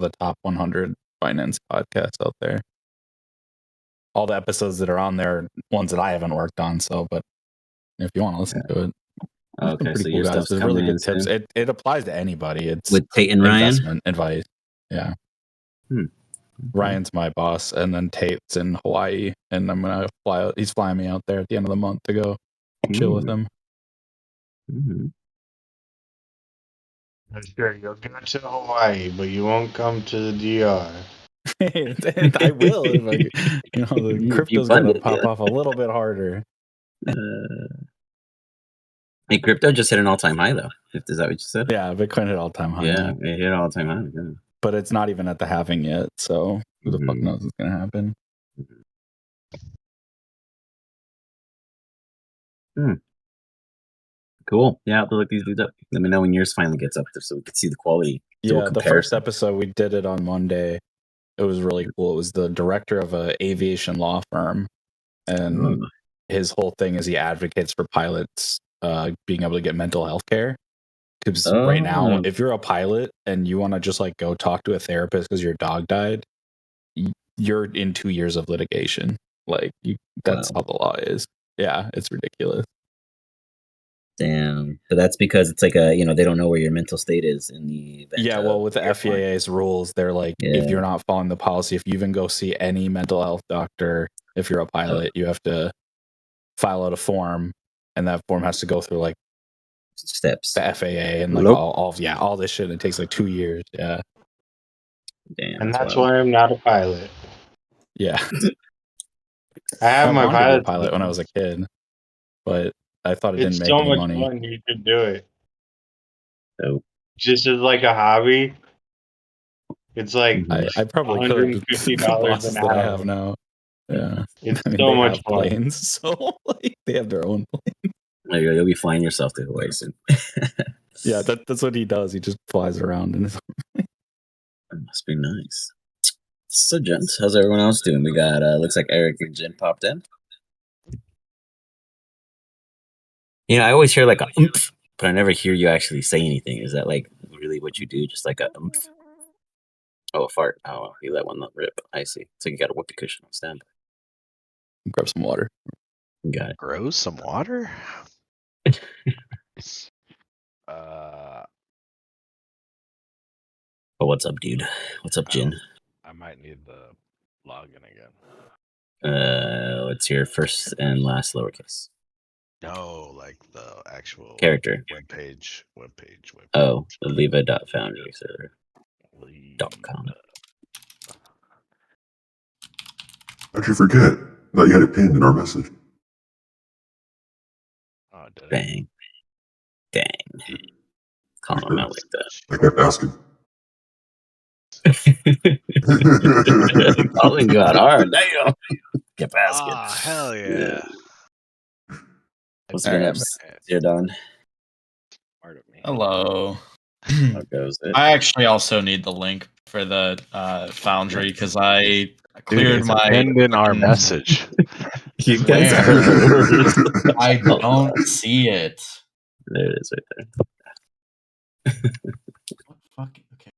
the top 100 finance podcasts out there. All the episodes that are on there are ones that I haven't worked on. So, but if you want to listen to it, okay, pretty so cool your guys. stuff's There's coming really in good tips. soon. It applies to anybody. It's With Tate and Ryan. Investment advice. Yeah. Ryan's my boss, and then Tate's in Hawaii, and I'm gonna fly out. He's flying me out there at the end of the month to go chill with him. Sure, you'll get to Hawaii, but you won't come to the DR. And I will if the crypto's gonna pop off a little bit harder. Hey, crypto just hit an all-time high though. Is that what you said? Yeah, Bitcoin hit all-time high. Yeah, it hit all-time high. Yeah. But it's not even at the halving yet, so who the fuck knows what's gonna happen? Cool. Yeah, I'll have to look these dudes up. Let me know when yours finally gets up there so we can see the quality. Yeah, the first episode we did it on Monday. It was really cool. It was the director of an aviation law firm, and his whole thing is he advocates for pilots being able to get mental health care. Because right now, if you're a pilot and you want to just like go talk to a therapist because your dog died, you're in 2 years of litigation. Like that's how the law is. Yeah, it's ridiculous. Damn. But that's because it's like they don't know where your mental state is in the event. Yeah, well, with the FAA's rules, they're like, if you're not following the policy, if you even go see any mental health doctor, if you're a pilot, you have to file out a form, and that form has to go through like steps, the FAA, and like all this shit. It takes like 2 years. Yeah. Damn. And that's why I'm not a pilot. Yeah. I have my pilot when I was a kid, but I thought it didn't make any money. It's so much fun. You should do it. Oh. Just as like a hobby. It's like I probably could. $150 the bosses an that I hour. have now. Yeah. It's I mean, so they much have fun. planes, so like they have their own plane. There you go. You'll be flying yourself to Hawaii soon. Yeah, that's what he does. He just flies around in his own plane. That must be nice. So, gents, how's everyone else doing? We got looks like Eric and Jen popped in. I always hear like a oomph, but I never hear you actually say anything. Is that like really what you do? Just like a oomph? Oh, a fart. Oh, you let one rip. I see. So you got a whoopee cushion on standby. Grab some water. Got it. Grow some water? Oh, what's up, dude? What's up, Jin? I might need the login again. What's your first and last lowercase? No, like the actual character. Web page. Oh, Leva.foundry.com. How'd you forget? Thought you had it pinned in our message. Oh, did Bang. Dang. Calling him out like that. I kept asking. Calling got hard. Damn. Kept asking. Oh, hell yeah. What's been up, dear Don? Hello. How goes it? I actually also need the link for the Foundry because I cleared my. Pinned in our message. You guys are. I don't see it. There it is, right there. Fuck. Okay.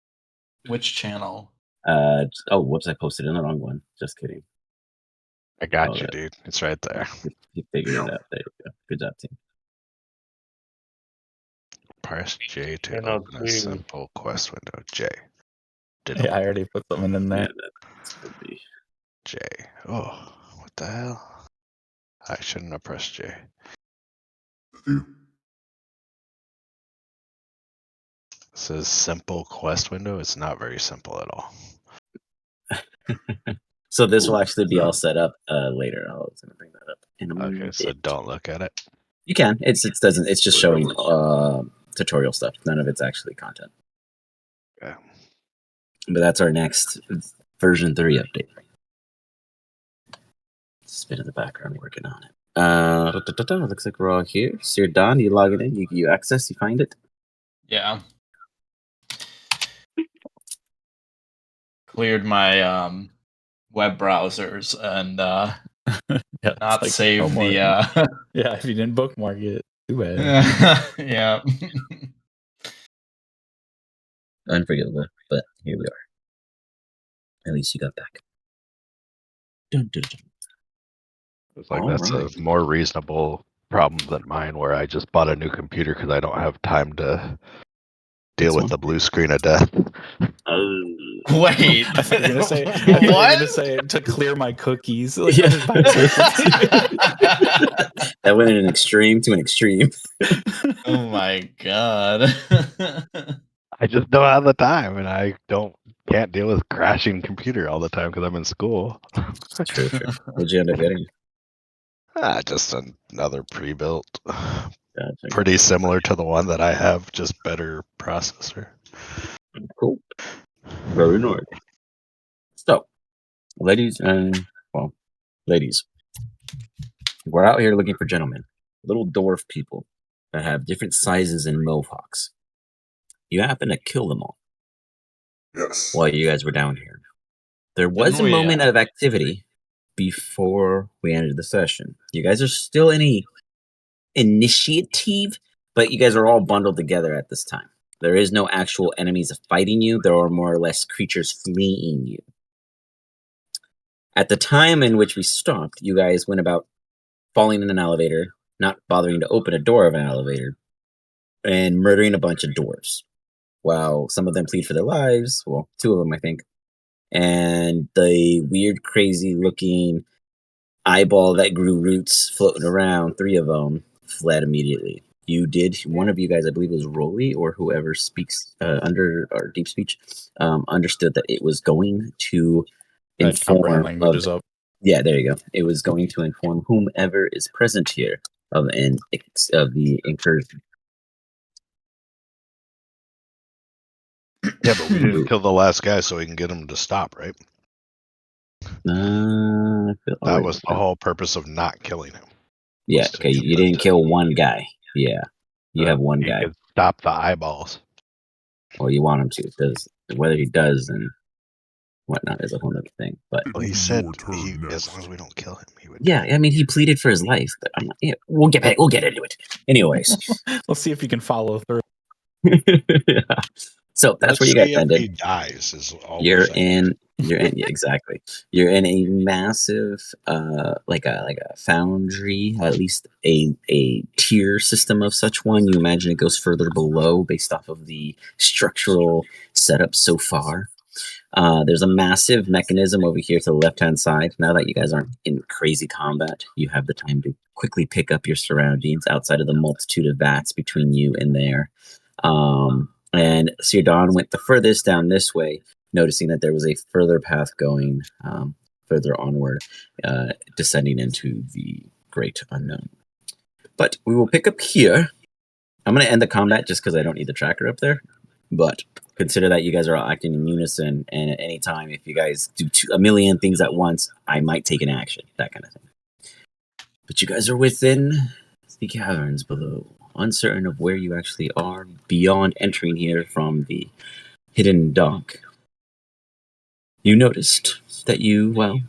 Which channel? Whoops! I posted in the wrong one. Just kidding. I got you, dude. It's right there. You figured it out. There you go. Good job, team. Press J to open a simple quest window. J. Hey, I already put something in there. Yeah, J. Oh, what the hell? I shouldn't have pressed J. It says simple quest window. It's not very simple at all. So this will actually be all set up later. I was gonna bring that up in a minute. Okay, so don't look at it. You can. It's just showing tutorial stuff. None of it's actually content. Yeah. But that's our next version 3 update. Spin in the background working on it. Looks like we're all here. So you're done. You log it in. You access. You find it. Yeah. Cleared my web browsers and yeah, not save the. Yeah, if you didn't bookmark it, too bad. Yeah. Unforgivable, but here we are. At least you got back. Dun, dun, dun. It's like All that's right. a more reasonable problem than mine, where I just bought a new computer because I don't have time to deal with one? the blue screen of death. Wait, I thought you were gonna say. I thought you were what? gonna say to clear my cookies. Like, Yeah. just buy some cookies. That went in an extreme to an extreme. Oh my god. I just don't have the time, and I can't deal with crashing computer all the time because I'm in school. True. What'd you end up getting? Just another pre-built, Gotcha. pretty similar to the one that I have, just better processor. Cool. Very nice. So, ladies, we're out here looking for gentlemen, little dwarf people that have different sizes and mohawks. You happen to kill them all Yes. while you guys were down here. There was Didn't a we, moment of activity before we ended the session. You guys are still in a initiative, but you guys are all bundled together at this time. There is no actual enemies fighting you. There are more or less creatures fleeing you. At the time in which we stopped, you guys went about falling in an elevator, not bothering to open a door of an elevator, and murdering a bunch of dwarves. While some of them plead for their lives, well, 2 of them, I think, and the weird, crazy looking eyeball that grew roots floating around, 3 of them fled immediately. You did, one of you guys, I believe it was Rolly or whoever speaks under our deep speech, understood that it was going to Comprehend inform language of, is up. yeah, there you go. It was going to inform whomever is present here of the incursion. Yeah, but we didn't kill the last guy, so we can get him to stop, right? That was the whole purpose of not killing him. Yeah, was to okay, you get didn't kill one guy. Yeah, you have one he guy. could stop the eyeballs. Well, you want him to, because whether he does and whatnot is a whole other thing. But It Well, will he be said your turn as next. long as we don't kill him, he would. yeah, I mean, he pleaded for his life. But I'm not, yeah, we'll get into it. Anyways, Let's see if you can follow through. so that's Let's where you see guys if he ended. dies. Is all You're we're saying. yeah, exactly. You're in a massive, like a foundry, at least a tier system of such one. You imagine it goes further below based off of the structural setup so far. There's a massive mechanism over here to the left-hand side. Now that you guys aren't in crazy combat, you have the time to quickly pick up your surroundings outside of the multitude of vats between you and there. And Sir Don went the furthest down this way, noticing that there was a further path going further onward, descending into the great unknown. But we will pick up here. I'm going to end the combat just because I don't need the tracker up there. But consider that you guys are all acting in unison, and at any time, if you guys do a million things at once, I might take an action, that kind of thing. But you guys are within the caverns below, uncertain of where you actually are beyond entering here from the hidden dock. You noticed that you, well,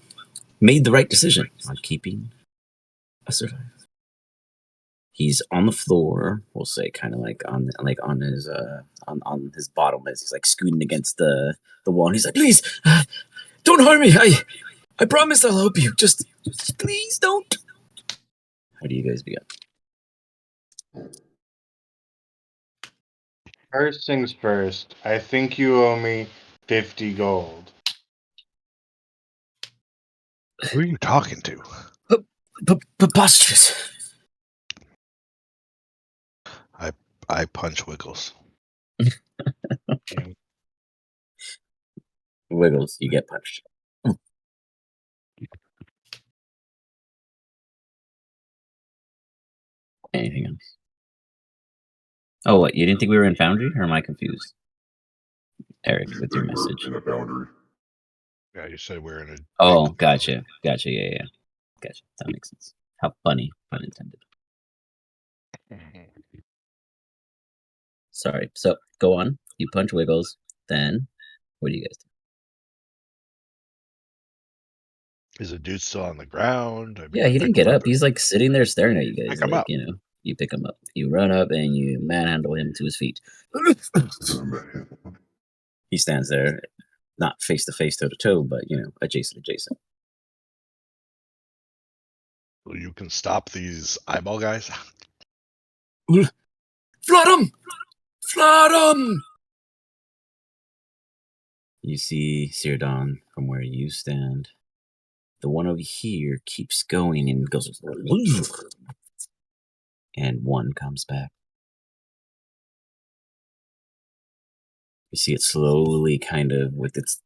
made the right decision on keeping us alive. He's on the floor, we'll say, kind of like on his bottom as he's like scooting against the wall. And he's like, "Please, don't harm me. I promise I'll help you. Just please don't." How do you guys begin? First things first, I think you owe me 50 gold. Who are you talking to? Preposterous. I punch Wiggles. Wiggles, you get punched. Anything else? Oh, what? You didn't think we were in Foundry, or am I confused? Eric, You with think your we're message. in a boundary? Yeah, you said we're in a. Oh, gotcha. Gotcha. Yeah. Gotcha. That makes sense. How funny, pun intended. Sorry. So go on. You punch Wiggles. Then, what do you guys do? Is the dude still on the ground? I mean, Yeah, he didn't get up. He's like sitting there staring at you guys. Pick him Like, up. You pick him up. You run up and you manhandle him to his feet. He stands there. Not face to face, toe to toe, but adjacent. So you can stop these eyeball guys. Flood him! Flood him! You see Sirdon from where you stand. The one over here keeps going and goes, and one comes back. You see it slowly, kind of with its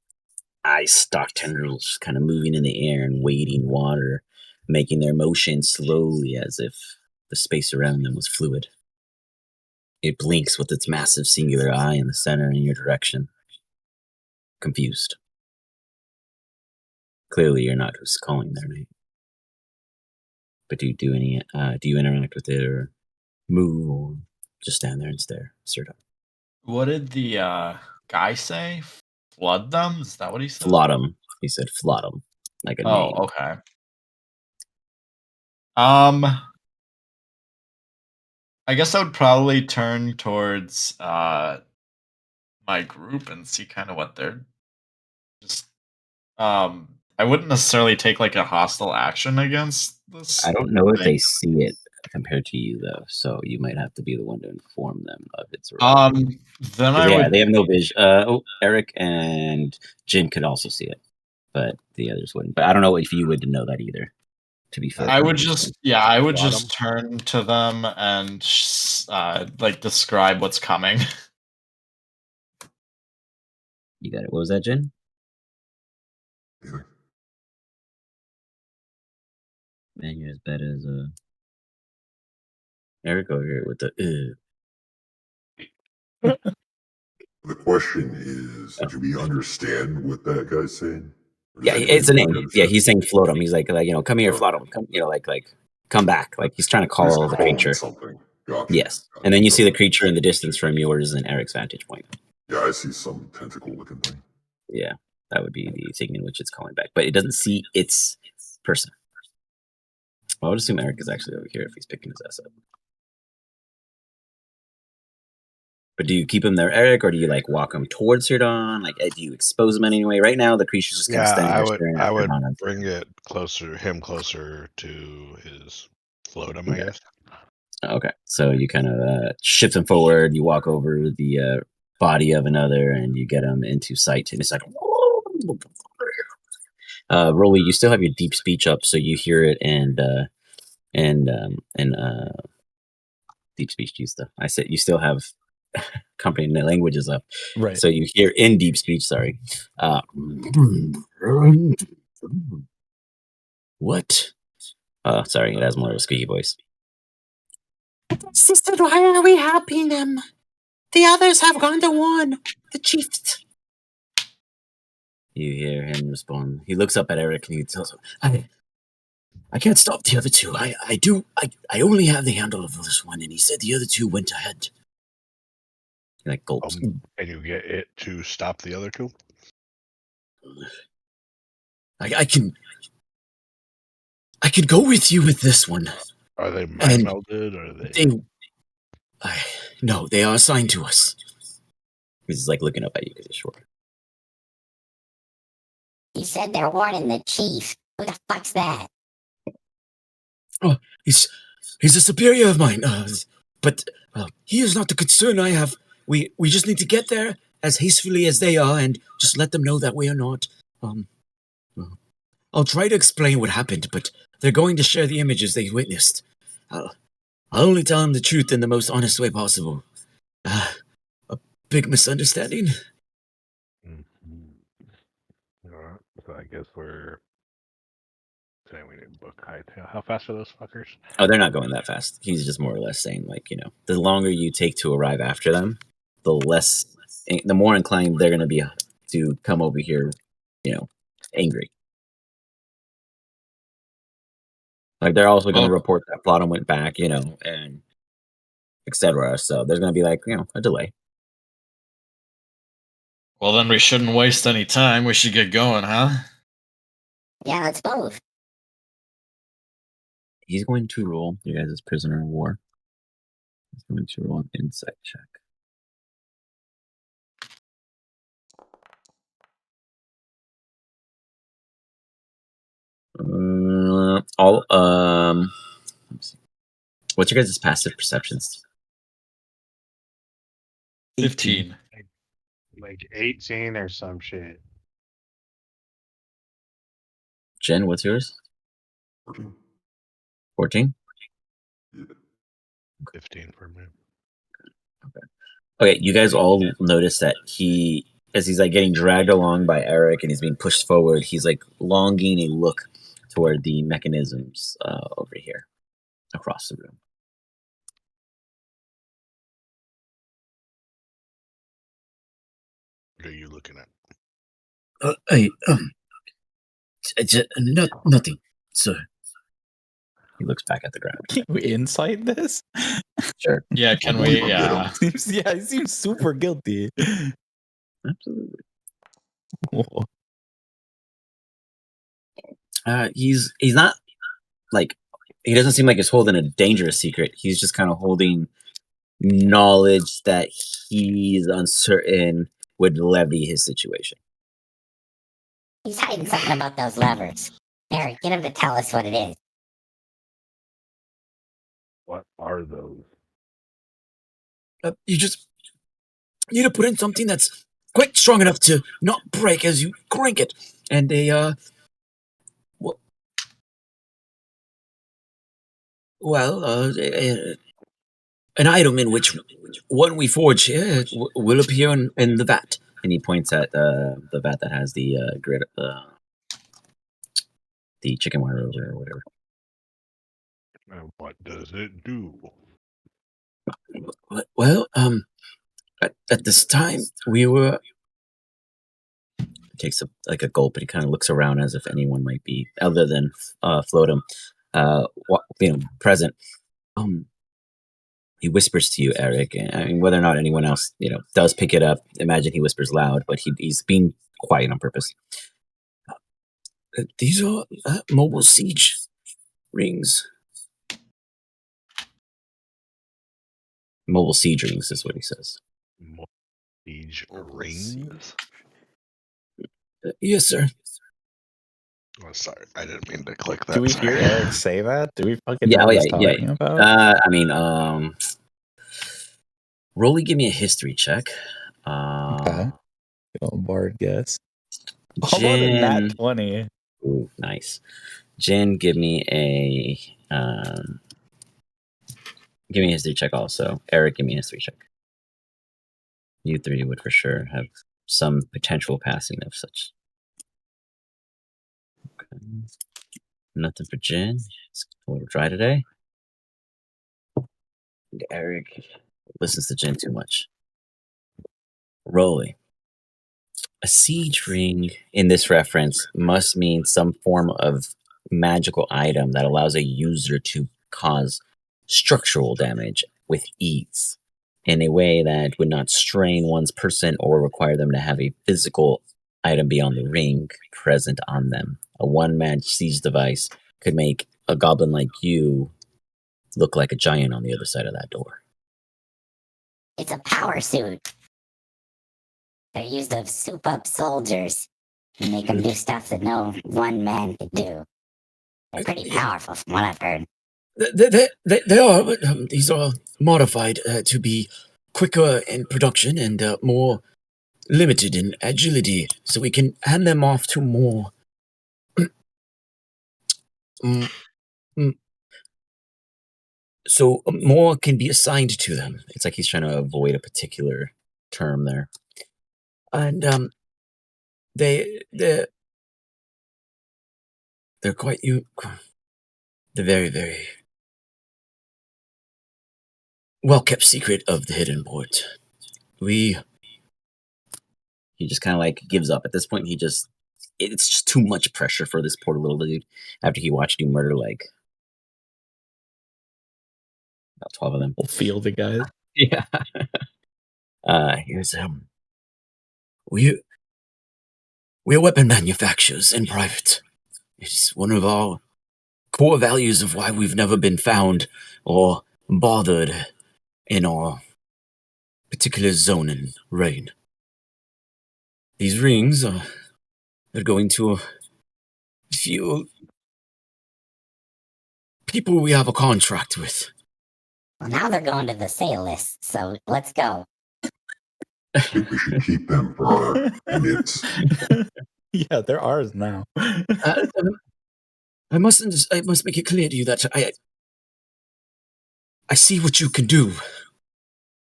eye stalk tendrils, kind of moving in the air and wading water, making their motion slowly as if the space around them was fluid. It blinks with its massive singular eye in the center in your direction. Confused. Clearly, you're not who's calling their name. But do you interact with it or move or just stand there and stare? Sir, What did the guy say? Flood them? Is that what he said? Flood 'em. He said flood 'em, like a name. Oh, okay. I guess I would probably turn towards my group and see kind of what they're just. I wouldn't necessarily take like a hostile action against this. I don't know if thing. they see it compared to you though, so you might have to be the one to inform them of its. Then I would. They have no vision. Eric and Jin could also see it, but the others wouldn't. But I don't know if you would know that either. To be fair, I would Flood 'em? just turn to them and like describe what's coming. You got it. What was that, Jin? Yeah. Man, you're as bad as Eric over here with the. The question is, do we understand what that guy's saying? Or does Yeah, it's a anybody name. Yeah, understand? he's saying float him. He's like come here, Oh, float him. Come, like come back. Like he's trying to he's call the calling creature. something. Gotcha. Yes, and then you see the Okay. creature in the distance from yours and Eric's vantage point. Yeah, I see some tentacle looking thing. Yeah, that would be the thing in which it's calling back, but it doesn't see its person. I would assume Eric is actually over here if he's picking his ass up. But do you keep him there, Eric, or do you like walk him towards Sirdon? Like, do you expose him in any way? Right now, the creature's just kind of Yeah, standing there staring I at would Sirdon. bring it closer to his floatum, Okay. I guess. Okay, so you kind of shift him forward. You walk over the body of another, and you get him into sight. And it's like, Rolly, you still have your deep speech up, so you hear it and deep speech use stuff. I said you still have accompanying languages up, Right. so you hear in deep speech. Sorry. What? Sorry, it has more of a squeaky voice. Sister, why are we helping them? The others have gone to warn the chiefs. You hear him respond. He looks up at Eric and he tells him, I can't stop the other two. I I only have the handle of this one, and he said the other two went ahead. He like gulps. And you get it to stop the other two? I could go with you with this one. Are they mind melded or are they No, they are assigned to us. He's like looking up at you because he's short. He said they're warning the chief. Who the fuck's that? Oh, he's a superior of mine. But he is not the concern I have. We just need to get there as hastily as they are, and just let them know that we are not. I'll try to explain what happened, but they're going to share the images they witnessed. I'll only tell them the truth in the most honest way possible. A big misunderstanding. Alright, so I guess we're saying we need to book hightail. How fast are those fuckers? Oh, they're not going that fast. He's just more or less saying, like, the longer you take to arrive after them, the more inclined they're going to be to come over here, angry. Like, they're also going to report that Plottum went back, and etc. So there's going to be, like, a delay. Well, then we shouldn't waste any time. We should get going, huh? Yeah, let's both. He's going to roll you guys as prisoner of war. He's going to roll an insight check. All let me see. What's your guys' passive perceptions? 15. Like 18 or some shit. Jen, what's yours? 14. 14? Yeah. 15 for me. Okay, you guys all notice that as he's like getting dragged along by Eric and he's being pushed forward, he's like longing a look toward the mechanisms over here across the room. What are you looking at? Nothing, sir. He looks back at the ground. Can we insight this? Sure, Yeah, I'll can believe we? him, get him. Yeah, he seems super guilty. absolutely. Whoa. He's not like he doesn't seem like he's holding a dangerous secret. He's just kind of holding knowledge that he's uncertain would levy his situation. He's hiding something about those levers. Eric, get him to tell us what it is. What are those? You just need to put in something that's quite strong enough to not break as you crank it, and an item in which one we forge here will appear in the vat. And he points at the vat that has the grid, the chicken wire over or whatever. And what does it do? Well, at this time we were. He takes a gulp, and he kind of looks around as if anyone might be other than Floatum, present. He whispers to you, Eric. I mean, whether or not anyone else, does pick it up, imagine he whispers loud, but he's being quiet on purpose. These are mobile siege rings. Mobile siege rings is what he says. Siege rings? Yes, sir. Oh, sorry, I didn't mean to click that. Do we sorry. hear Eric say that? Do we fucking Yeah, know oh, what yeah, he's yeah. talking about? I mean, Rolly, give me a history check. Okay. Good old Bard guess. How about a Jen, nat 20? ooh, nice. Jen, give me a history check also. Eric, give me a history check. You three would for sure have some potential passing of such. Okay. Nothing for Jen. It's a little dry today. And Eric listens to Jen too much. Rolly. A siege ring in this reference must mean some form of magical item that allows a user to cause structural damage with ease in a way that would not strain one's person or require them to have a physical item beyond the ring present on them. A one-man siege device could make a goblin like you look like a giant on the other side of that door. It's a power suit. They're used to soup up soldiers and make them do stuff that no one man could do. They're pretty powerful from what I've heard. They are, but these are modified to be quicker in production and more limited in agility, so we can hand them off to more. So more can be assigned to them. It's like he's trying to avoid a particular term there, and they're quite the very very well kept secret of the hidden port. He just kind of like gives up at this point. It's just too much pressure for this poor little dude after he watched you murder like about 12 of them. We'll feel the guys. Yeah. Here's we're weapon manufacturers in private. It's one of our core values of why we've never been found or bothered in our particular zone and reign. These rings they're going to fuel people we have a contract with. Well, now they're going to the sale list, so let's go. I think we should keep them for our units. Yeah, they're ours now. I must make it clear to you that I see what you can do.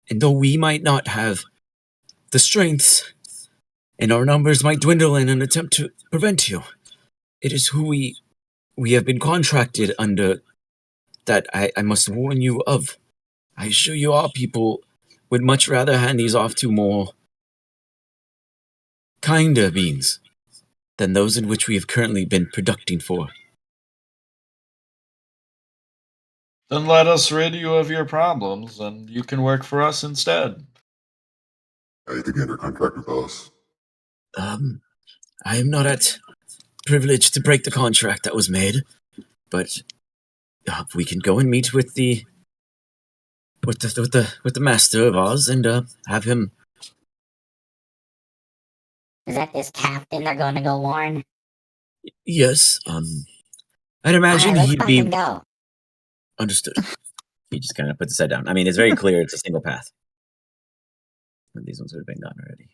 And though we might not have the strength, and our numbers might dwindle in an attempt to prevent you, it is who we have been contracted under that I must warn you of. I assure you our people would much rather hand these off to more kinder beings than those in which we have currently been producing for. Then let us rid you of your problems, and you can work for us instead. I think under contract with us. I am not at privilege to break the contract that was made, but we can go and meet with the master of Oz and have him. Is that this captain they're going to go warn? Yes, I'd imagine Alright, let's he'd be fucking go. understood. He just kind of puts his head down. I mean, it's very clear it's a single path. And these ones would have been gone already.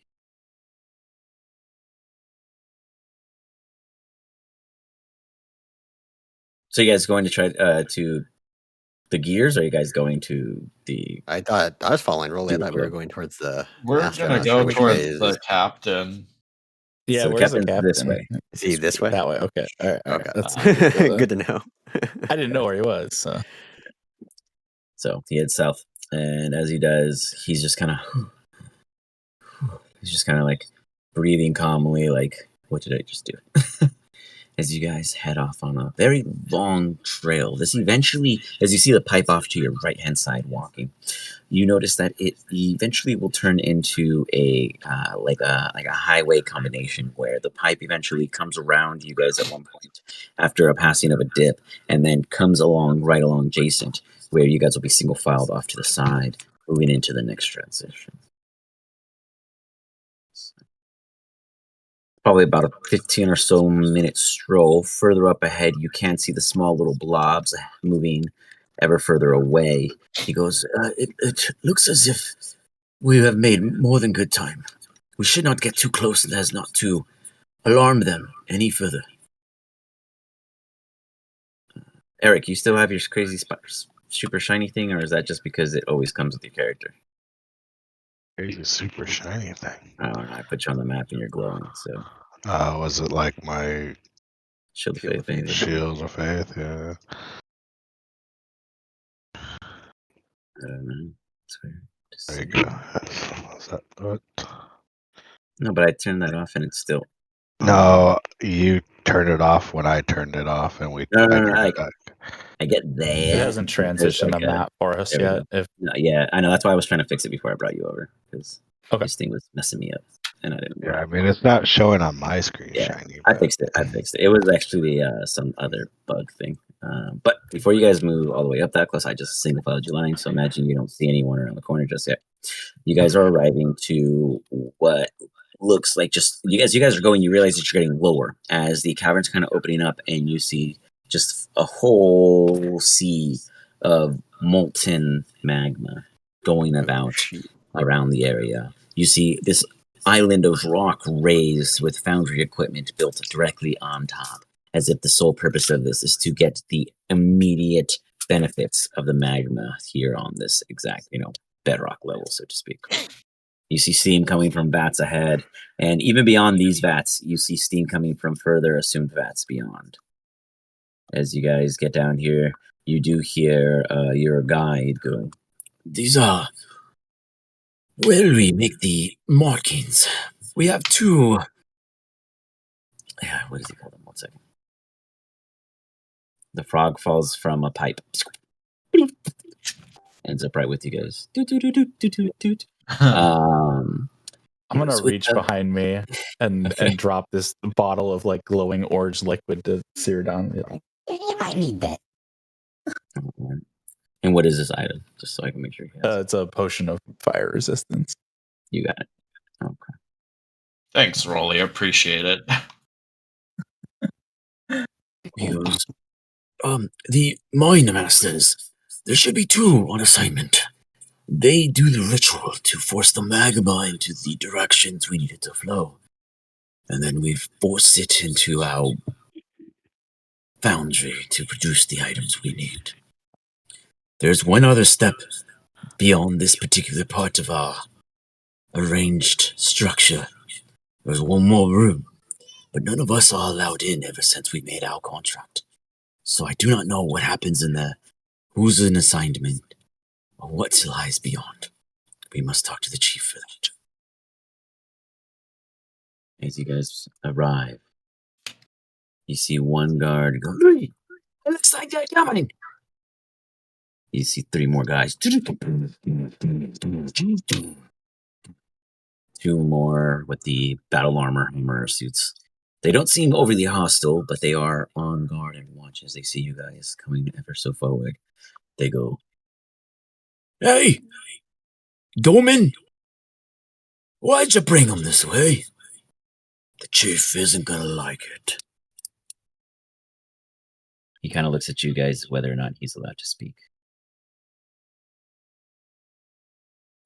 So you guys going to try to the gears, or are you guys going to the? I thought I was following Rolly. I Dude, thought we were bro. going towards the We're master. I'm gonna not go sure which way towards the captain. Yeah, So the where's the captain's captain? this way. Is he this way? That way. Okay. All right. Okay. That's Good to know. I didn't know where he was. So. So he heads south, and as he does, he's just kind of like breathing calmly, like, what did I just do? As you guys head off on a very long trail. This eventually, as you see the pipe off to your right hand side walking, you notice that it eventually will turn into a like a highway combination where the pipe eventually comes around you guys at one point after a passing of a dip, and then comes along right along adjacent, where you guys will be single filed off to the side, moving into the next transition. Probably about a 15 or so minute stroll. Further up ahead, you can see the small little blobs moving ever further away. He goes, it looks as if we have made more than good time. We should not get too close as not to alarm them any further. Eric, you still have your crazy super shiny thing, or is that just because it always comes with your character? Crazy super shiny thing. I don't know. I put you on the map and you're glowing, so. Was it like my Shield of Faith. Maybe. Shield of Faith? Yeah. I don't know. It's weird. There you go. Is that what? No, but I turned that off and it's still. No, you turned it off when I turned it off, and No, I turned it back. I get that. It hasn't transitioned the map for us yet. No, yeah, I know. That's why I was trying to fix it before I brought you over, because Okay. this thing was messing me up, and I didn't. Yeah, I mean, it's not showing on my screen shiny. I fixed it. It was actually some other bug thing. But before you guys move all the way up that close, I just single filed you line. So imagine you don't see anyone around the corner just yet. You guys are arriving to what looks like just you guys are going. You realize that you're getting lower as the cavern's kind of opening up, and you see just a whole sea of molten magma going about around the area. You see this island of rock raised with foundry equipment built directly on top, as if the sole purpose of this is to get the immediate benefits of the magma here on this exact, bedrock level, so to speak. You see steam coming from vats ahead, and even beyond these vats, you see steam coming from further assumed vats beyond. As you guys get down here, you do hear your guide go, "These are where we make the markings. We have two." What does he call them? 1 second. The frog falls from a pipe. Ends up right with you guys. I'm gonna reach behind me and drop this bottle of like glowing orange liquid to sear down. You might need that. And what is this item? Just so I can make sure. It's a potion of fire resistance. You got it. Okay. Thanks, Rolly. Appreciate it. He goes, The mine masters. There should be 2 on assignment. They do the ritual to force the magma into the directions we need it to flow. And then we force it into our foundry to produce the items we need. There's one other step beyond this particular part of our arranged structure. There's one more room, but none of us are allowed in ever since we made our contract. So I do not know what happens in there, who's an assignment, or what lies beyond. We must talk to the chief for that. As you guys arrive, you see one guard go, "Hey, it looks like they're coming." You see 3 more guys. 2 more with the battle armor suits. They don't seem overly hostile, but they are on guard and watch as they see you guys coming ever so forward. They go, "Hey, Dorman, why'd you bring them this way? The chief isn't gonna like it." He kind of looks at you guys, whether or not he's allowed to speak.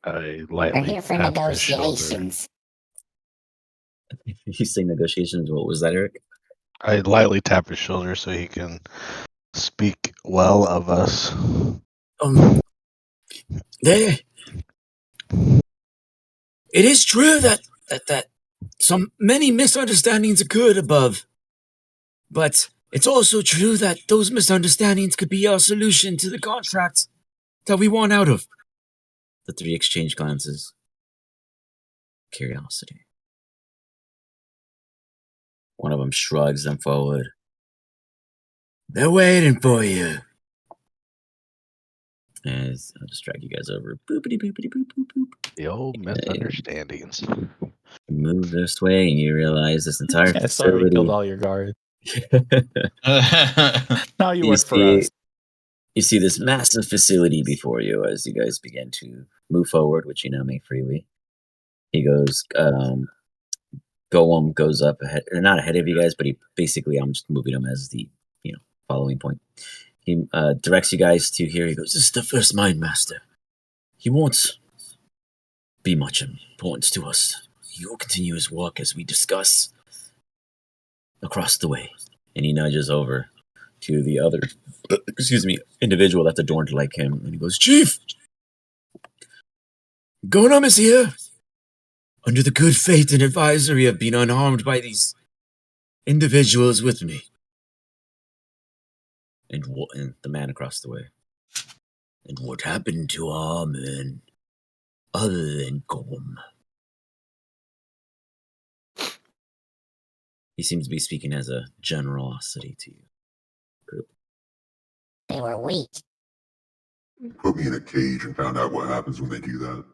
I We're lightly here for tap his shoulder. negotiations. You say negotiations. What was that, Eric? I lightly tap his shoulder so he can speak well of us. There. It is true that many misunderstandings occurred above, but it's also true that those misunderstandings could be our solution to the contract that we want out of. The 3 exchange glances. Curiosity. One of them shrugs them forward. "They're waiting for you." As I'll just drag you guys over. Boopity boopity boop boop boop. The old misunderstandings. Move this way, and you realize this entire Yeah, sorry we facility. killed all your guards. Now you You work for us. You see this massive facility before you as you guys begin to move forward, which you now may freely. He goes, Golem goes up ahead, or not ahead of you guys, but he basically, I'm just moving him as the, following point. He directs you guys to here. He goes, "This is the first mine master. He won't be much importance to us. He will continue his work as we discuss across the way." And he nudges over to the other, individual that's adorned like him. And he goes, "Chief, Gonum is here. Under the good faith and advisory of being unharmed by these individuals with me." And the man across the way. "And what happened to our men, other than Golem?" He seems to be speaking as a generosity to you. Group. They were weak. Put me in a cage and found out what happens when they do that.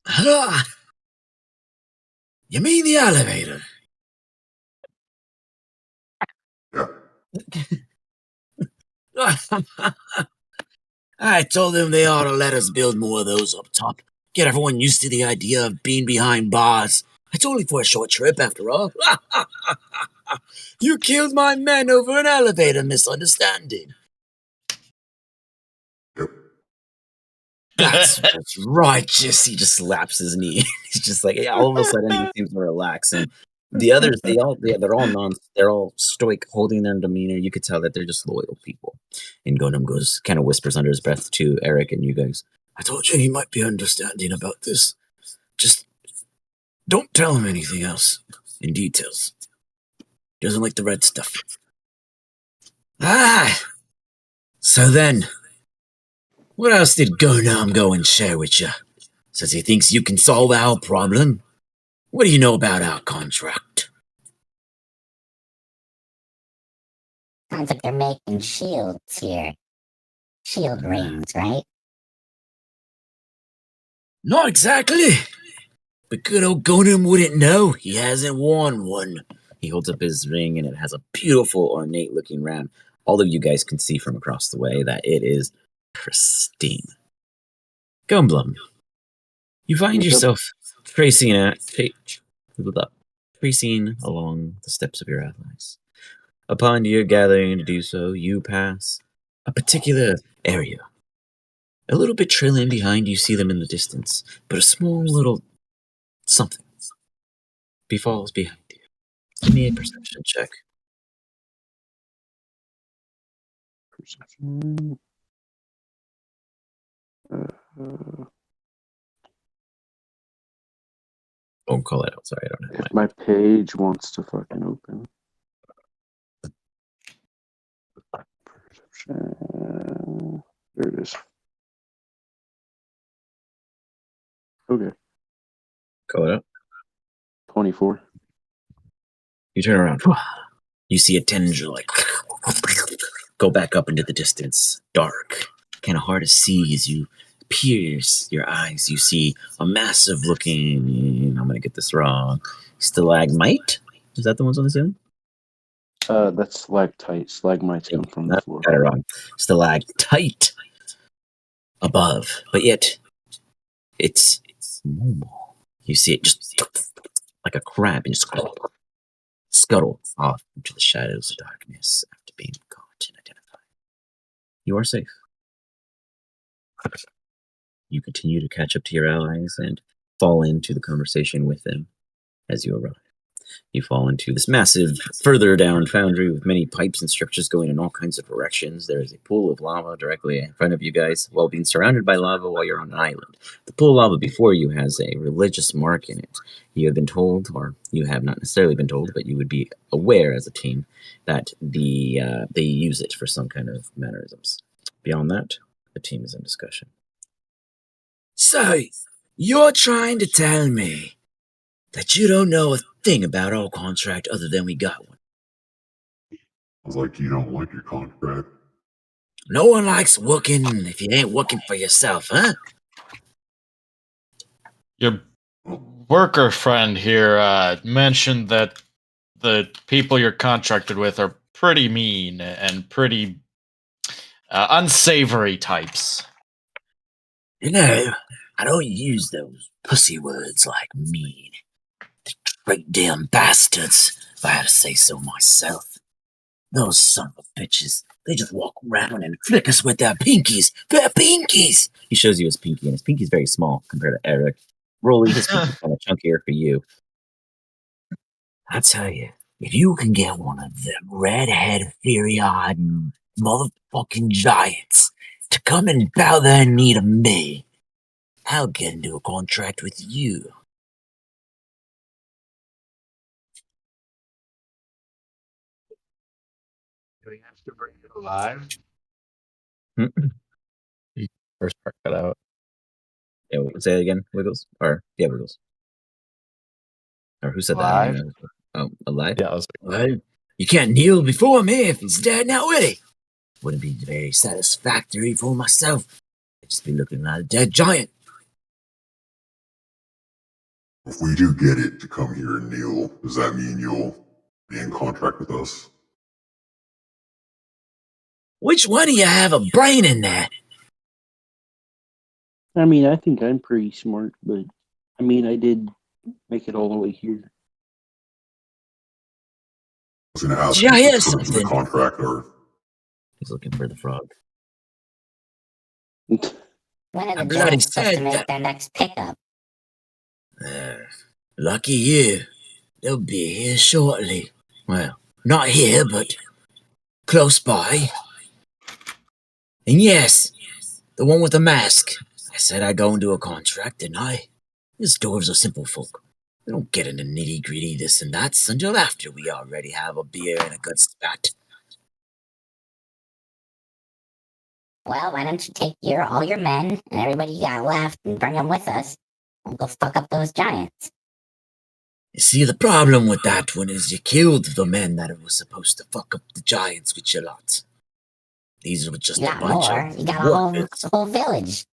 Ha! You mean the elevator? Yeah. I told them they ought to let us build more of those up top. Get everyone used to the idea of being behind bars. It's only for a short trip, after all. You killed my men over an elevator misunderstanding. Yep. That's righteous. He just slaps his knee. He's just like, yeah, all of a sudden he seems to relax. And the others, they're all stoic, holding their demeanor. You could tell that they're just loyal people. And Gonum kind of whispers under his breath to Eric and you guys, "I told you he might be understanding about this. Just don't tell him anything else in details. He doesn't like the red stuff." So then, what else did Gonum go and share with you? Says he thinks you can solve our problem. What do you know about our contract? Sounds like they're making shields here. Shield rings, right? Not exactly. But good old Gonum wouldn't know. He hasn't worn one. He holds up his ring and it has a beautiful, ornate looking ram. All of you guys can see from across the way that it is pristine. Gumblum, you find yourself tracing along the steps of your allies. Upon your gathering to do so, you pass a particular area. A little bit trailing behind, you see them in the distance, but a small little something befalls behind you. Give me a perception check. Perception. Don't call it out. Sorry, I don't have If my page wants to fucking open. Perception. There it is. Okay. Call it out. 24. You turn around. You see a tendril like go back up into the distance. Dark. Kind of hard to see as you pierce your eyes. You see a massive looking, I'm going to get this wrong, stalagmite? Is that the ones on the ceiling? That's stalactite. Stalagmites come from the floor. Got it wrong. Stalactite above. But yet, it's normal. You see it just like a crab and just scuttle off into the shadows of darkness after being caught and identified. You are safe. You continue to catch up to your allies and fall into the conversation with them as you arrive. You fall into this massive, further down foundry with many pipes and structures going in all kinds of directions. There is a pool of lava directly in front of you guys, while being surrounded by lava while you're on an island. The pool of lava before you has a religious mark in it. You have been told, or you have not necessarily been told, but you would be aware as a team that they use it for some kind of mannerisms. Beyond that, the team is in discussion. So, you're trying to tell me that you don't know a thing about our contract other than we got one? I was like, you don't like your contract? No one likes working if you ain't working for yourself, huh? Your worker friend here mentioned that the people you're contracted with are pretty mean and pretty unsavory types. You know, I don't use those pussy words like mean. They're straight damn bastards, if I had to say so myself. Those son of bitches, they just walk around and flick us with their pinkies. Their pinkies! He shows you his pinky, and his pinky's very small compared to Eric. Rolly, his pinky's kind of chunkier for you. I tell you, if you can get one of them red-headed, fiery-eyed motherfucking giants to come and bow their knee to me, I'll get into a contract with you. Do we have to bring it alive? First part cut out. Yeah, say it again, Wiggles? Or, yeah, Wiggles. Or who said Alive? that? Oh, alive? Yeah, I was Well, you can't kneel before me if he's dead now, will he? Wouldn't be very satisfactory for myself. I'd just be looking like a dead giant. If we do get it to come here and kneel, does that mean you'll be in contract with us? Which one of you have a brain in there? I mean, I think I'm pretty smart, but I mean, I did make it all the way here. I was going to ask Did you hear what the terms of the something? contract are. He's looking for the frog. When are the I bloody Giants supposed to said make that. their next pickup? Lucky you. They'll be here shortly. Well, not here, but close by. And yes, the one with the mask. I said I'd go into a contract, didn't I? These dwarves are simple folk. We don't get into nitty-gritty this and that until after we already have a beer and a good spat. Well, why don't you take all your men and everybody you got left and bring them with us? We'll go fuck up those giants. You see, the problem with that one is you killed the men that were supposed to fuck up the giants with your lot. These were just You a got bunch more. of You got a workers. whole village.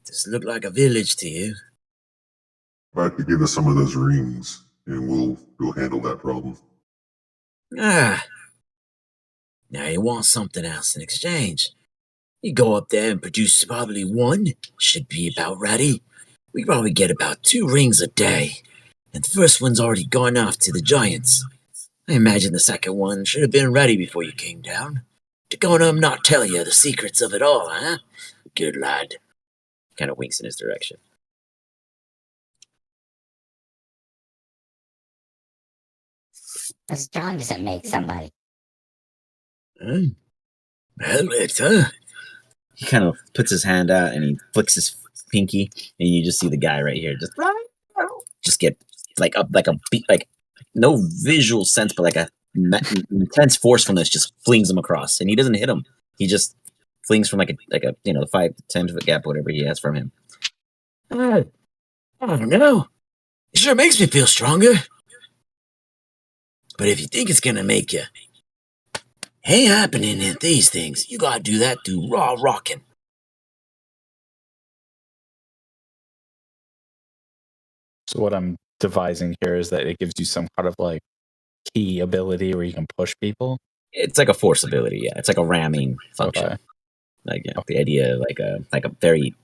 Does it look like a village to you? If I could give us some of those rings, and we'll handle that problem. Ah. Now you want something else in exchange. You go up there and produce probably one. Should be about ready. We probably get about 2 rings a day. And the first one's already gone off to the giants. I imagine the second one should have been ready before you came down. To go and not tell you the secrets of it all, huh? Good lad. Kind of winks in his direction. How strong does it make somebody? Well, he kind of puts his hand out and he flicks his pinky, and you just see the guy right here just get like up like a beat, like no visual sense, but like a intense forcefulness just flings him across, and he doesn't hit him. He just flings from like a 5 to 10 foot gap, whatever he has from him. I don't know. It sure makes me feel stronger. But if you think it's gonna make you ain't happening in these things, you gotta do that through raw rocking. So what I'm devising here is that it gives you some kind of like key ability where you can push people. It's like a force ability, yeah. It's like a ramming function. Okay. Like the idea, like a very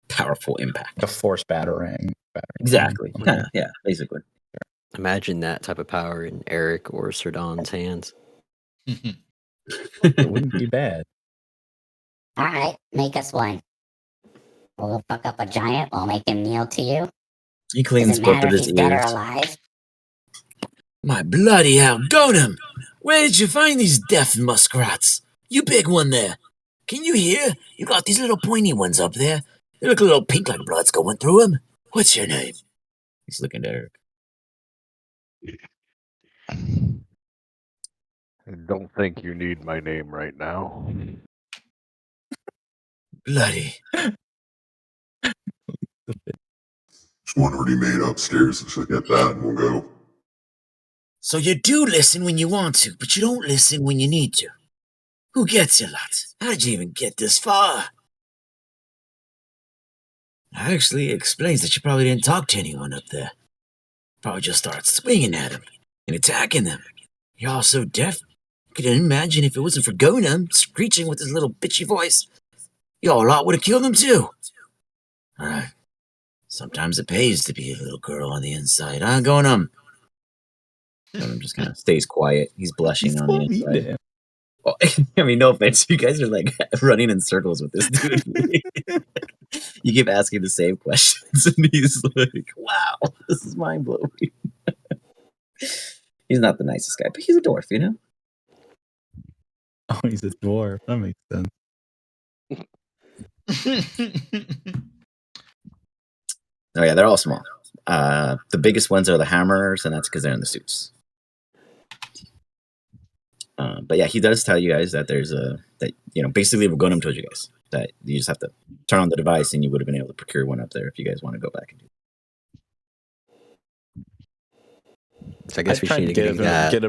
powerful impact. A force battering. Exactly. Okay. Kind of, yeah, basically. Imagine that type of power in Eric or Sir Don's hands. It wouldn't be bad. Alright, make us one. We'll fuck up a giant, we'll make him kneel to you. He cleans Doesn't both matter of if his he's dead or ears. alive. My bloody hell, Gonum! Where did you find these deaf muskrats? You big one there. Can you hear? You got these little pointy ones up there. They look a little pink like blood's going through them. What's your name? He's looking at Eric. I don't think you need my name right now. Bloody. There's one already made upstairs. Let's get that and we'll go. So you do listen when you want to, but you don't listen when you need to. Who gets you, lads? How did you even get this far? Actually, it explains that you probably didn't talk to anyone up there. Probably just started swinging at them and attacking them. You're all so deaf. I could imagine if it wasn't for Gonum screeching with his little bitchy voice, y'all lot would have killed him too. Alright. Sometimes it pays to be a little girl on the inside, huh, Gonum? Gonum just kind of stays quiet. He's blushing on the inside. Oh, I mean, no offense, you guys are like running in circles with this dude. You keep asking the same questions, and he's like, wow, this is mind blowing. He's not the nicest guy, but he's a dwarf, you know? Oh, he's a dwarf. That makes sense. Oh, yeah, they're all small. The biggest ones are the hammers, and that's because they're in the suits. But yeah, he does tell you guys that there's basically what Gonum told you guys, that you just have to turn on the device and you would have been able to procure one up there if you guys want to go back and do it. So I guess we just need to get him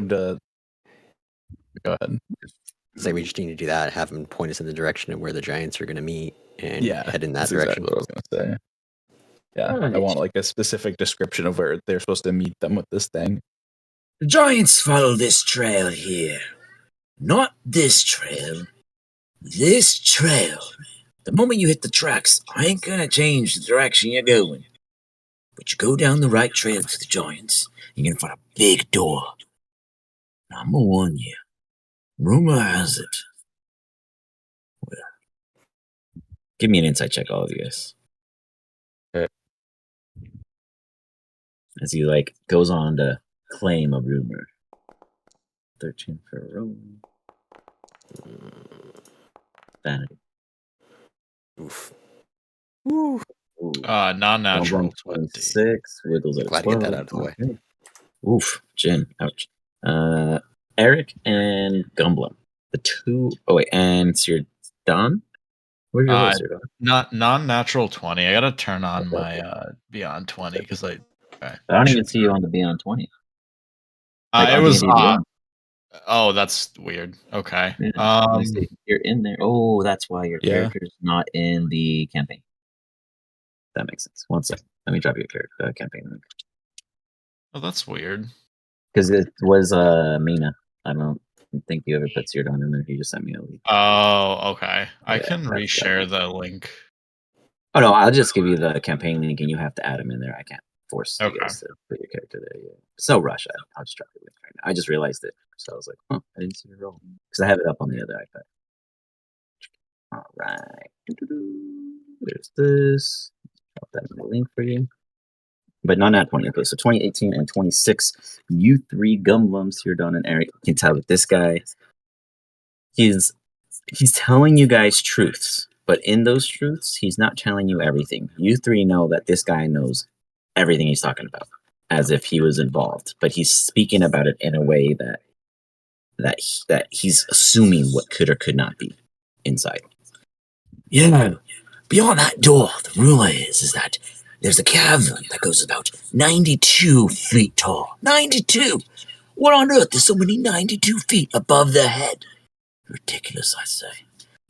to go ahead. So we just need to do that, have him point us in the direction of where the giants are going to meet, and head in that that's direction. Exactly what I was going to say. Yeah, I want like a specific description of where they're supposed to meet them with this thing. The giants follow this trail here. Not this trail. This trail. The moment you hit the tracks, I ain't gonna change the direction you're going. But you go down the right trail to the giants, you're gonna find a big door. Now, I'm gonna warn you. Rumor has it. Well, give me an insight check, all of you guys. Okay. As he goes on to claim a rumor. 13 for a roll. Vanity. Oof. Ooh. Non-natural 26. Wiggles at Glad to 12. get that out of the way. Okay. Oof. Jin. Ouch. Eric and Gumblum. The two. Oh, wait. And Sir Don? Where's your roll, Sir Don? Not non-natural 20. I gotta turn on Okay. my beyond 20 because I don't even see you on the beyond 20. It was D&D. oh, that's weird. Okay. Yeah, let me see. You're in there. Oh, that's why your Yeah. character's not in the campaign. That makes sense. One second. Let me drop you a character campaign link. Oh, that's weird. Because it was Mina. I don't think you ever put Sir Don in there. He just sent me a link. Oh, okay. I Yeah, can that's reshare the link. Oh no, I'll just give you the campaign link and you have to add him in there. I can't force you Okay. guys to put your character there. Yeah. So rush. I'll just drop your link right I just realized it. So I was like, huh, I didn't see it roll. Because I have it up on the other iPad. All right. There's this. Drop that in the link for you. But not at 20. Okay, so 2018 and 26. You three gumlums here, Don and Eric. You can tell that this guy, he's telling you guys truths. But in those truths, he's not telling you everything. You three know that this guy knows everything he's talking about, as if he was involved. But he's speaking about it in a way that he's assuming what could or could not be inside. Yeah, beyond that door, the rumor is that there's a cavern that goes about 92 feet tall. 92! What on earth is so many 92 feet above their head? Ridiculous, I say.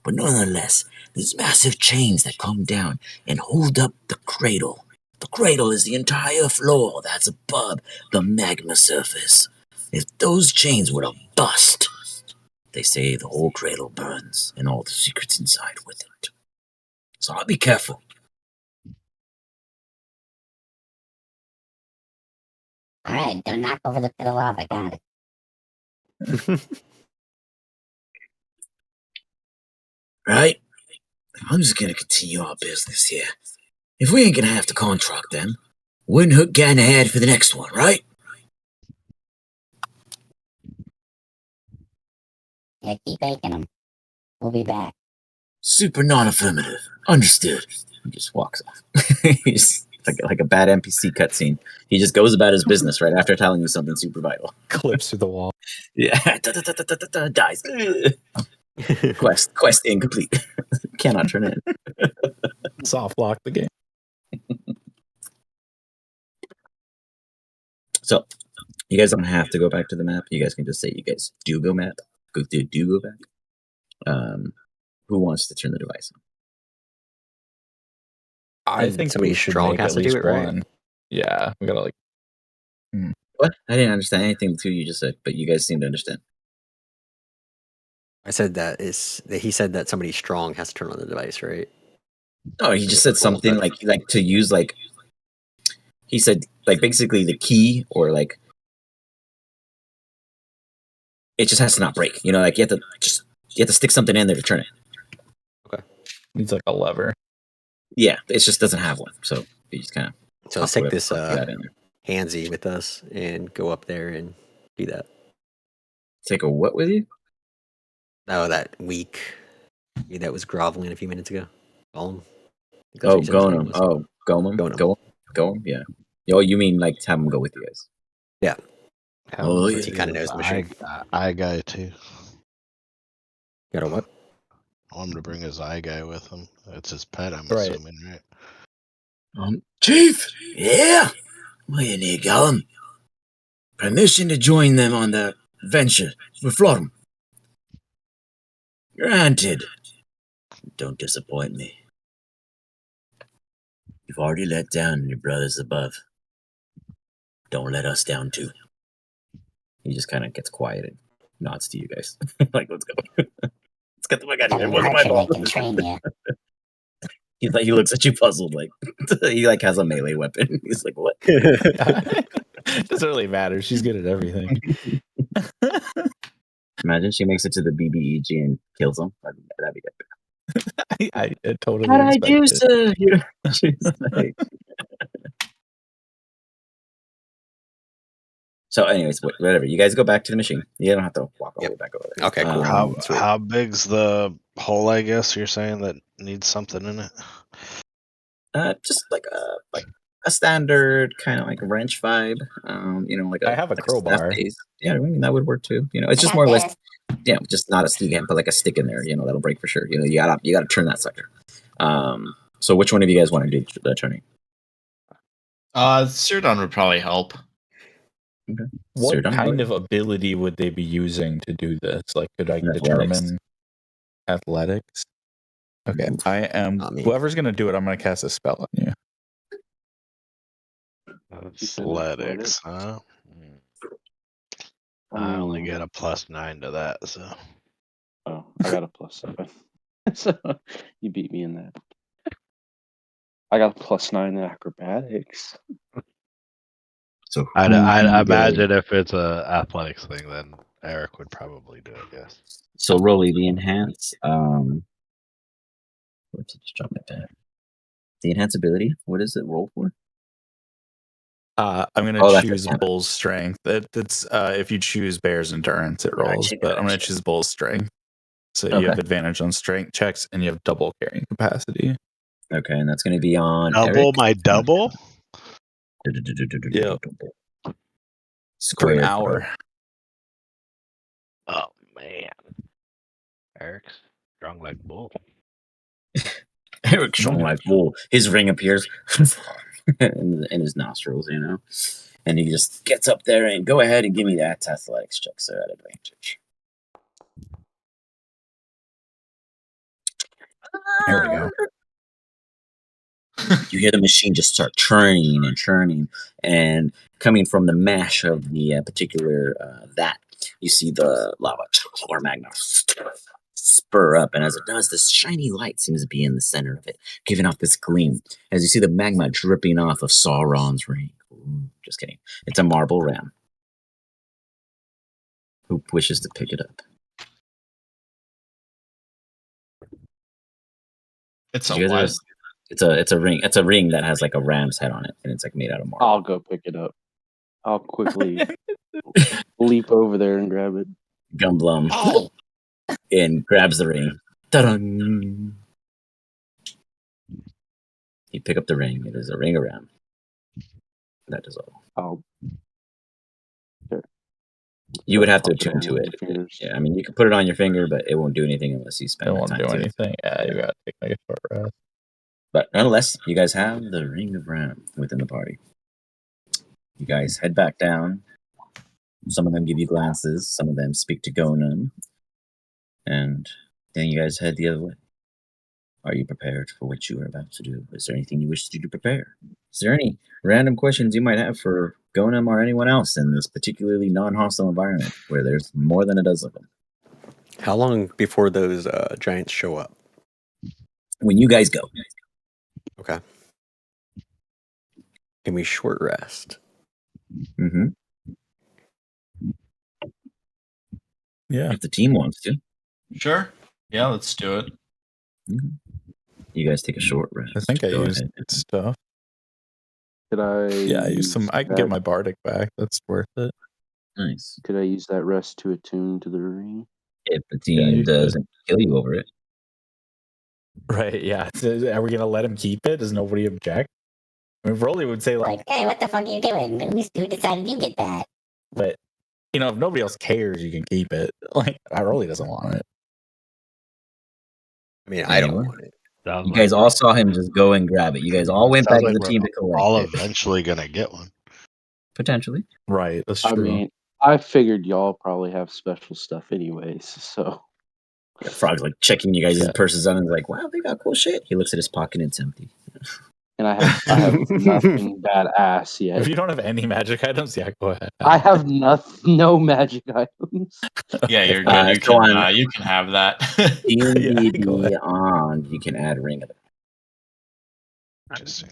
But nonetheless, there's massive chains that come down and hold up the cradle. The cradle is the entire floor that's above the magma surface. If those chains were to bust, they say the whole cradle burns and all the secrets inside with it. So I'll be careful. All right, don't knock over the pit of lava. Got it. Right? I'm just gonna continue our business here. If we ain't gonna have to contract them, wouldn't hurt getting ahead for the next one, right? Yeah, keep baking them. We'll be back. Super non-affirmative. Understood. He just walks off. He's like a bad NPC cutscene. He just goes about his business right after telling you something super vital. Clips through the wall. Yeah. Dies. Quest incomplete. Cannot turn in. Soft lock the game. So, you guys don't have to go back to the map. You guys can just say you guys do go back. Do go back. Who wants to turn the device on? I think somebody we should strong make has at to do least it, right? one. Yeah, we gotta What? I didn't understand anything too you just said, but you guys seem to understand. I said that he said that somebody strong has to turn on the device, right? Oh, he just said something like to use like he said like basically the key or like it just has to not break. You know, like you have to stick something in there to turn it. needs like a lever. Yeah, it just doesn't have one, so you just kind of. So let's take this handsy with us and go up there and do that. Take a what with you? Oh, that weak that was groveling a few minutes ago. Golem. Oh, Gonum. Oh, Golem. Yeah. Oh, you mean like have him go with you guys? Yeah. Oh, Since he kind of knows the machine. Eye guy too. Got a what? I want him to bring his eye guy with him. That's his pet, I'm Right. assuming, right? Chief. Yeah. Well, you need Golem. Permission to join them on the venture for Florham. Granted. Don't disappoint me. You've already let down your brothers above. Don't let us down too. He just kind of gets quiet and nods to you guys. Like, let's go. Let's get the fuck out of here. It wasn't my fault. They can train you. He looks at you puzzled, like he like has a melee weapon. He's like, what? Doesn't really matter. She's good at everything. Imagine she makes it to the BBEG and kills him. That'd be good. I totally. How'd I do, it. sir? She's like... So, anyways, whatever. You guys go back to the machine. You don't have to walk all the way back over there. Okay, cool. How big's the hole? I guess you're saying that needs something in it. Just like a standard kind of like wrench vibe. You know, like I have a crowbar. Yeah, I mean that would work too. You know, it's just more or less, just not a stick, but like a stick in there. You know, that'll break for sure. You know, you gotta turn that sucker. So which one of you guys want to do the turning? Sirdon would probably help. Okay. What kind of ability would they be using to do this? Like, could I determine athletics? Okay, I am. Whoever's gonna do it, I'm gonna cast a spell on you. Athletics, huh? I only get a +9 to that, so. Oh, I got a +7. So you beat me in that. I got a +9 in acrobatics. So I who do you imagine if it's a athletics thing, then Eric would probably do it. Yes. So Rolly, the enhance. What's it? Just drop my pen. The enhance ability. What is it? Roll for? I'm gonna Oh, that's choose a 10. Bull's strength. That's if you choose Bear's endurance, it rolls. Gotcha, But I'm gonna gotcha. choose Bull's strength. So you Okay. have advantage on strength checks, and you have double carrying capacity. Okay, and that's going to be on Double Eric. my double. Yep. For an Square. hour. Oh man, Eric's strong like bull. Eric strong like bull. His ring appears in his nostrils, you know, and he just gets up there and go ahead and give me that athletics check, so at advantage. There we go. You hear the machine just start churning and churning, and coming from the mash of the particular vat, you see the lava or magma spur up, and as it does, this shiny light seems to be in the center of it, giving off this gleam. As you see the magma dripping off of Sauron's ring. Ooh, just kidding. It's a marble ram. Who wishes to pick it up? It's You a guys what? it's a ring. It's a ring that has like a ram's head on it, and it's like made out of marble. I'll go pick it up. I'll quickly leap over there and grab it. Gumblum Hey, and grabs the ring. Ta-da! You pick up the ring. It is a ring around. That is all. I'll. There. You would have to I'll put attune to on it. my fingers. Yeah, I mean, you can put it on your finger, but it won't do anything unless you spend Don't the want to time do to. anything. Yeah, you gotta take like a short rest. But nonetheless, you guys have the ring of Ram within the party. You guys head back down. Some of them give you glances. Some of them speak to Gonum. And then you guys head the other way. Are you prepared for what you are about to do? Is there anything you wish to do to prepare? Is there any random questions you might have for Gonum or anyone else in this particularly non-hostile environment where there's more than a dozen of them? How long before those giants show up? When you guys go. Okay. Give me short rest. Mm-hmm. Yeah. If the team wants to. Sure. Yeah, let's do it. Mm-hmm. You guys take a short rest. I think I Go used ahead. stuff. Could I? Yeah, I used some. I can get my bardic back. That's worth it. Nice. Could I use that rest to attune to the ring? If the Yeah, team you could. doesn't kill you over it. Right, yeah. Are we gonna let him keep it? Does nobody object? I mean, Broly would say like, hey, what the fuck are you doing? Who decided you get that? but you know, if nobody else cares, you can keep it. Like, Broly doesn't want it. I mean, I don't Anyone? want it. You guys all saw him just go and grab it. You guys all went back to the team to collect all it. eventually gonna get one. Potentially. Right, that's I true. mean, I figured y'all probably have special stuff anyways, so. Yeah, Frog's like checking you guys' purses on and is like, wow, they got cool shit. He looks at his pocket and it's empty. And I have nothing badass yet. If you don't have any magic items, yeah, go ahead. I have no magic items. Yeah, you're good. You can have that. D&D go ahead. Beyond, you can add Ring of Since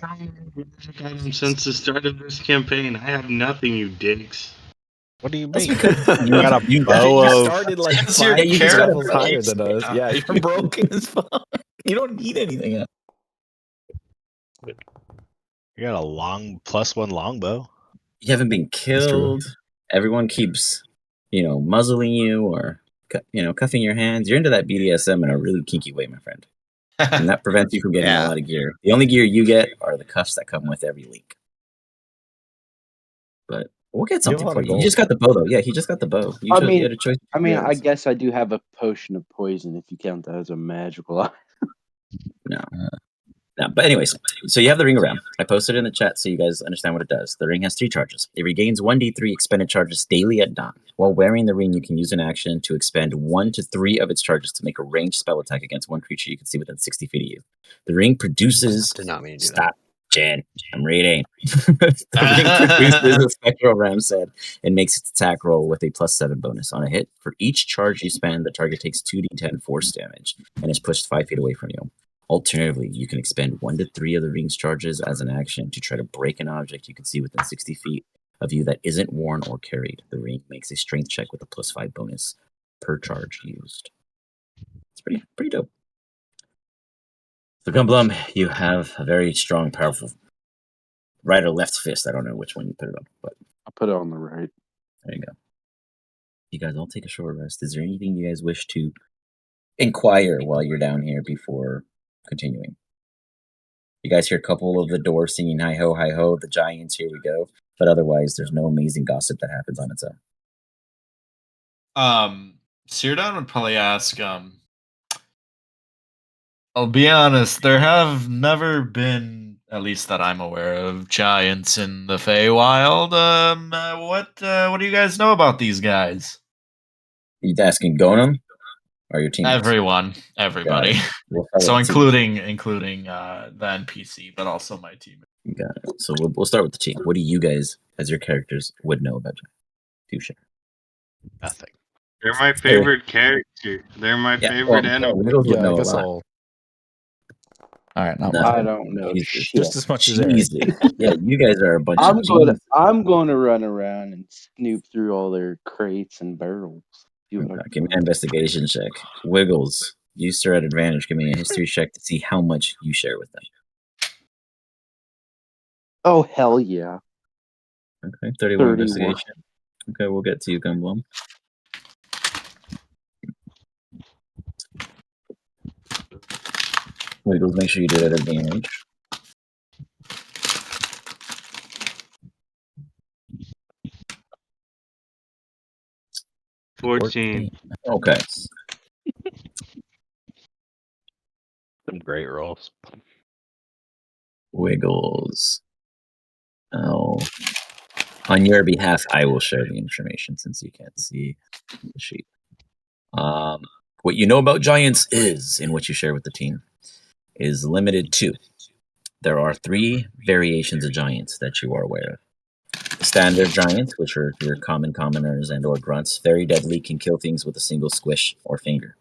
the start of this campaign, I have nothing, you dicks. What do you That's mean? because You got a You bow of. started like Since your 5 you just got a levels higher than us. Yeah. Yeah, you're broken as fuck. You don't need anything else. You got a long +1 longbow. You haven't been That's true. killed. Everyone keeps, muzzling you or, cuffing your hands. You're into that BDSM in a really kinky way, my friend. And that prevents you from getting a lot of gear. The only gear you get are the cuffs that come with every link. But we'll get something for you. You just got the bow, though. Yeah, he just got the bow. You had a choice. I guess I do have a potion of poison if you count that as a magical item. No. No, but anyways, so you have the ring around. I posted it in the chat so you guys understand what it does. The ring has 3 charges. It regains 1d3 expended charges daily at dawn. While wearing the ring, you can use an action to expend 1 to 3 of its charges to make a ranged spell attack against one creature you can see within 60 feet of you. The ring produces... Did not mean to do Stop, Jen. I'm reading. The ring produces, as Spectral Ram said, and makes its attack roll with a +7 bonus. On a hit, for each charge you spend, the target takes 2d10 force damage and is pushed 5 feet away from you. Alternatively, you can expend 1 to 3 of the ring's charges as an action to try to break an object you can see within 60 feet of you that isn't worn or carried. The ring makes a strength check with a +5 bonus per charge used. It's pretty dope. So Gumblum, you have a very strong, powerful right or left fist. I don't know which one you put it on, but I'll put it on the right. there you go. You guys all take a short rest. Is there anything you guys wish to inquire while you're down here before continuing? You guys hear a couple of the doors singing hi ho, the giants, here we go. But otherwise, there's no amazing gossip that happens on its own. Seardown would probably ask, I'll be honest, there have never been, at least that I'm aware of, giants in the Feywild. What do you guys know about these guys? You asking Gonum or your teammates? Everybody. We'll So including the NPC, but also my team. You got it. So we'll start with the team. What do you guys, as your characters, would know about giants? Do share. Nothing. They're my favorite character. They're my favorite enemy. Wiggles would Yeah, know I guess a lot. All right, not No. much. I don't know Jesus. shit. Just as much as Eric. Jesus. Yeah, you guys are a bunch I'm of going. geniuses. I'm going to run around and snoop through all their crates and barrels. See what I Okay, can give me an find. investigation check. Wiggles, you sir at advantage. Give me a history check to see how much you share with them. Oh hell yeah! Okay, 31 31. investigation. Okay, we'll get to you, Gumblum. Wiggles, make sure you do it at advantage. $14. Okay. Some great rolls. Wiggles. Oh. On your behalf, I will share the information since you can't see the sheet. What you know about giants is, and what you share with the team, is limited to. There are 3 variations of giants that you are aware of. The standard giants, which are your common commoners and or grunts, very deadly, can kill things with a single squish or finger.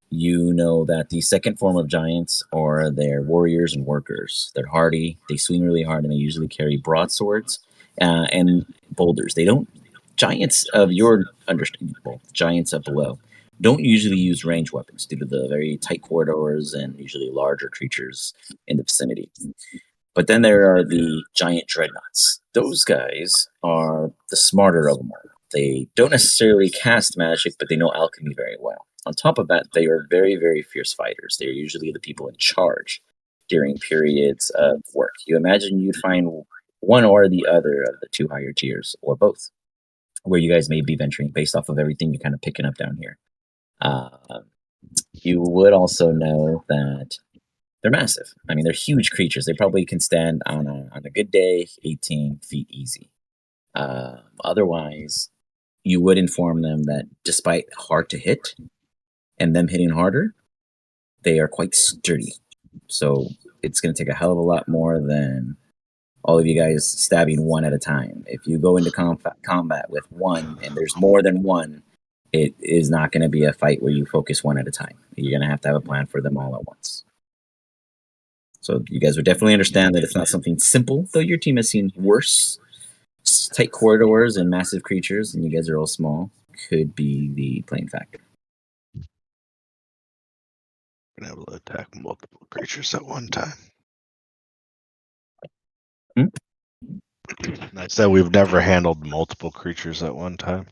You know that the second form of giants are their warriors and workers. They're hardy, they swing really hard, and they usually carry broadswords and boulders. They don't, giants of your understanding, well, giants up below, don't usually use ranged weapons due to the very tight corridors and usually larger creatures in the vicinity. But then there are the giant dreadnoughts. Those guys are the smarter of them all. They don't necessarily cast magic, but they know alchemy very well. On top of that, they are very, very fierce fighters. They're usually the people in charge during periods of work. You imagine you'd find one or the other of the 2 higher tiers, or both, where you guys may be venturing based off of everything you're kind of picking up down here. You would also know that they're massive. I mean, they're huge creatures. They probably can stand on a good day 18 feet easy. Otherwise, you would inform them that despite hard to hit and them hitting harder, they are quite sturdy. So it's going to take a hell of a lot more than all of you guys stabbing one at a time. If you go into combat with one and there's more than one, it is not going to be a fight where you focus one at a time. You're going to have a plan for them all at once. So you guys would definitely understand that it's not something simple, though your team has seen worse. Tight corridors and massive creatures, and you guys are all small, could be the playing factor. Been able to attack multiple creatures at one time. I said we've never handled multiple creatures at one time.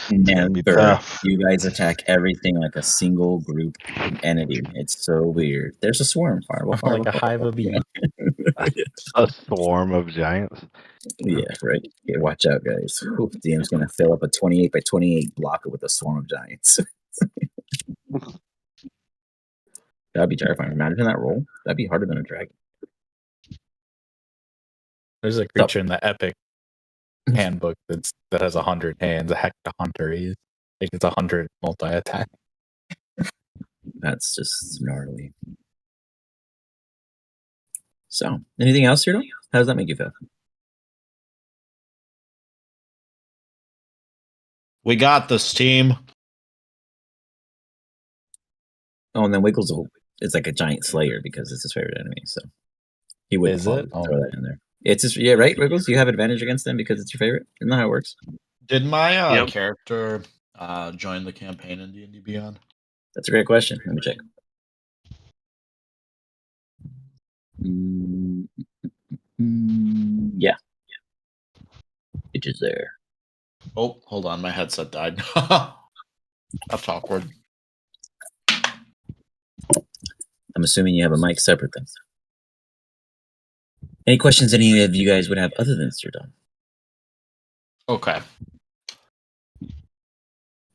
It's gonna be Never. tough. You guys attack everything like a single group entity. It's so weird. There's a swarm, fireball, Like a hive of bees. A swarm of giants. Yeah, right. Yeah, watch out, guys. Ooh, DM's gonna fill up a 28 by 28 blocker with a swarm of giants. That'd be terrifying. Imagine that roll. That'd be harder than a dragon. There's a creature in the epic handbook that has 100 hands. A Hector Hunter is. Like it's 100 multi-attack. That's just gnarly. So, anything else, Cyril? How does that make you feel? We got this, team. Oh, and then Wiggles is like a giant slayer because it's his favorite enemy. So he wouldn't Is fall. it? Oh. Throw that in there. It's just, yeah, right, Wiggles? You have advantage against them because it's your favorite? Isn't that how it works? Did my Yep. character join the campaign in D&D Beyond? That's a great question. Let me check. Yeah. It is there. Oh, hold on. My headset died. That's awkward. I'm assuming you have a mic separate then. Any questions any of you guys would have other than Sir Don? Okay.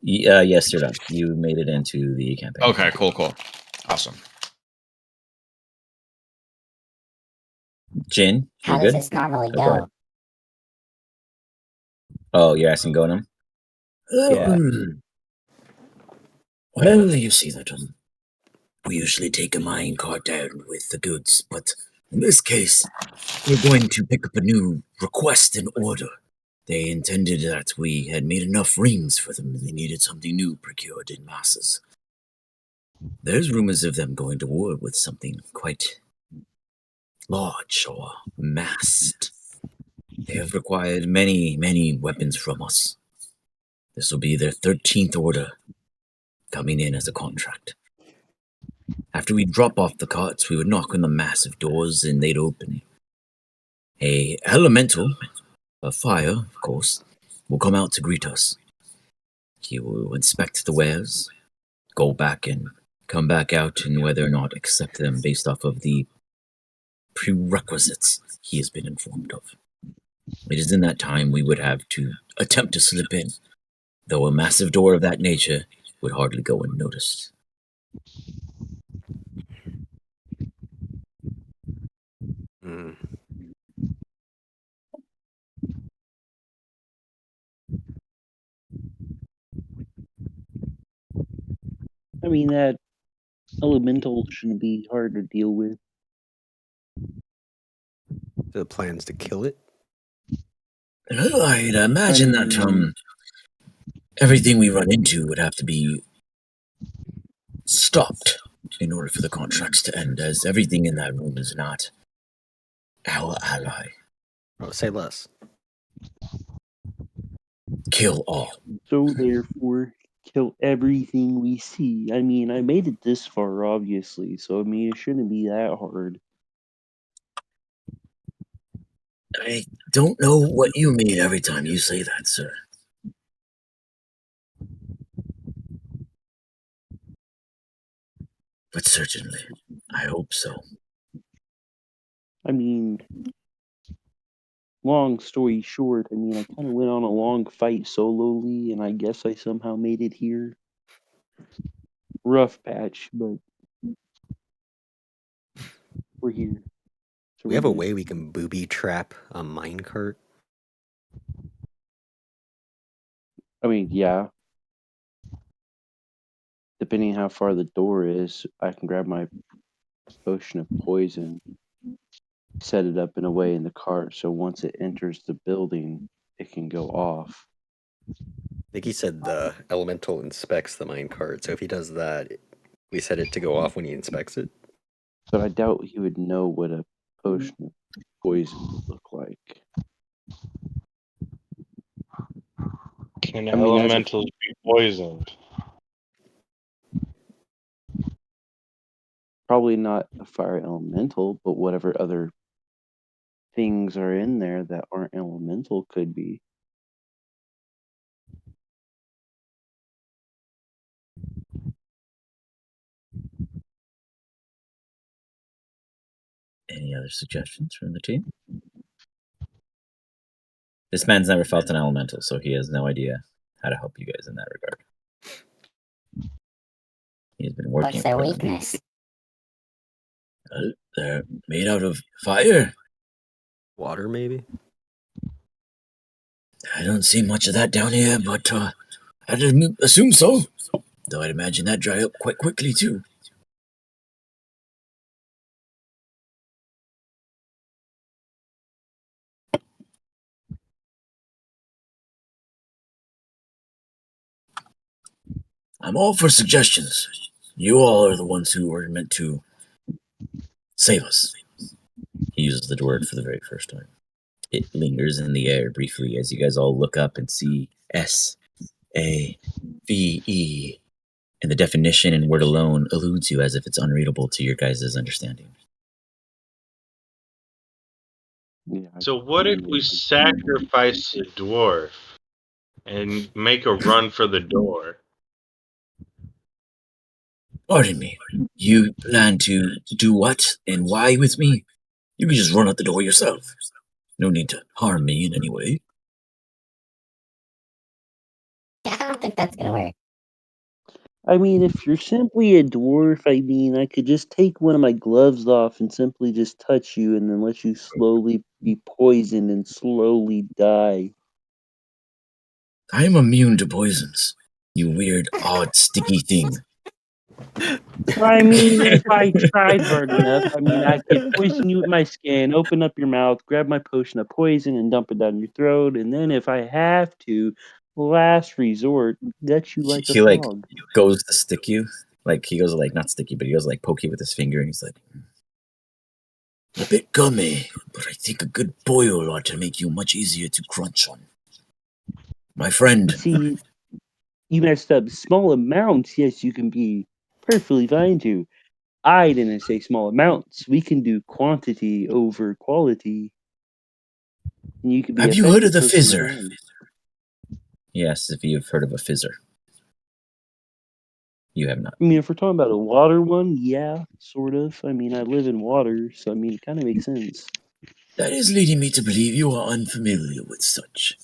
Yes, Sir Don. You made it into the campaign. Okay, cool. Awesome. Jin, How you're does good? this normally go ahead. go? Oh, you're asking Gonum? Yeah. Well, you see that we usually take a mine cart down with the goods, but in this case, we're going to pick up a new request and order. They intended that we had made enough rings for them, and they needed something new procured in masses. There's rumors of them going to war with something quite large or massed. They have required many weapons from us. This will be their 13th order coming in as a contract. After we drop off the carts, we would knock on the massive doors and they'd open. A elemental, a fire, of course, will come out to greet us. He will inspect the wares, go back and come back out, and whether or not accept them based off of the prerequisites he has been informed of. It is in that time we would have to attempt to slip in, though a massive door of that nature would hardly go unnoticed. Mm. I mean, that elemental shouldn't be hard to deal with. The plans to kill it? Well, I'd imagine that everything we run into would have to be stopped in order for the contracts to end, as everything in that room is not our ally. Oh, say less. Kill all. So therefore, kill everything we see. I mean, I made it this far, obviously, so I mean, it shouldn't be that hard. I don't know what you mean every time you say that, sir. But certainly, I hope so. I mean, long story short, I mean, I kind of went on a long fight solely, and I guess I somehow made it here. Rough patch, but we're here. So We have a we're good. way we can booby trap a minecart. I mean, yeah. Depending how far the door is, I can grab my potion of poison, set it up in a way in the cart so once it enters the building, it can go off. I think he said the elemental inspects the minecart, so if he does that, we set it to go off when he inspects it. But I doubt he would know what a potion of poison would look like. Can I mean, as a- elementals be poisoned? Probably not a fire elemental, but whatever other things are in there that aren't elemental could be. Any other suggestions from the team? This man's never felt an elemental, so he has no idea how to help you guys in that regard. He's been working. What's their weakness? They're made out of fire. Water, maybe? I don't see much of that down here, but I'd assume so. Though I'd imagine that dry up quite quickly too. I'm all for suggestions. You all are the ones who are meant to save us. He uses the word for the very first time. It lingers in the air briefly as you guys all look up and see SAVE, and the definition and word alone eludes you as if it's unreadable to your guys' understanding. Yeah, So what if we sacrifice the dwarf and make a run for the door? Pardon me, you plan to do what and why with me? You can just run out the door yourself. No need to harm me in any way. I don't think that's gonna work. I mean, if you're simply a dwarf, I mean, I could just take one of my gloves off and simply just touch you and then let you slowly be poisoned and slowly die. I am immune to poisons, you weird, odd, sticky thing. I mean, if I tried hard enough, I mean, I could poison you with my skin, open up your mouth, grab my potion of poison, and dump it down your throat. And then, if I have to, last resort, gut you like a He like frog. goes to stick you. Like he goes like not sticky, but he goes like poke you with his finger, and he's like, a bit gummy, but I think a good boil ought to make you much easier to crunch on. My friend, See, you messed up. Small amounts, yes, you can be perfectly fine to. I didn't say small amounts. We can do quantity over quality, and you can be have you heard of affected the perfectly fizzer? fine. Yes, if you've heard of a fizzer. You have not. I mean, if we're talking about a water one, yeah, sort of. I mean, I live in water, so I mean, it kind of makes sense. That is leading me to believe you are unfamiliar with such.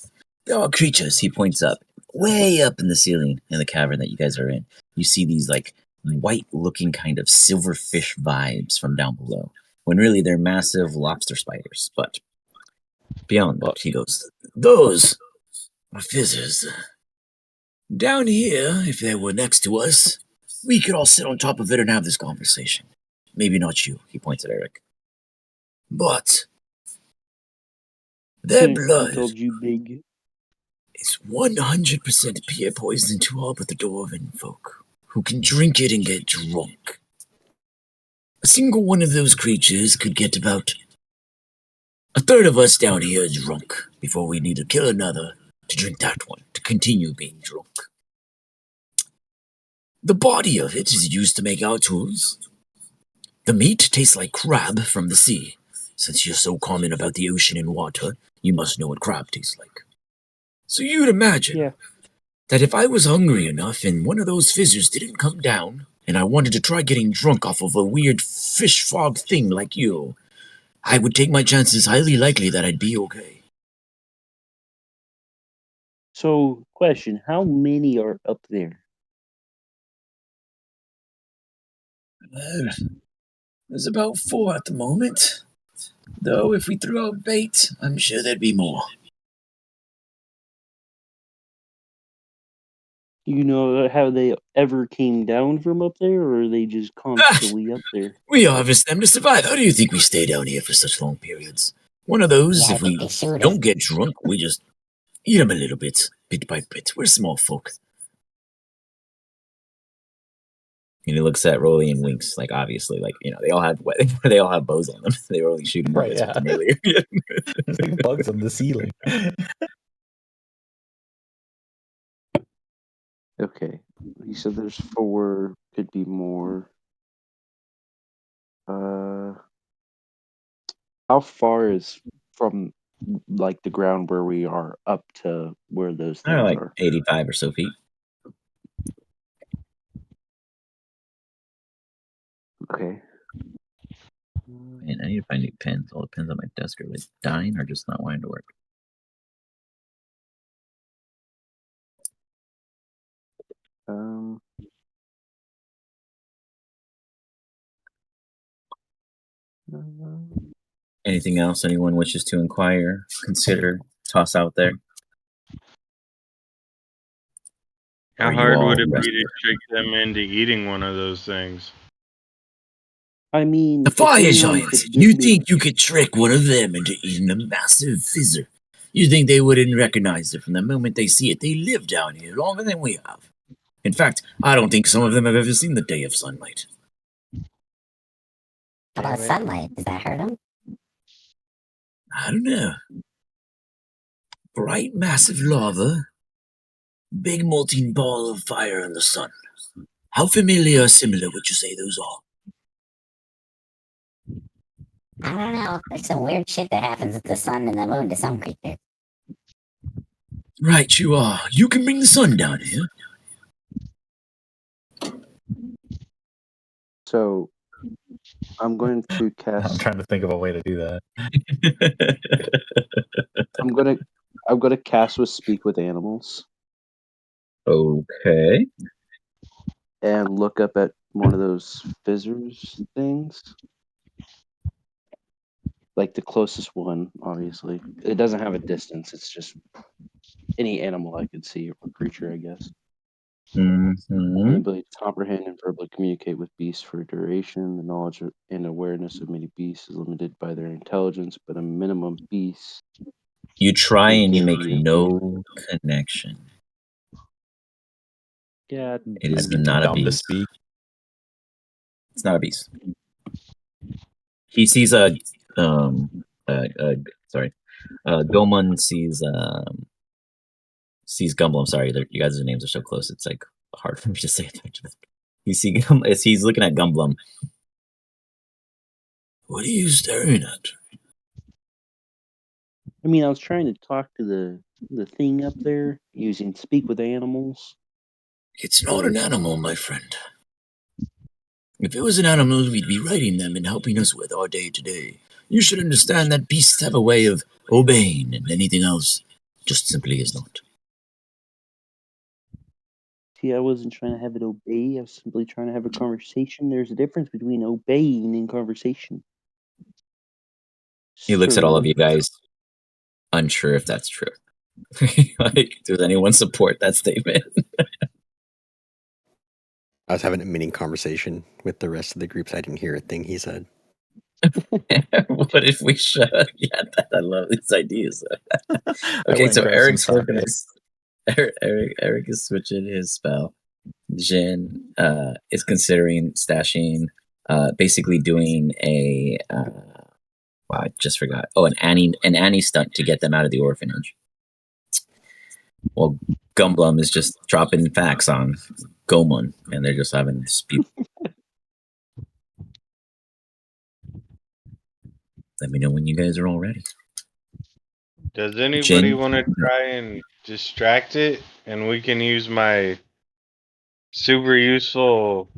There are creatures, he points up, way up in the ceiling in the cavern that you guys are in. You see these like white-looking kind of silverfish vibes from down below, when really they're massive lobster spiders. But beyond that, he goes, those are fizzers. Down here, if they were next to us, we could all sit on top of it and have this conversation. Maybe not you, he points at Eric. But their He blood called you big. is 100% pure poison to all but the dwarven folk, who can drink it and get drunk. A single one of those creatures could get about a third of us down here drunk before we need to kill another to drink that one, to continue being drunk. The body of it is used to make our tools. The meat tastes like crab from the sea. Since you're so common about the ocean and water, you must know what crab tastes like. So you'd imagine Yeah. that if I was hungry enough and one of those fizzers didn't come down, and I wanted to try getting drunk off of a weird fish frog thing like you, I would take my chances highly likely that I'd be okay. So, question: how many are up there? There's about 4 at the moment. Though if we threw out bait, I'm sure there'd be more. You know how they ever came down from up there, or are they just constantly up there? We harvest them to survive. How do you think we stay down here for such long periods? One of those, Yeah, I if think we they shoot us. don't get drunk, we just eat them a little bit by bit. We're small folk. And he looks at Rolly and winks, like obviously, like they all have they all have bows on them. They were only shooting Right, with yeah. them earlier. There's like bugs on the ceiling. Okay, he said there's 4, could be more. How far is from like the ground where we are up to where those I don't know, things like are? 85 or so feet. Okay. Man, I need to find new pens. All the pens on my desk are like dying or just not wanting to work. Um. Anything else anyone wishes to inquire, consider, toss out there? How Or you hard all would it be rested? to trick them into eating one of those things? I mean, The if fire anyone giant! could You give me, think you could trick one of them into eating a massive fizzer? You think they wouldn't recognize it from the moment they see it? They live down here longer than we have. In fact, I don't think some of them have ever seen the day of sunlight. How about Damn it. sunlight? Does that hurt them? I don't know. Bright, massive lava. Big molten ball of fire in the sun. How familiar or similar would you say those are? I don't know. There's some weird shit that happens with the sun and the moon to some creatures. Right, you are. You can bring the sun down here. So I'm going to I'm cast. trying to think of a way to do that. I'm gonna cast with Speak with Animals Okay. and look up at one of those fizzers things. Like the closest one, obviously. It doesn't have a distance. It's just any animal I could see or creature, I guess. And the ability to comprehend and verbally communicate with beasts for a duration. The knowledge and awareness of many beasts is limited by their intelligence, but a minimum beast. You try can and you give make you no connection. Yeah. It is I'd be not a dumb to beast. speak. It's not a beast. He sees a sorry. Gomon sees Gumble. I'm sorry, you guys' names are so close. It's like hard for me to say it. He's looking at Gumblum. What are you staring at? I mean, I was trying to talk to the thing up there using Speak with Animals. It's not an animal, my friend. If it was an animal, we'd be writing them and helping us with our day to day. You should understand that beasts have a way of obeying, and anything else just simply is not. See, I wasn't trying to have it obey. I was simply trying to have a conversation. There's a difference between obeying and conversation. He looks at all of Sir. you guys, unsure if that's true. Like, does anyone support that statement? I was having a mini conversation with the rest of the groups. I didn't hear a thing he said. What if we should? Yeah, I love these ideas. Okay, so Eric's flipping his. Eric is switching his spell. Jin is considering stashing, basically doing a. Wow, I just forgot. Oh, an Annie stunt to get them out of the orphanage. Well, Gumblum is just dropping facts on Gomon, and they're just having a dispute. Let me know when you guys are all ready. Does anybody Jin? want to try and distract it? And we can use my super useful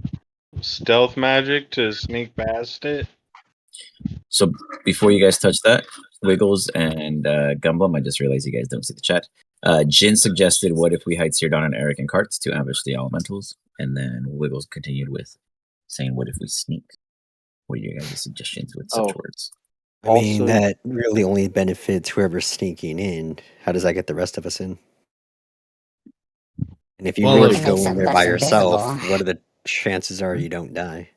stealth magic to sneak past it? So before you guys touch that, Wiggles and Gumblum, I just realized you guys don't see the chat. Jin suggested, what if we hide Seardon and Eric in carts to ambush the elementals? And then Wiggles continued with saying, what if we sneak? What are your guys' suggestions with such words? I mean, that really only benefits whoever's sneaking in. How does that get the rest of us in? And if you really go in there by yourself, what are the chances are you don't die?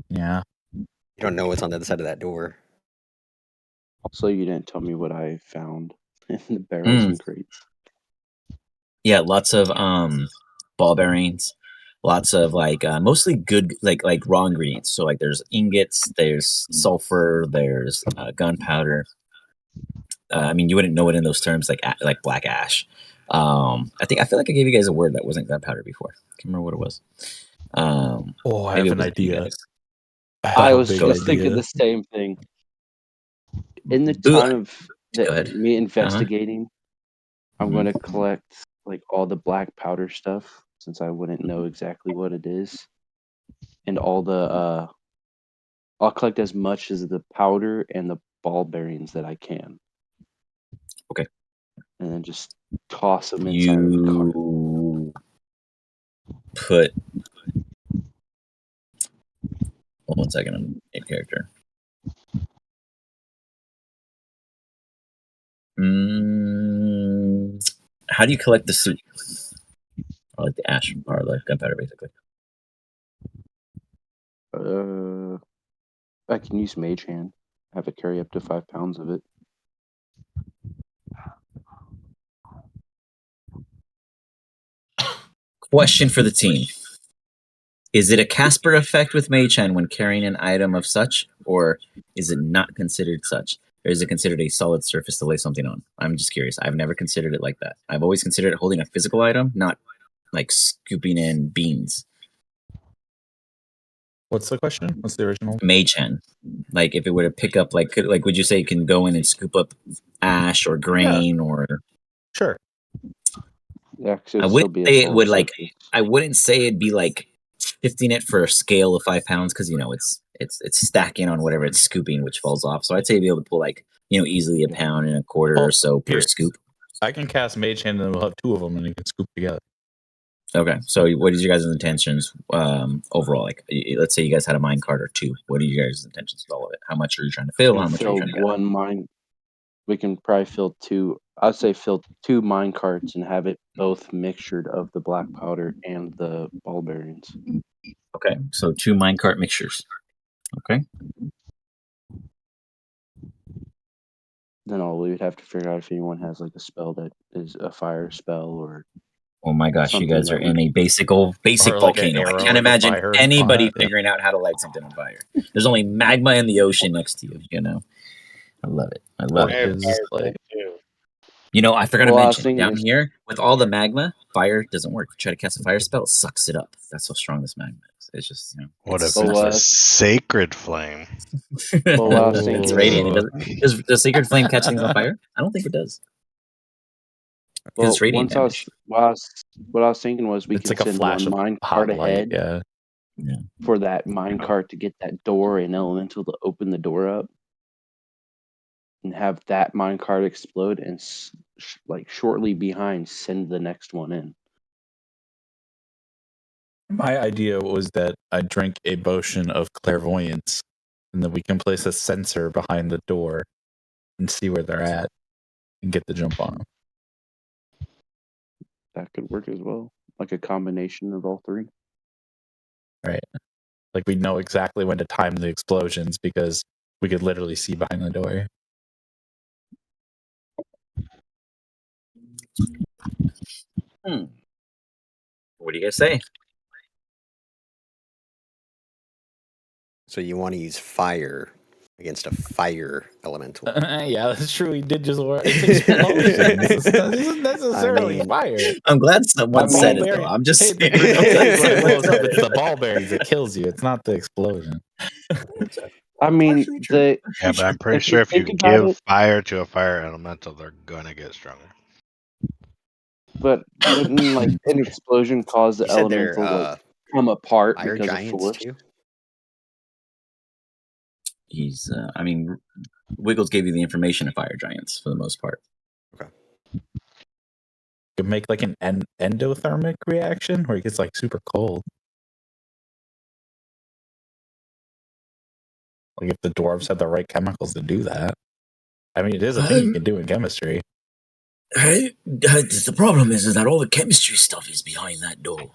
Yeah. You don't know what's on the other side of that door. Also, you didn't tell me what I found in the barrels and crates. Yeah, lots of ball bearings, lots of like mostly good like raw ingredients. So like there's ingots, there's sulfur, there's gunpowder. I mean, you wouldn't know it in those terms like black ash. I feel like I gave you guys a word that wasn't gunpowder before. I can't remember what it was. I have an idea. I was just thinking the same thing. In the time of me investigating, I'm going to collect like all the black powder stuff since I wouldn't know exactly what it is, and all the I'll collect as much as the powder and the ball bearings that I can. Okay. And then just toss them inside of the cart. Put. Hold 1 second on main character. How do you collect the soup? Or like the ash or like gunpowder, basically. I can use Mage Hand. Have it carry up to 5 pounds of it. Question for the team. Is it a Casper effect with Mage Hand when carrying an item of such, or is it not considered such? or is it considered a solid surface to lay something on? I'm just curious. I've never considered it like that. I've always considered it holding a physical item, not like scooping in beans. What's the question? What's the original? Mage hand. Like if it were to pick up, like would you say it can go in and scoop up ash or grain or? Sure. Yeah, 'cause I it'd still wouldn't be a say it solid would like. surface. I wouldn't say it'd be like shifting it for a scale of 5 pounds because it's stacking on whatever it's scooping, which falls off. So I'd say be able to pull like easily a pound and a quarter Oh, or so per here. scoop. I can cast Mage Hand and we'll have 2 of them and you can scoop together. Okay, so what is your guys' intentions overall? Like, let's say you guys had a mine cart or 2. What are your guys' intentions with all of it? How much are you trying to fill? We How can much are you fill trying to get? one mine. We can probably fill 2. I'd say fill 2 mine carts and have it both mixtured of the black powder and the ball bearings. Okay, so 2 minecart mixtures. Okay. Then all we would have to figure out if anyone has like a spell that is a fire spell or. Oh my gosh, you Something guys are that in a basic Or like an volcano. I arrow can't with a imagine fire anybody on it. figuring out how to light something on fire. There's only magma in the ocean next to you, I love it. I love I it. have Is firebolt like too. I forgot to Well, I was mention, thinking down is here, with all the magma, fire doesn't work. You try to cast a fire spell, it sucks it up. That's how strong this magma is. It's just, What it's if it's a us. sacred flame? Well, what I was thinking It's is radiant. Oh. Does the sacred flame catch things on fire? I don't think it does. Because well, it's radiant once I was damage. what I was thinking was we It's can like a send flash one of mine hot cart light. ahead Yeah. Yeah. for that mine cart to get that door and elemental to open the door up, and have that mine cart explode and like shortly behind send the next one in. My idea was that I drink a potion of clairvoyance, and then we can place a sensor behind the door and see where they're at and get the jump on them. That could work as well, like a combination of all 3. Right. Like we know exactly when to time the explosions because we could literally see behind the door. What do you guys say? So you want to use fire against a fire elemental. Yeah, that's true. He did just work. It's explosions. This isn't necessarily mean- fire. I'm glad someone The said ball it, though. bearing- I'm just Hey, saying. I'll tell you what Someone blows up. said It's it. the ball bearings that kills you. It's not the explosion. I mean, Partially true. Yeah, but I'm pretty if sure you if you think about give it, fire to a fire elemental, they're gonna get stronger. but wouldn't like an explosion cause the You said they're elemental like come apart fire because of giants force? too? He's, Wiggles gave you the information of fire giants for the most part. You make like an endothermic reaction where it gets like super cold. Like if the dwarves had the right chemicals to do that. I mean, it is a thing you can do in chemistry. The problem is that all the chemistry stuff is behind that door.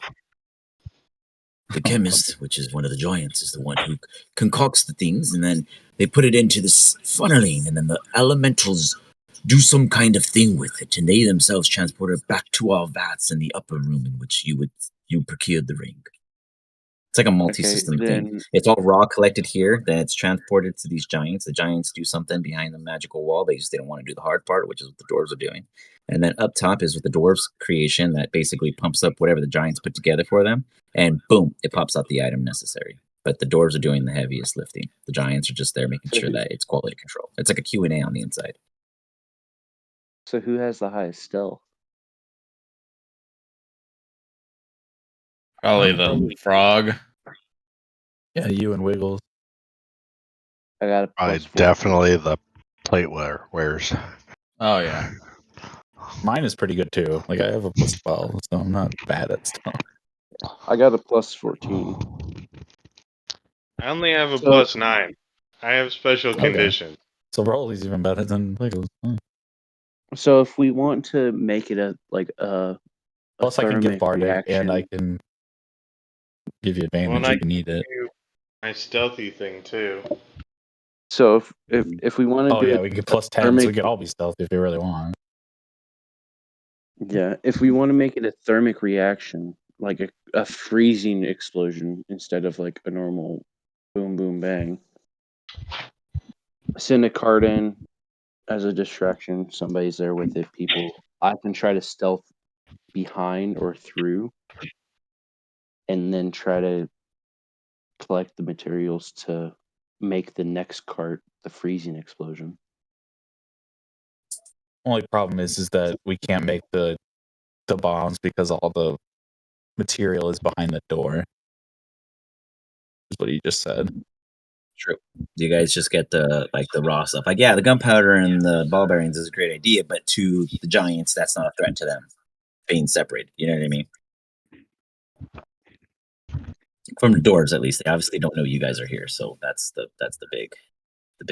The chemist, which is one of the giants, is the one who concocts the things, and then they put it into this funneling, and then the elementals do some kind of thing with it, and they themselves transport it back to our vats in the upper room in which you procured the ring. It's like a multi-system thing. then It's all raw collected here, then it's transported to these giants. The giants do something behind the magical wall. They don't want to do the hard part, which is what the dwarves are doing. And then up top is with the dwarves' creation that basically pumps up whatever the giants put together for them, and boom, it pops out the item necessary. But the dwarves are doing the heaviest lifting. The giants are just there making So sure that it's quality control. It's like a Q&A on the inside. So who has the highest stealth? Probably the frog. Yeah, you and Wiggles. I got a Probably plus 14. definitely the plate wears. Oh yeah. Mine is pretty good too. Like I have a plus 12, so I'm not bad at stuff. I got a plus 14. I only have a So- plus 9. I have special Okay. conditions. So Rolly's even better than Wiggles. So if we want to make it a Plus, I can give thermic Bardic, reaction, and I can give you advantage Well, and I if you need it. do my stealthy thing too. so if we want to Oh do yeah, it we can get plus 10, so thermic, we could all be stealthy if you really want. yeah, if we want to make it a thermic reaction, like a freezing explosion instead of like a normal boom boom bang, send a card in, As a distraction, somebody's there with it. People, I can try to stealth behind or through, and then try to collect the materials to make the next cart the freezing explosion. Only problem is that we can't make the bombs because all the material is behind the door. Is what he just said. True. You guys just get the raw stuff. Like, yeah, the gunpowder and the ball bearings is a great idea, but to the giants, that's not a threat to them being separated. You know what I mean? From the doors, at least, they obviously don't know you guys are here, so that's the big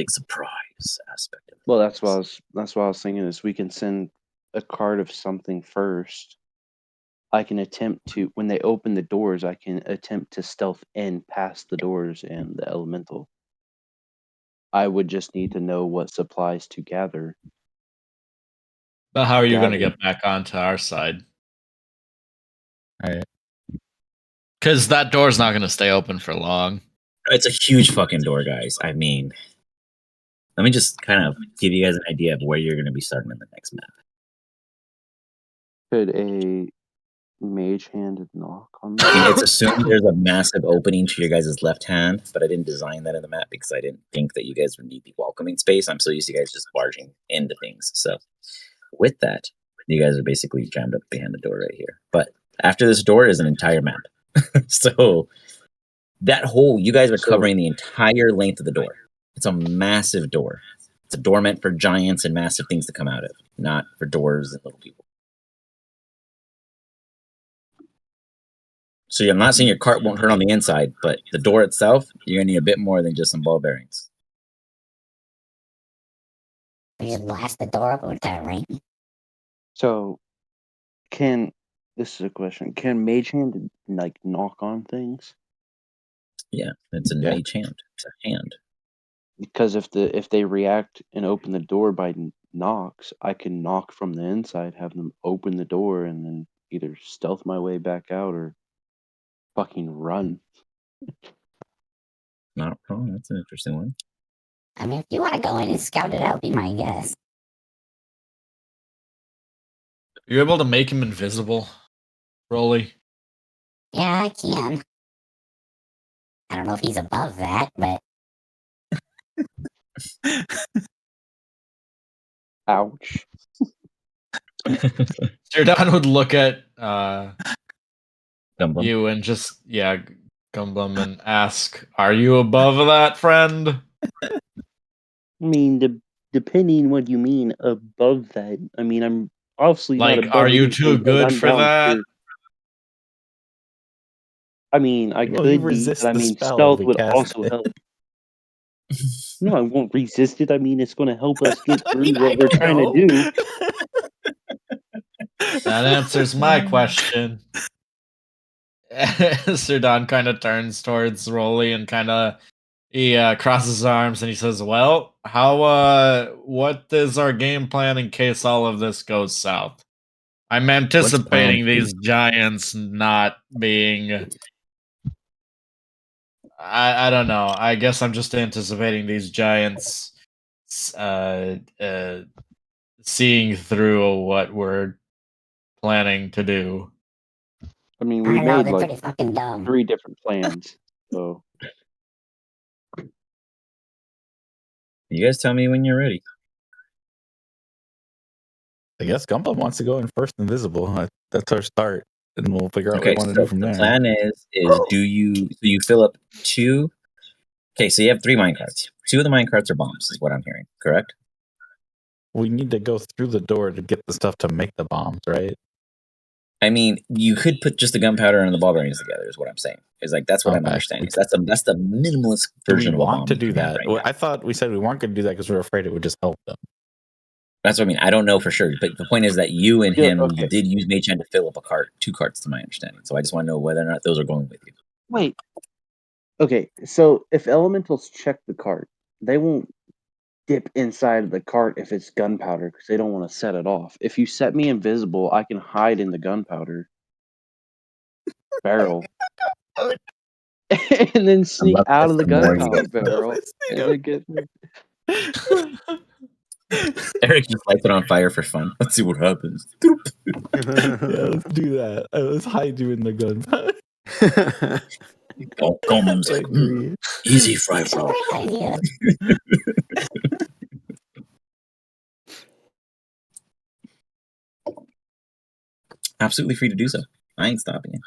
surprise aspect of it. Well, that's what I was thinking is we can send a cart of something first. I can attempt to, when they open the doors, I can attempt to stealth in past the doors and the elemental. I would just need to know what supplies to gather. But how are you going to Gather. get back onto our side? Right. Because that door's not going to stay open for long. It's a huge fucking door, guys. I mean, let me just kind of give you guys an idea of where you're going to be starting in the next map. Could a mage hand knock on I mean, that? it's assumed there's a massive opening to your guys' left hand, but I didn't design that in the map because I didn't think that you guys would need the welcoming space. I'm so used to you guys just barging into things. So with that, you guys are basically jammed up behind the door right here. But after this door is an entire map. So that hole, you guys are covering the entire length of the door. It's a massive door. It's a door meant for giants and massive things to come out of, not for doors and little people. So I'm not saying your cart won't hurt on the inside, but the door itself, you're gonna need a bit more than just some ball bearings. We just blast the door open with that ring. So, this is a question. Can mage hand like knock on things? Yeah, it's a mage hand. It's a hand. Because if they react and open the door by knocks, I can knock from the inside, have them open the door, and then either stealth my way back out or fucking run. Not wrong. That's an interesting one. I mean, if you want to go in and scout it out, be my guest. Are you able to make him invisible, Rolly? Yeah, I can. I don't know if he's above that, but Ouch. Zerdan would look at Gumbum. you and just, Gumbum and ask, "Are you above that, friend?" I mean, depending what you mean above that. I mean, I'm obviously not Like, above are you anything, too but good I'm for down that? for. I mean, I Well, you could be, resist but I the mean, spell if stealth we would cast also it. help. No, I won't resist it. I mean, it's going to help us get I through mean, what I we're don't trying to know. do. That answers my question. Zerdan kind of turns towards Rolly and he crosses his arms and he says, "Well, what is our game plan in case all of this goes south? I'm anticipating these giants not being. I don't know. I guess I'm just anticipating these giants seeing through what we're planning to do." I mean, I we don't know. made They're like pretty fucking dumb. 3 different plans. So You guys tell me when you're ready. I guess Gumbum wants to go in first invisible. That's our start, and we'll figure out what Okay, we want to so do from the there. plan is do you fill up 2? Okay, so you have 3 minecarts. 2 of the minecarts are bombs, is what I'm hearing. Correct? We need to go through the door to get the stuff to make the bombs, right? I mean, you could put just the gunpowder and the ball bearings together. Is what I'm saying. Is like that's what I'm Okay. understanding. So that's the minimalist Do we version of a bomb. want to you do can have that? right Well, now. I thought we said we weren't going to do that because we were afraid it would just help them. That's what I mean. I don't know for sure, but the point is that you and him okay. did use Mage Hand to fill up a cart, 2 carts, to my understanding. So I just want to know whether or not those are going with you. Wait. Okay, so if elementals check the cart, they won't dip inside of the cart if it's gunpowder because they don't want to set it off. If you set me invisible, I can hide in the gunpowder barrel and then sneak love out this of the the more you gunpowder get. barrel and then get. Eric just lights it on fire for fun. Let's see what happens. Yeah, let's do that. Let's hide you in the gun. Golem's I like, agree. easy fry It's a bro. great idea. Absolutely free to do so. I ain't stopping you.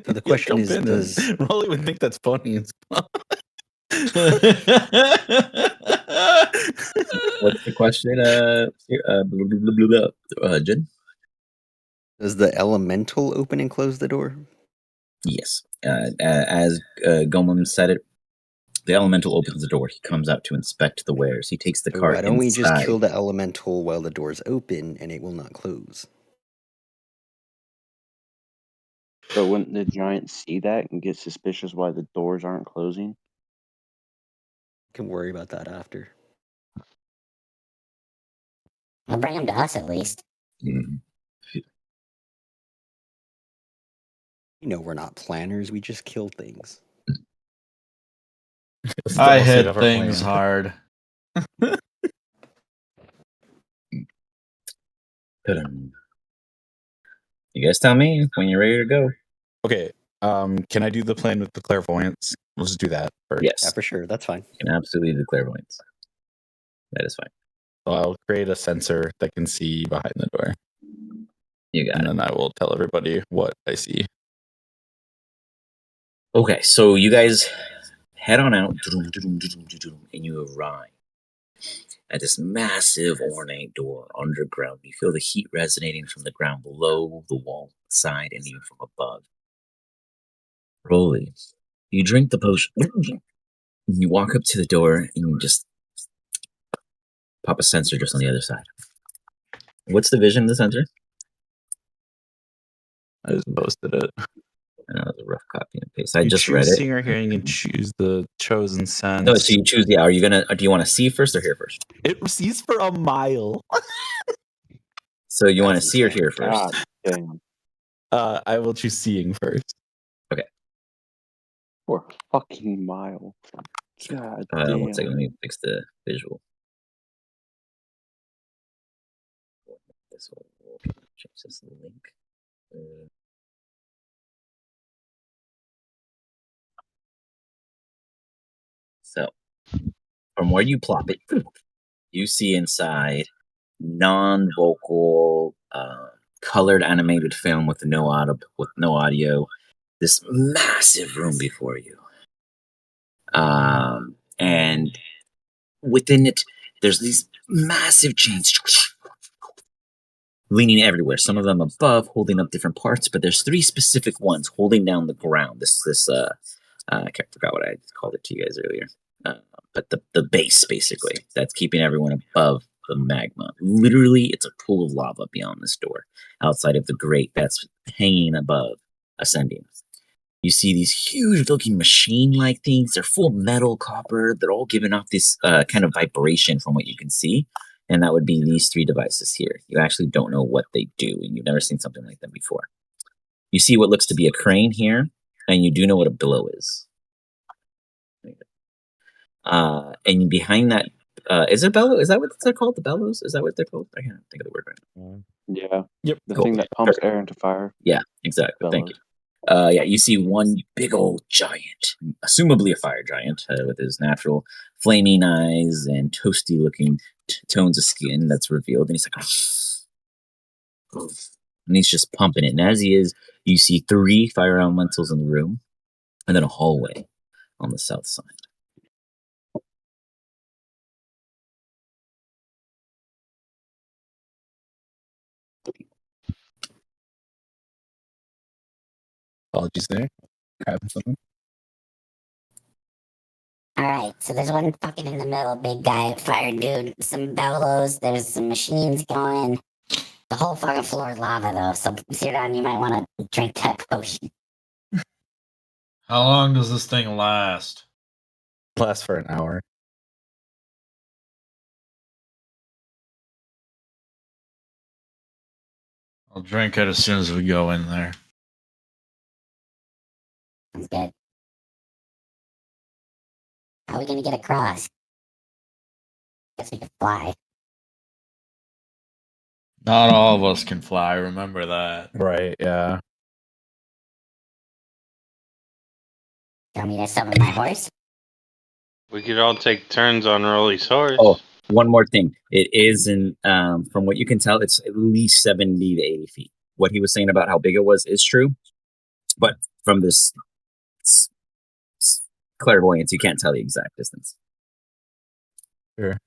So the Yeah, question jump is, in does and Rolly would think that's funny as fuck. What's the question? Jen? does the elemental open and close the door? Yes. As Gomem said it, the elemental opens the door. He comes out to inspect the wares. He takes the So cart why don't we just inside. kill the elemental while the door's open and it will not close? But wouldn't the giant see that and get suspicious why the doors aren't closing? Can worry about that after. Well, bring him to us at least. Mhm. You know, we're not planners. We just kill things. It's I the most hit ever things planned. hard. Ta-dum. You guys tell me when you're ready to go. Okay. Can I do the plan with the clairvoyance? Let's just do that first. Yeah, Yes. for sure. That's fine. You can absolutely do clairvoyance. That is fine. So I'll create a sensor that can see behind the door, You got and it. then I will tell everybody what I see. Okay, so you guys head on out, and you arrive at this massive ornate door underground. You feel the heat resonating from the ground below, the wall, the side, and even from above. Rolly, you drink the potion. You walk up to the door and you just pop a sensor just on the other side. What's the vision of the sensor? I just posted it. I know it's a rough copy and paste. I You just read choose it. seeing or hearing and choose the chosen sense. No, so you choose. Yeah, are you gonna? Do you want to see first or hear first? It sees for a mile. So you want to That's see or insane. hear first? God damn. I will choose seeing first. For a fucking mile. God 1 damn. second, let me fix the visual. This will change this link. So, from where you plop it, you see inside non-vocal, colored animated film with no audio. This massive room before you, and within it, there's these massive chains leaning everywhere. Some of them above, holding up different parts, but there's 3 specific ones holding down the ground. I forgot what I called it to you guys earlier. But the base, basically, that's keeping everyone above the magma. Literally, it's a pool of lava beyond this door, outside of the grate that's hanging above, ascending. You see these huge-looking machine-like things. They're full metal, copper. They're all giving off this kind of vibration from what you can see. And that would be these 3 devices here. You actually don't know what they do, and you've never seen something like them before. You see what looks to be a crane here, and you do know what a billow is. And behind that, is it a bellow? Is that what they're called? The bellows? Is that what they're called? I can't think of the word right now. Yeah. Yep. The Cool. thing that pumps air into fire. Yeah, exactly. Thank Bellows. you. Yeah, you see one big old giant, assumably a fire giant, with his natural flaming eyes and toasty-looking tones of skin that's revealed, and he's like, and he's just pumping it. And as he is, you see 3 fire elementals in the room, and then a hallway on the south side. Apologies there. Grabbing something. Alright, so there's one fucking in the middle, big guy, fire dude, some bellows, there's some machines going. The whole fucking floor is lava though, so Sirdon, you might want to drink that potion. How long does this thing last? Lasts for an hour. I'll drink it as soon as we go in there. Sounds good. How are we gonna get across? Guess we could fly. Not all of us can fly. Remember that. Right, yeah. You want me to summon my horse? We could all take turns on Rolly's horse. Oh, one more thing. It is in, from what you can tell, it's at least 70 to 80 feet. What he was saying about how big it was is true, but from this clairvoyance, you can't tell the exact distance. Sure.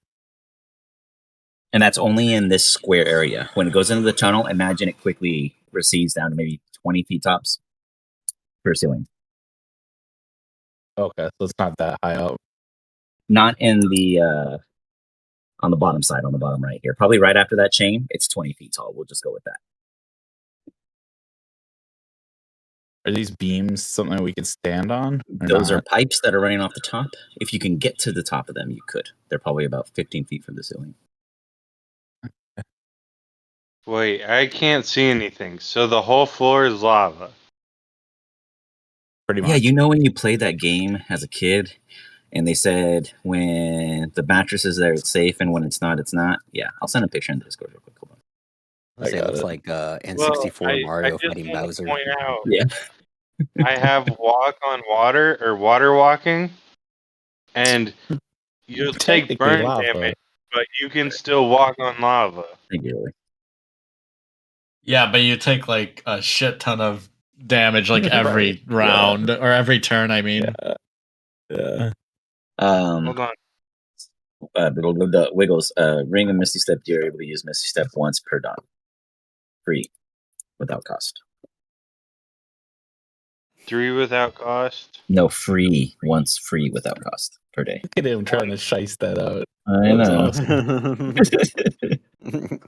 And that's only in this square area. When it goes into the tunnel, imagine it quickly recedes down to maybe 20 feet tops per ceiling. Okay, so it's not that high up. Not in the on the bottom side, on the bottom right here. Probably right after that chain, it's 20 feet tall. We'll just go with that. Are these beams something we could stand on? Those are pipes that are running off the top. If you can get to the top of them, you could. They're probably about 15 feet from the ceiling. Wait, I can't see anything. So the whole floor is lava. Pretty much. Yeah, you know when you played that game as a kid and they said when the mattress is there, it's safe, and when it's not, it's not? Yeah, I'll send a picture in the Discord real quick. Hold on. Let's say it looks like N64 I Mario just fighting want Bowser. to point out, Yeah. I have walk on water or water walking, and you'll take Technically burn lava. damage, but you can still walk on lava. Thank you, Lily. Yeah, but you take like a shit ton of damage like every round or every turn. I mean, Yeah. Hold on. The Wiggles, Ring and Misty Step, you're able to use Misty Step once per dawn. Free. Without cost. 3 without cost. No, free. Once free without cost per day. Look at him trying to shice that out. I That's know. awesome.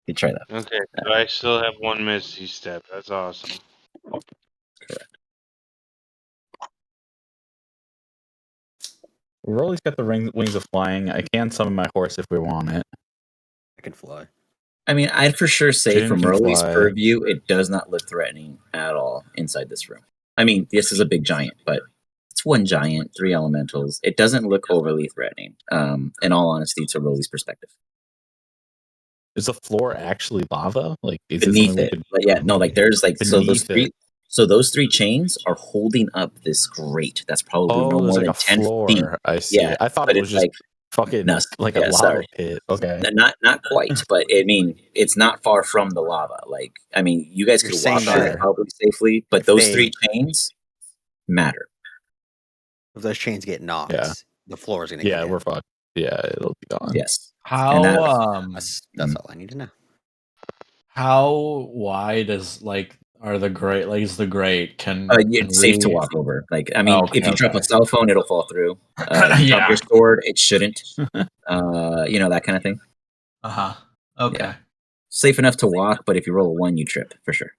You try that. Okay, so I still have 1 Misty Step. That's awesome. Correct. Rolly's got the wings of flying. I can summon my horse if we want it. I can fly. I mean, I'd for sure say Jin from can Rolly's fly. purview, it does not look threatening at all inside this room. I mean, this is a big giant, but it's one giant, 3 elementals. It doesn't look overly threatening, in all honesty, to Rolly's perspective. Is the floor actually lava? Like, is Beneath it? But yeah, no, like there's like so those Beneath it. those 3 chains are holding up this grate that's probably no there's more like than a 10 floor. feet. I see. Yeah, I thought but it was it's just like fucking no, like a yeah, lava sorry. pit. Okay. Not quite, but I mean, it's not far from the lava. Like, I mean, you guys You're could saying walk on it that probably safely, but if those they- 3 chains matter. If those chains get knocked, Yeah. the floor is going to Yeah, give in. we're fucked. Yeah, it'll be gone. Yes. how That's all I need to know. how wide is like are the grate? Like, is the grate? Can It's safe to walk over. Like, I mean, Oh, okay, if you drop okay. a cell phone, it'll fall through. You drop your sword, it shouldn't. You know, that kind of thing. Uh-huh. Okay. Yeah. Safe enough to walk, but if you roll a 1, you trip for sure.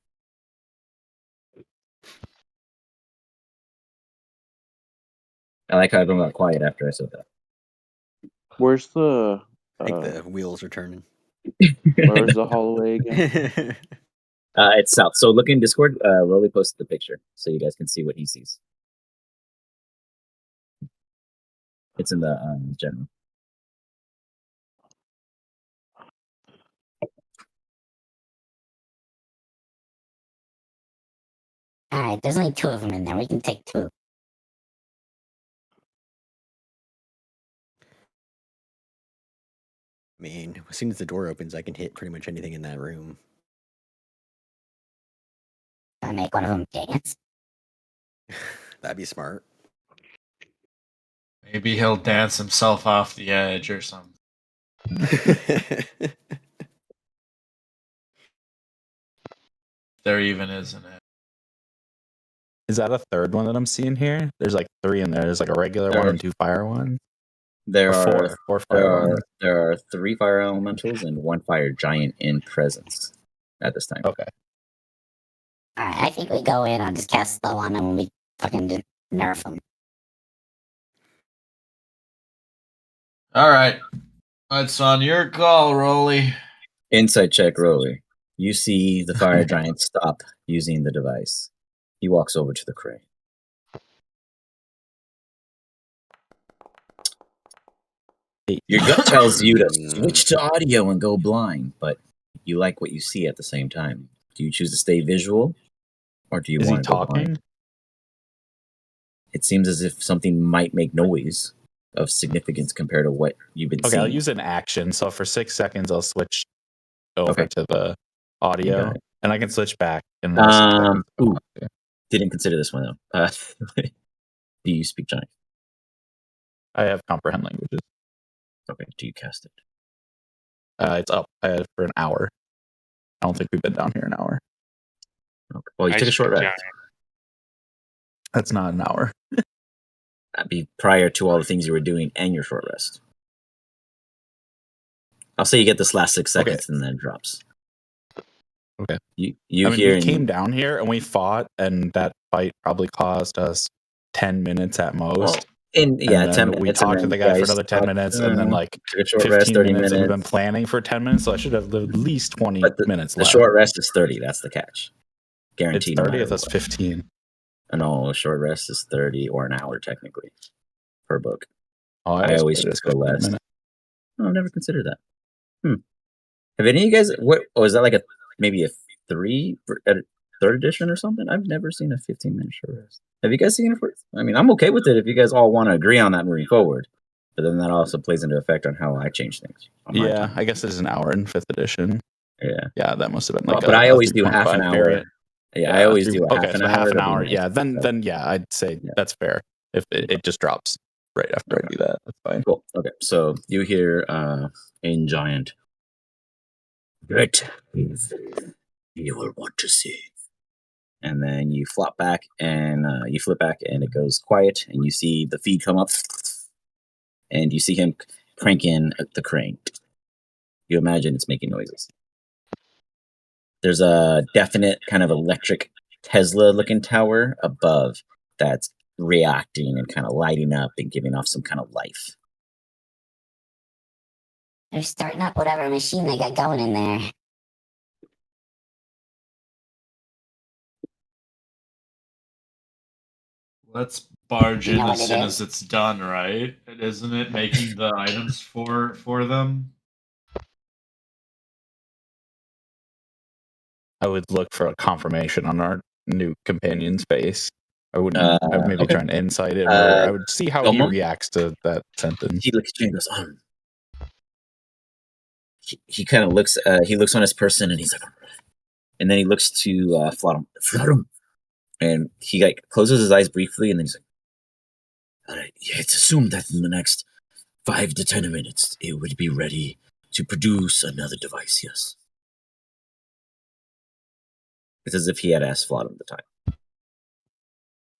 I like how everyone got quiet after I said that. Where's the I think the wheels are turning. where's the hallway again? It's south. So look in Discord. Rolly posted the picture so you guys can see what he sees. It's in the general. Alright, there's only 2 of them in there. We can take 2. I mean, as soon as the door opens, I can hit pretty much anything in that room. Can I make one of them dance? That'd be smart. Maybe he'll dance himself off the edge or something. There even isn't it. Is that a third one that I'm seeing here? There's like 3 in there. There's like a regular one and 2 fire ones. There Or are 4 fire ones. there are 3 fire elementals and 1 fire giant in presence at this time. Okay. Alright, I think we go in. I'll just cast slow on them when we fucking nerf them. Alright. It's on your call, Rolly. Insight check, Rolly. You see the fire giant stop using the device. He walks over to the crate. Your gut tells you to Mm. switch to audio and go blind, but you like what you see at the same time. Do you choose to stay visual, or do you Is he want to go blind? talking? It seems as if something might make noise of significance compared to what you've been Okay, seeing. I'll use an action. So for 6 seconds, I'll switch over Okay. to the audio, Got it. and I can switch back in another 6 seconds. if I Ooh, want to. didn't consider this one though. Do you speak giant? I have comprehend languages. Okay. Do you cast it? It's up for an hour. I don't think we've been down here an hour. Okay. Well, you I took a short speak rest. That's not an hour. That'd be prior to all the things you were doing and your short rest. I'll say you get this last 6 seconds and then it drops. Okay. You I mean, hear we came down here and we fought, and that fight probably cost us 10 minutes at most. and yeah, and 10 then minutes. we talked to the guy for guys another 10 talked, minutes, and then like took a short 15 rest, 30 minutes, and we've been minutes. planning for 10 minutes, so I should have at least 20 But minutes the left. short rest is 30. That's the catch. It's Guaranteed. No 30, matter that's what. 15. No, a short rest is 30 or an hour technically per book. Oh, I always played it just as go 15 less. minutes. Oh, I've never considered that. Have any of you guys? What? Oh, is that like maybe a 3rd edition or something? I've never seen a 15-minute short rest. Have you guys seen it? I mean, I'm okay with it if you guys all want to agree on that moving forward. But then that also plays into effect on how I change things. On my Yeah, time. I guess it is an hour in 5th edition. Yeah. Yeah, that must have been like but I always do 3.5 half an hour. variant. Yeah, I always do a okay, half an so hour. half an that'd be hour. nice. Yeah, then yeah, I'd say that's fair. If it just drops right after I do that, that's fine. Cool. Okay, so you hear in giant. Right. You will want to see. And then you flop back and you flip back and it goes quiet and you see the feed come up and you see him cranking the crane. You imagine it's making noises. There's a definite kind of electric Tesla looking tower above that's reacting and kind of lighting up and giving off some kind of life. They're starting up whatever machine they got going in there. Let's barge You know in what as it soon is? as it's done, right? Isn't it making the items for them? I would look for a confirmation on our new companion's face. I wouldn't. I would maybe Okay. try and insight him, or I would see how he Elmo? reacts to that sentence. He looks at you and goes, he kind of looks. He looks on his person and he's like, and then he looks to Flottum, and he like closes his eyes briefly and then he's like, all right, yeah, it's assumed that in the next 5 to 10 minutes it would be ready to produce another device. Yes. It's as if he had asked Flottum the time.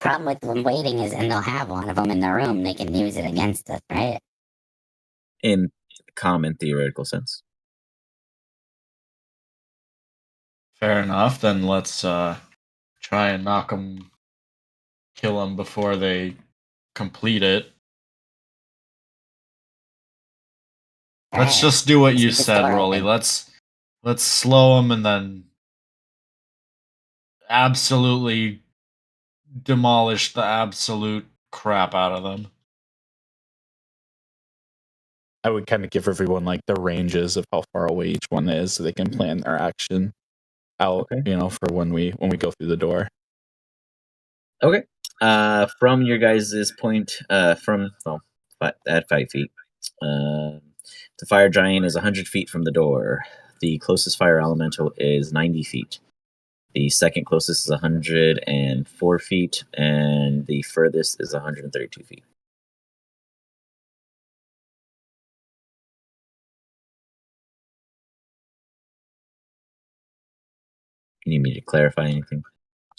Problem with them waiting is, and they'll have one of them in the room. They can use it against us, right? In common theoretical sense. Fair enough. Then let's try and kill them before they complete it. Let's Alright, just do what let's you keep the said, door Rolly. open. Let's slow them and then absolutely demolish the absolute crap out of them. I would kind of give everyone like the ranges of how far away each one is, so they can plan their action out. Okay. You know, for when we go through the door. Okay. From your guys' point, at 5 feet, the fire giant is 100 feet from the door. The closest fire elemental is 90 feet. The second closest is 104 feet, and the furthest is 132 feet. You need me to clarify anything?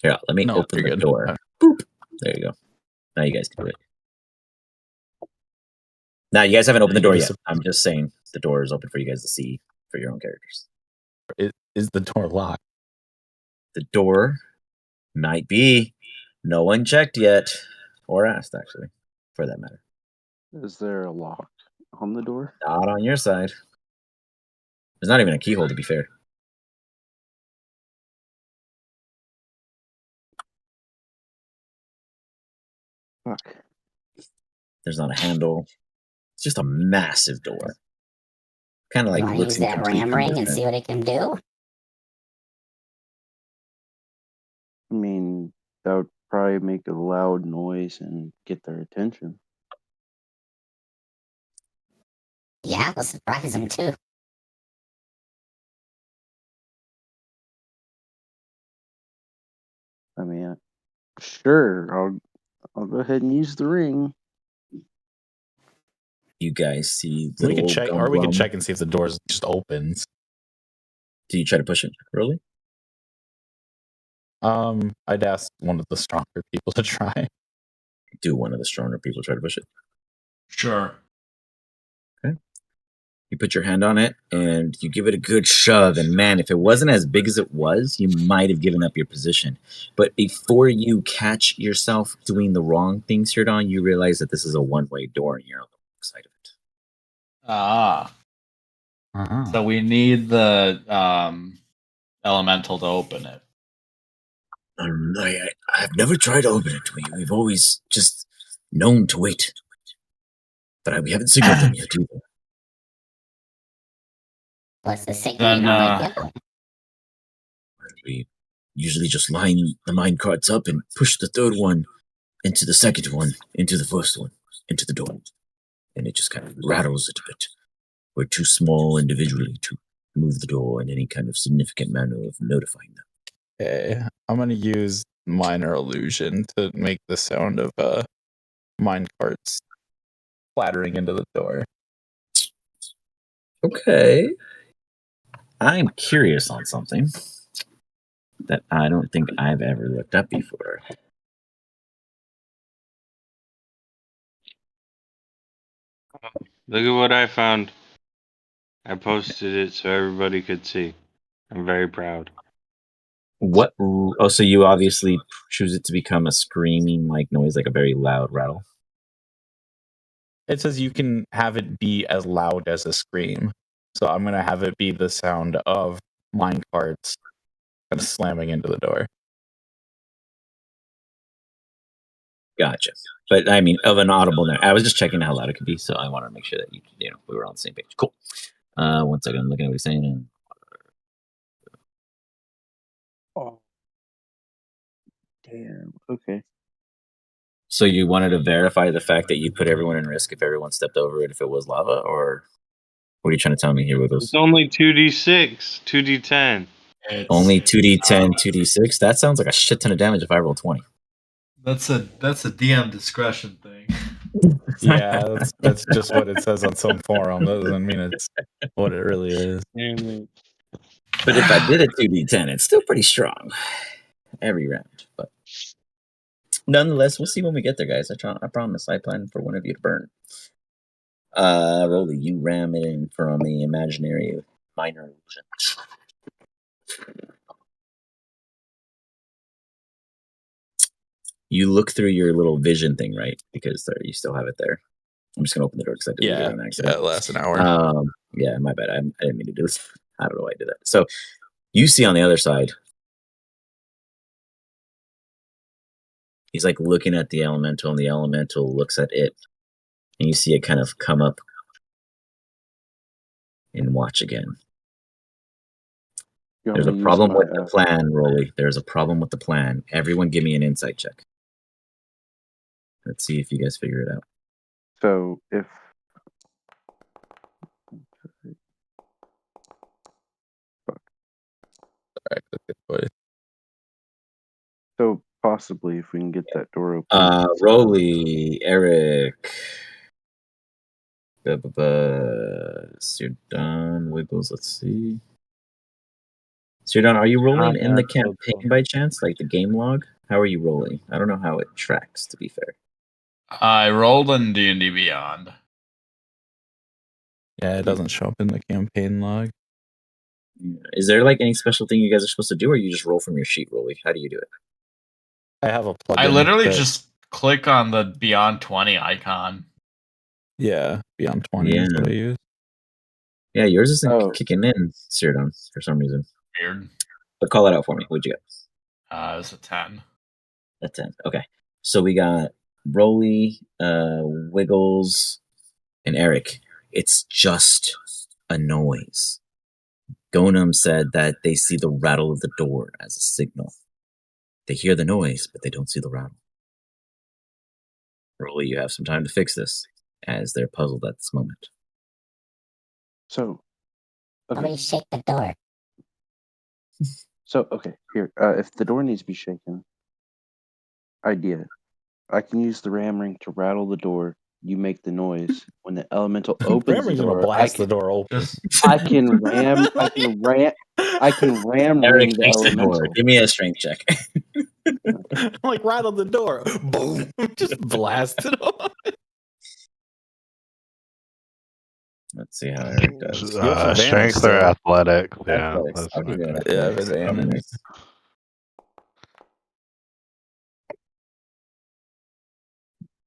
Here, let me No, open you're the good. door. Boop. There you go. Now you guys can do it. Now you guys haven't opened the door yet. I'm just saying the door is open for you guys to see for your own characters. Is the door locked? The door might be. No one checked yet, or asked actually, for that matter. Is there a lock on the door? Not on your side. There's not even a keyhole, to be fair. Fuck. There's not a handle. It's just a massive door. Kind of You like want to looks use that incomplete ram from ring and distance. see what it can do? I mean, that would probably make a loud noise and get their attention. Yeah, we'll surprise them too. I mean, sure, I'll go ahead and use the ring. You guys see We little can old check, Gum or we can Glum. check and see if the door just opens. Do you try to push it? Really? I'd ask one of the stronger people to try. Do one of the stronger people try to push it? Sure. Okay. You put your hand on it and you give it a good shove. And man, if it wasn't as big as it was, you might have given up your position. But before you catch yourself doing the wrong things here, Don, you realize that this is a one-way door and you're on the wrong side of it. Ah. Uh-huh. So we need the elemental to open it. I've never tried to open it. We've always just known to wait. But we haven't signaled them yet either. What's the signal Then, you normally give? We usually just line the mine carts up and push the third one into the second one, into the first one, into the door. And it just kind of rattles it a bit. We're too small individually to move the door in any kind of significant manner of notifying them. Okay, I'm gonna use minor illusion to make the sound of mine carts clattering into the door. Okay. I'm curious on something that I don't think I've ever looked up before. Look at what I found. I posted it so everybody could see. I'm very proud. What? Oh, so you obviously choose it to become a screaming like noise, like a very loud rattle. It says you can have it be as loud as a scream. So I'm gonna have it be the sound of mine carts kind of slamming into the door. Gotcha. But I mean, of an audible note. I was just checking how loud it could be, so I wanted to make sure that we were on the same page. Cool. 1 second, I'm looking at what he's saying. Oh, damn. Okay. So you wanted to verify the fact that you put everyone in risk if everyone stepped over it if it was lava, or what are you trying to tell me here with It's those? only 2d6, 2d10. Only 2d10, 2d6? That sounds like a shit ton of damage if I roll 20. That's a DM discretion thing. Yeah, that's just what it says on some forum. That doesn't mean it's what it really is. But if I did a 2d10, it's still pretty strong every round. But nonetheless, we'll see when we get there, guys. I promise. I plan for one of you to burn. Rolly, you ram it in from the imaginary minor illusion. You look through your little vision thing, right? Because you still have it there. I'm just gonna open the door because I deleted it on accident. Yeah, it lasts an hour. Yeah, my bad. I didn't mean to do this. I don't know why I did that. So you see on the other side, he's like looking at the elemental, and the elemental looks at it, and you see it kind of come up and watch again. You want There's me a to use problem my, with the plan, Rolly. There's a problem with the plan. Everyone give me an insight check. Let's see if you guys figure it out. So if so possibly if we can get that door open. Rolly, Eric. So you're done. Wiggles, let's see. So you're done. Are you rolling in the campaign by chance? Like the game log? How are you rolling? I don't know how it tracks, to be fair. I rolled in D&D Beyond. Yeah, it doesn't show up in the campaign log. Is there like any special thing you guys are supposed to do, or you just roll from your sheet, Rolly? How do you do it? I have a plugin. I literally just click on the Beyond 20 icon. Yeah, Beyond 20 is what I use. Yeah, yours isn't kicking in, Sirdon, for some reason. Weird. But call it out for me. What'd you get? It's a 10. A 10. Okay. So we got Rolly, Wiggles, And Eric, it's just a noise. Gonum said that they see the rattle of the door as a signal. They hear the noise, but they don't see the rattle. Rolly, you have some time to fix this, as they're puzzled at this moment. So, Somebody shake the door. okay, here. If the door needs to be shaken, idea. I can use the ram ring to rattle the door. You make the noise. When the elemental opens the Rammer's gonna door, blast the door open. Just I can ram Eric, ring the fix the door. elemental. Give me a strength check. Like rattle the door. Boom. Just blast it open. Let's see how Eric does. You have advantage Strength or still. athletic? Yeah, Athletics. that's I'll what give you an I Yeah, athletics. advantage.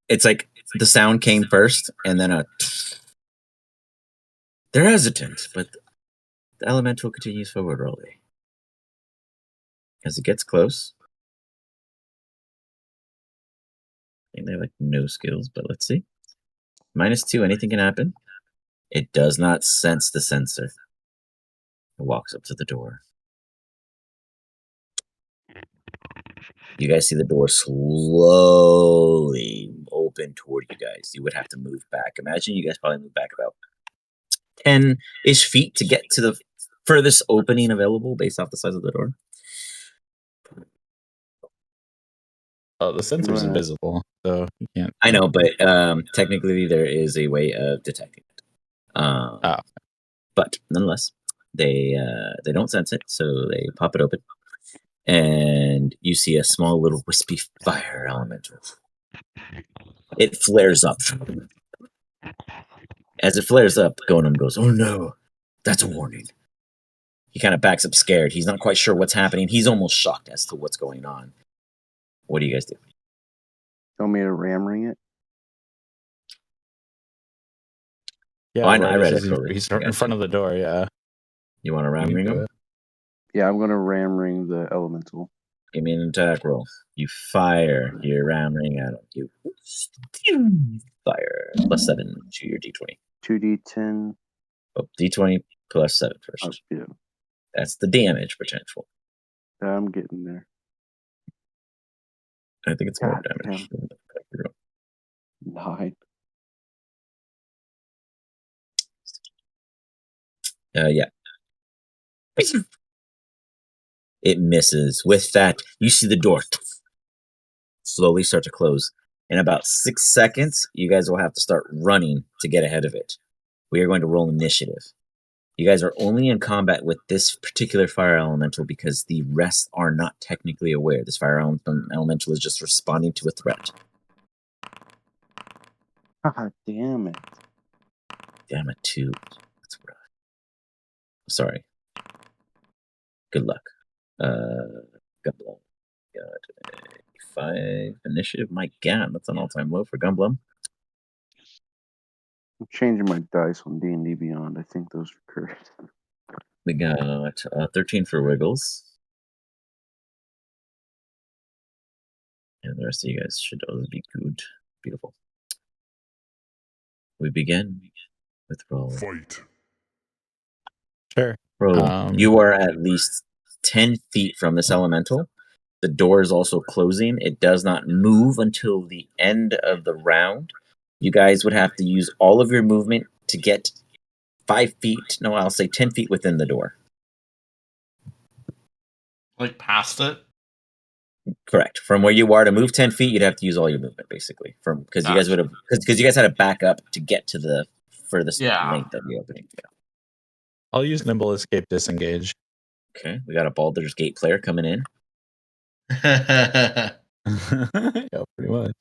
It's like the sound came first, and then a. They're hesitant, but the elemental continues forward, Rolly. As it gets close, I think they have like no skills, but let's see. -2, anything can happen. It does not sense the sensor. It walks up to the door. You guys see the door slowly open toward you guys. You would have to move back. Imagine you guys probably move back about 10-ish feet to get to the furthest opening available based off the size of the door. Oh, the sensor's Right. invisible, so you can't. I know, but technically there is a way of detecting it. But nonetheless, they don't sense it, so they pop it open, and you see a small little wispy fire elemental. It flares up. As it flares up, Gonum goes, "Oh no, that's a warning." He kind of backs up scared. He's not quite sure what's happening. He's almost shocked as to what's going on. What do you guys do? Want me to ram ring it? Yeah, Oh, I know, right. I read He's, it totally. he's I in got front you. of the door. Yeah. You want to You round can ring do him? it. Yeah, I'm gonna ram ring the elemental. Give me an attack roll. You fire your round ring at him. You fire +7 to your d20. 2d10. Oh, d20 +7 first. Oh, yeah, That's the damage potential. I'm getting there. I think it's more God damage. 9. Yeah. It misses. With that, you see the door slowly start to close. In about 6 seconds, you guys will have to start running to get ahead of it. We are going to roll initiative. You guys are only in combat with this particular fire elemental because the rest are not technically aware. This fire elemental is just responding to a threat. God damn it. Damn it, 2. That's rough. Sorry. Good luck. Gunblum. Got a 5 initiative. My God, that's an all-time low for Gunblum. I'm changing my dice on D&D Beyond. I think those are correct. We got 13 for Wiggles. And the rest of you guys should always be good. Beautiful. We begin with roll. Fight. Sure. Roll. You are at least 10 feet from this elemental. The door is also closing. It does not move until the end of the round. You guys would have to use all of your movement to get 5 feet. No, I'll say 10 feet within the door. like past it. Correct. From where you are to move 10 feet, you'd have to use all your movement, basically. Because you guys would have, because you guys had to back up to get to the furthest length of the opening. Yeah. I'll use nimble escape disengage. Okay, we got a Baldur's Gate player coming in. Yeah, pretty much.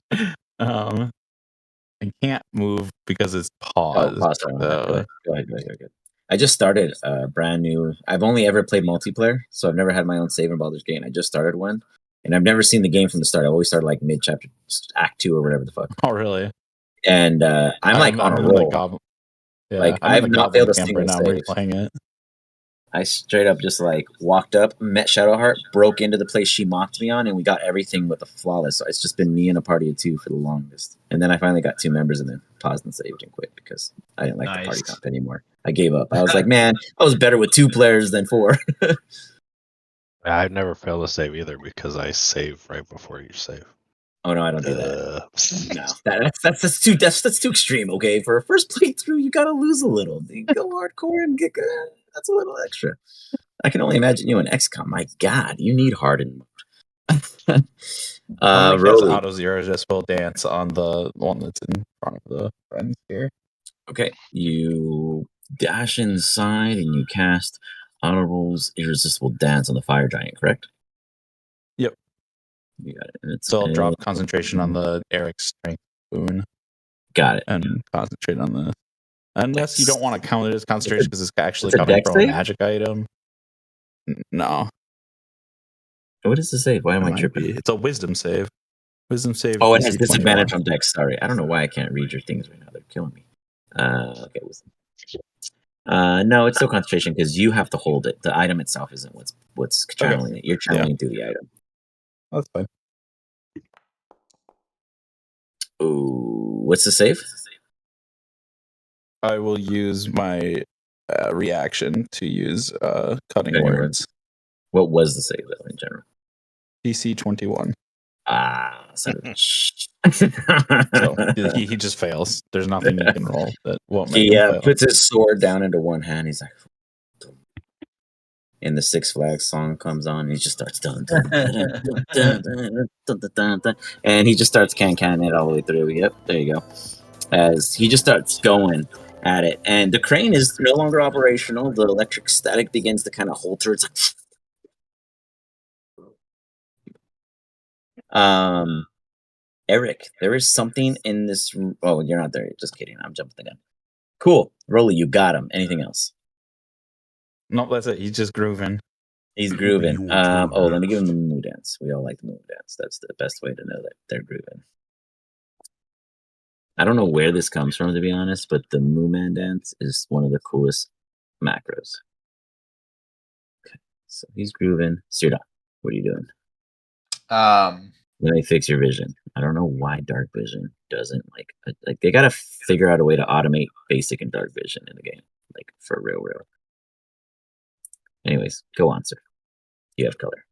I can't move because it's paused. Pause. Go ahead. I just started a brand new. I've only ever played multiplayer, so I've never had my own save in Baldur's Gate. I just started one, and I've never seen the game from the start. I always started like mid chapter, Act 2 or whatever the fuck. Oh, really? And I'm like on a roll. Yeah, like I'm I've in the not Goblin failed a camp single right now. save. Replaying it. I straight up just like walked up, met Shadowheart, broke into the place she mocked me on, and we got everything with a flawless. So it's just been me and a party of 2 for the longest. And then I finally got 2 members and then paused and saved and quit because I didn't like the party Nice. comp anymore. I gave up. I was like, man, I was better with 2 players than 4. I've never failed to save either because I save right before you save. Oh no, I don't do that. No, that's too extreme. Okay, for a first playthrough, you gotta lose a little. You go hardcore and get good. That's a little extra. I can only imagine you in XCOM. My God, you need hardened mode. Unlike his Rolly. auto zero, just will dance on the one that's in front of the friends here. Okay, you dash inside and you cast Auto Rolls Irresistible Dance on the Fire Giant, correct? Yep. You got it. It's So I'll drop concentration on the Eric's strength boon. Got it. And concentrate on the. Unless you don't want to count it as concentration because it's actually it's a coming dex from a save? magic item. No. What is the save? Why am It I might tripping? be. It's a wisdom save. Wisdom save. Oh, it DC has 21. disadvantage on dex. Sorry, I don't know why I can't read your things right now. They're killing me. Okay, wisdom. No, it's still concentration because you have to hold it. The item itself isn't what's channeling it. You're channeling through the item. That's fine. Ooh, what's the save? I will use my reaction to use cutting Cutting words. What was the save though in general? DC 21. Son of a So he just fails. There's nothing you can roll that won't make He him fail. puts his sword down into one hand. He's like, and the Six Flags song comes on. And he just starts dun dun dun dun dun dun dun dun dun, and he just starts canning it all the way through. Yep, there you go. As he just starts going at it, and the crane is no longer operational. The electric static begins to kind of halter. It's like, Eric, there is something in this. Oh, you're not there. Just kidding. I'm jumping the gun. Cool, Rolly, you got him. Anything else? No, that's it. He's just grooving. He's grooving. Let me give him the moo dance. We all like the moo dance. That's the best way to know that they're grooving. I don't know where this comes from, to be honest, but the moo man dance is one of the coolest macros. Okay, so he's grooving. Sirda, what are you doing? Let me fix your vision. I don't know why dark vision doesn't like they gotta figure out a way to automate basic and dark vision in the game, like for real. Anyways, go on, sir. You have color.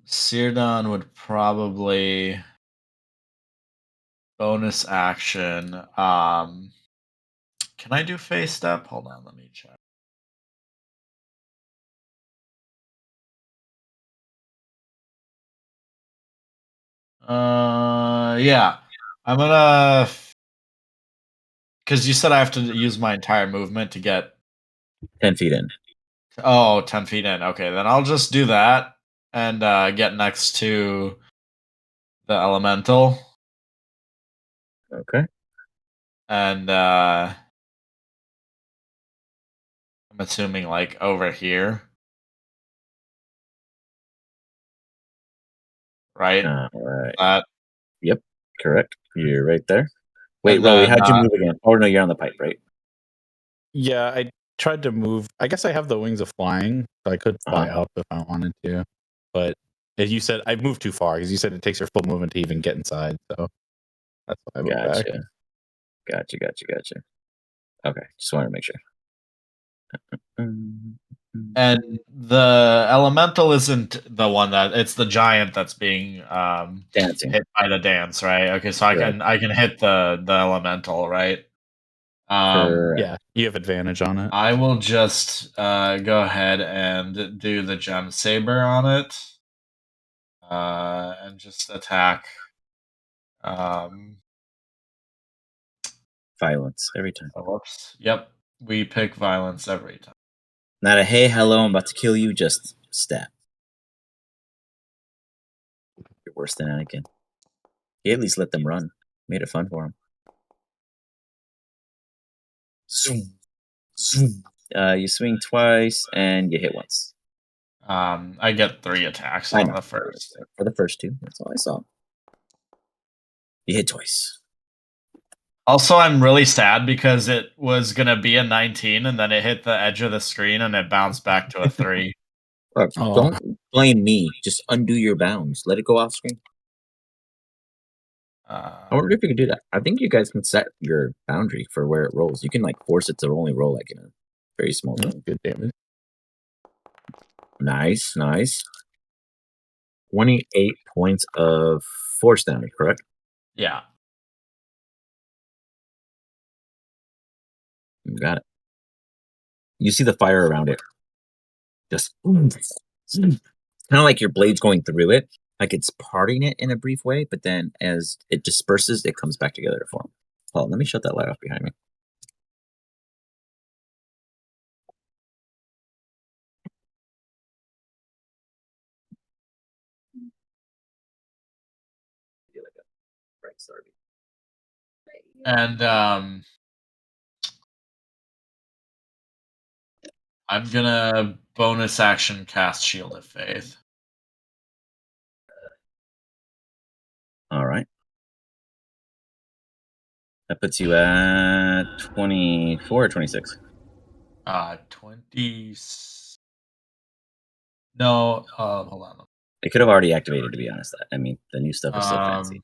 Sirdan would probably bonus action. Can I do face step? Hold on, let me check. Yeah. I'm gonna, because you said I have to use my entire movement to get 10 feet in. Oh, 10 feet in. Okay, then I'll just do that and get next to the elemental. Okay. And I'm assuming like over here. Right? Right. Yep, correct. You're right there. Wait, And Rolly, then, how'd you move again? Oh no, you're on the pipe, right? Yeah, I tried to move. I guess I have the wings of flying, so I could fly up if I wanted to. But as you said, I moved too far because you said it takes your full movement to even get inside. So that's why I moved back. Gotcha. Okay, just wanted to make sure. and the elemental isn't the one it's the giant that's being dancing, hit by the dance, right? Okay, so I can hit the elemental, right? Yeah, you have advantage on it. I will just go ahead and do the gem saber on it, and just attack. Violence every time. Oh, whoops. Yep, we pick violence every time. Not a hey, hello, I'm about to kill you. Just stab. You're worse than Anakin. He at least let them run. Made it fun for him. Zoom. You swing twice and you hit once. I get 3 attacks on the first. For the first 2, that's all I saw. You hit twice. Also, I'm really sad because it was gonna be a 19, and then it hit the edge of the screen, and it bounced back to a 3. Look, don't blame me. Just undo your bounds. Let it go off screen. I wonder if you could do that. I think you guys can set your boundary for where it rolls. You can like force it to only roll like in a very small zone. Good damage. Nice, nice. 28 points of force damage, correct? Yeah. You got it. You see the fire around it. Just kind of like your blade's going through it, like it's parting it in a brief way, but then as it disperses, it comes back together to form. Hold on, let me shut that light off behind me. And I'm gonna bonus action cast Shield of Faith. All right. That puts you at 24 or 26. 20. No, hold on. It could have already activated, to be honest. I mean, the new stuff is so fancy.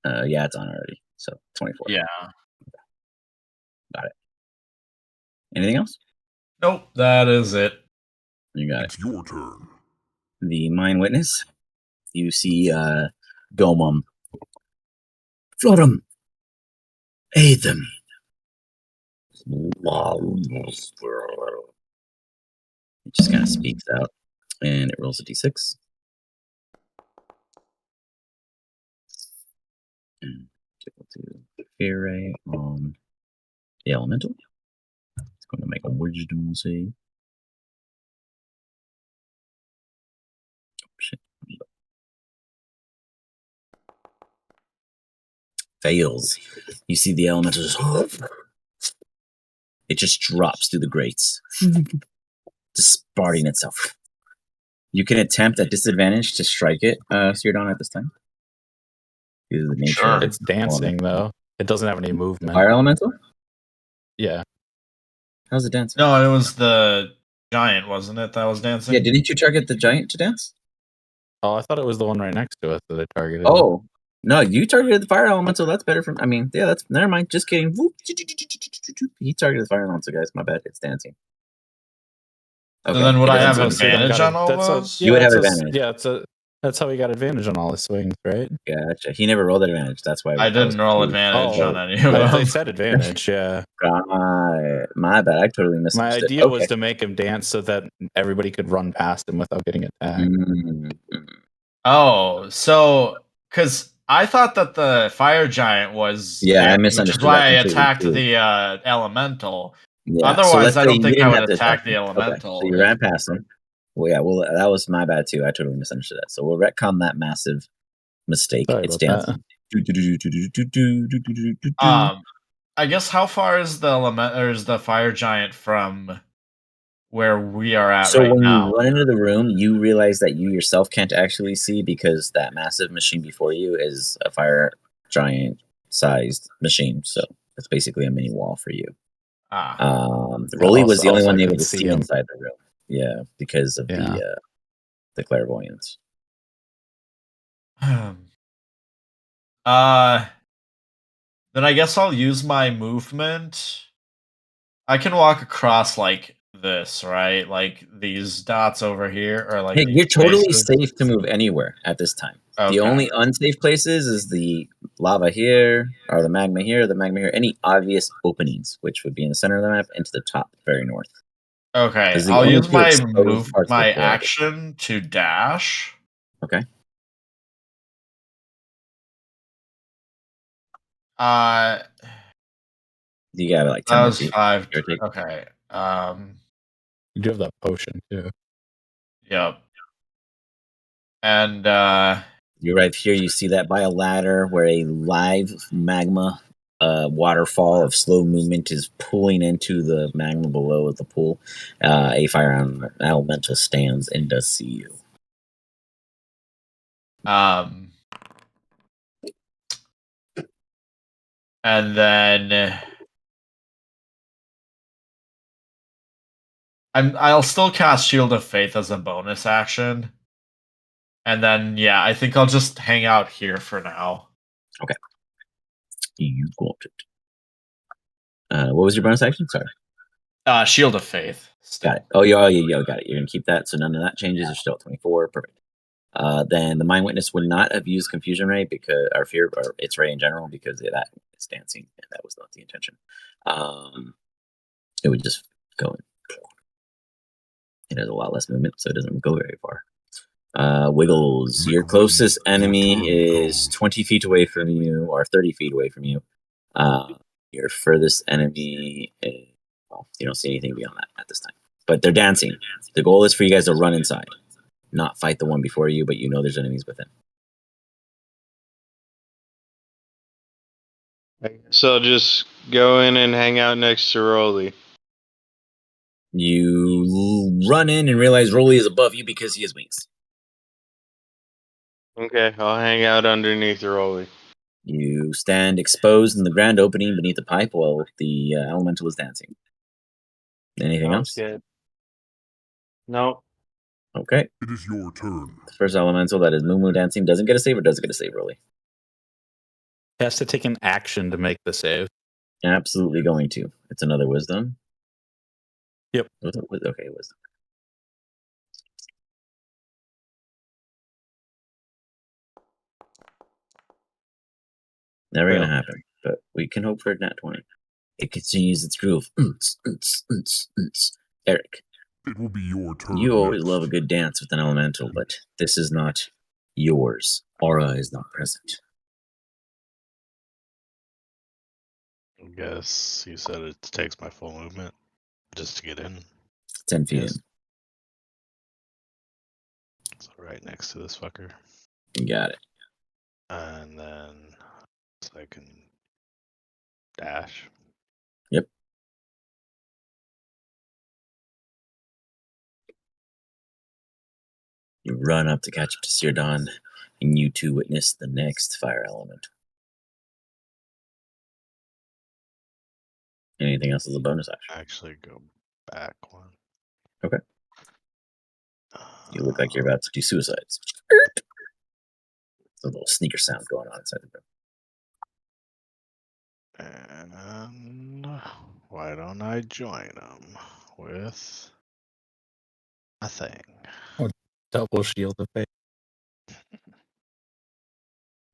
Yeah, it's on already. So 24. Yeah. Got it. Anything else? Nope, that is it. You got It's your turn. the Mind Witness. You see Gomum. Flood them. Aid them. It just kind of speaks out, and it rolls a d6. And we'll do Fear Ray on the Elemental. It's going to make a Wisdom save. Oh, shit. Fails. You see the Elemental just... It just drops through the grates, disparting itself. You can attempt at disadvantage to strike it, Seardon, at this time. Due to the nature Sure. of It's dancing, though. It doesn't have any movement. Fire Elemental? Yeah. How's it dancing? No, it was the giant, wasn't it, that was dancing? Yeah, didn't you target the giant to dance? Oh, I thought it was the one right next to us that they targeted. Oh, no, you targeted the fire elemental. That's better from. I mean, yeah, that's never mind. Just kidding. He targeted the fire elemental, guys. My bad. It's dancing. Okay. So then would I have That's advantage on all those? You would have advantage. That's how he got advantage on all his swings, right? Gotcha. He never rolled advantage. That's why I didn't roll advantage on any of them. They said advantage, yeah. My bad. I totally missed. My idea was to make him dance so that everybody could run past him without getting attacked. Oh, so because I thought that the fire giant was I there, misunderstood. Which is why I attacked the elemental. Yeah. Otherwise, I don't think I would attack the elemental. Okay. So you ran past him. Well, yeah. Well, that was my bad too. I totally misunderstood that. So we'll retcon that massive mistake. Sorry It's about dancing. I guess how far is the fire giant from where we are at so right when now? you run into the room, you realize that you yourself can't actually see because that massive machine before you is a fire giant sized machine. So it's basically a mini wall for you. Rolly was the only one able to see inside the room. Yeah, because of the clairvoyance. Then I guess I'll use my movement. I can walk across like this, right? Like these dots over here, or like. Hey, you're totally safe to move anywhere at this time. Okay. The only unsafe places is the lava here, or the magma here, any obvious openings, which would be in the center of the map and to the top, very north. Okay, I'll use my action to dash. Okay. You got like 10 that was feet. 5. Okay. You do have that potion too. Yep. And you're right here. You see that by a ladder where a live magma waterfall of slow movement is pulling into the magma below at the pool. A fire elemental stands and does see you. And then I'll still cast Shield of Faith as a bonus action. And then yeah, I think I'll just hang out here for now. Okay. You got it. What was your bonus action? Sorry. Shield of Faith. Still. Got it. Oh, got it. You're gonna keep that, so none of that changes. You're still at 24. Perfect. Then the Mind Witness would not have used Confusion Ray because or Fear or its Ray in general because of that it's dancing and that was not the intention. It would just go in. It has a lot less movement, so it doesn't go very far. Wiggles. Your closest enemy is 20 feet away from you or 30 feet away from you. Your furthest enemy, well, you don't see anything beyond that at this time. But they're dancing. The goal is for you guys to run inside, not fight the one before you, but you know there's enemies within. So just go in and hang out next to Rolly. You run in and realize Rolly is above you because he has wings. Okay, I'll hang out underneath Rolly. You stand exposed in the grand opening beneath the pipe while the elemental is dancing. Anything else? Good. Nope. Okay. It is your turn. The first elemental that is Moo dancing doesn't get a save or does it get a save, Rolly? It has to take an action to make the save. Absolutely going to. It's another wisdom. Yep. Okay, wisdom. Never gonna happen, but we can hope for a nat 20. It continues its groove. Eric, It will be your turn. you always next. love a good dance with an elemental, but this is not yours. Aura is not present. I guess you said it takes my full movement just to get in. 10 feet Yes. So right next to this fucker. in. You got it. And then so I can dash. Yep. You run up to catch up to Sirdon, and you two witness the next fire element. Anything else as a bonus action? Actually go back one. Okay. You look like you're about to do suicides. There's a little sneaker sound going on inside the room. And why don't I join them with a thing? Double Shield of Faith.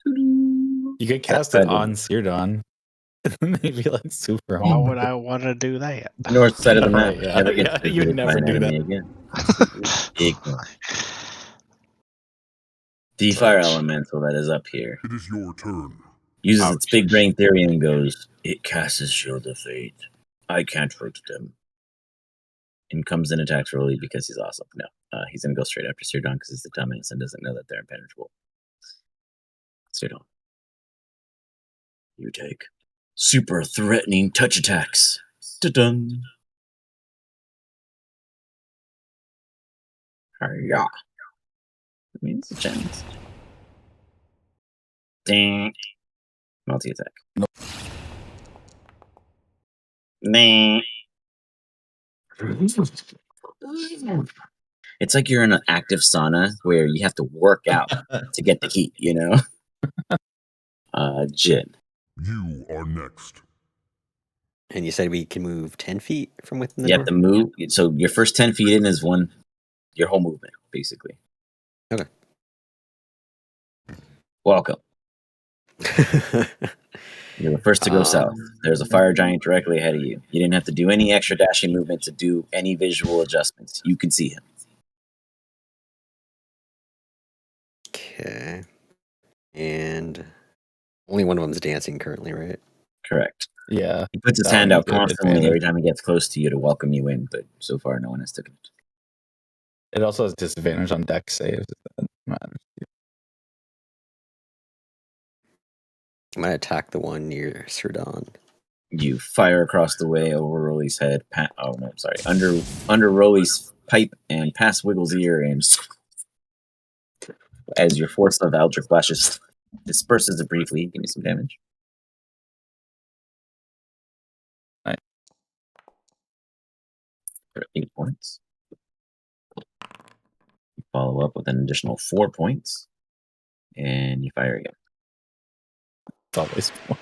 You could cast it on Sirdon. Maybe like super. Why would I want to do that? North side of the map. Right, yeah, Never gets yeah, visited you'd by never an do enemy that. again. Big one. The fire elemental that is up here It is your turn. uses its big brain theory and goes, "It casts Shield of Fate. I can't hurt them." And comes in attacks Rolly because he's awesome. No, he's gonna go straight after Sirdon because he's the dumbass and doesn't know that they're impenetrable. Sirdon, you take super threatening touch attacks. Dun-dun. Hiya. That means a chance. Ding. Multi attack. Nope. Ding. It's like you're in an active sauna where you have to work out to get the heat, you know? Jin. You are next. And you said we can move 10 feet from within the You door? have to move. So your first 10 feet in is your whole movement, basically. Okay. Welcome. You're the first to go south. There's a fire giant directly ahead of you. You didn't have to do any extra dashing movement to do any visual adjustments. You can see him. Okay. And only one of them's dancing currently, right? Correct. Yeah. He puts his That hand one out you get constantly advantage. every time he gets close to you to welcome you in, but so far no one has taken it. It also has disadvantage on deck saves. If that matters. I'm going to attack the one near Sirdon. You fire across the way over Rolly's head. Under Rolly's pipe and past Wiggle's ear, and as your force of Eldritch Flashes disperses it briefly, give me some damage. for 8 points. You follow up with an additional 4 points, and you fire again. It's always fun.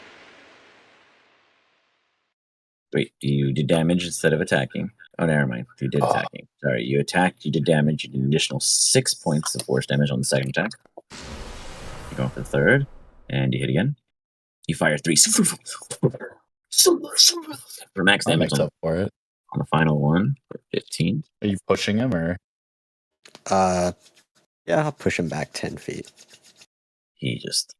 Wait, you did damage instead of attacking. Oh, never mind. You did attacking. Sorry, you attacked, you did damage, you did an additional 6 points of force damage on the second attack. You're going for the third, and you hit again. You fire 3 for max That damage makes up for it. on the final one for 15. Are you pushing him or? Yeah, I'll push him back 10 feet. He just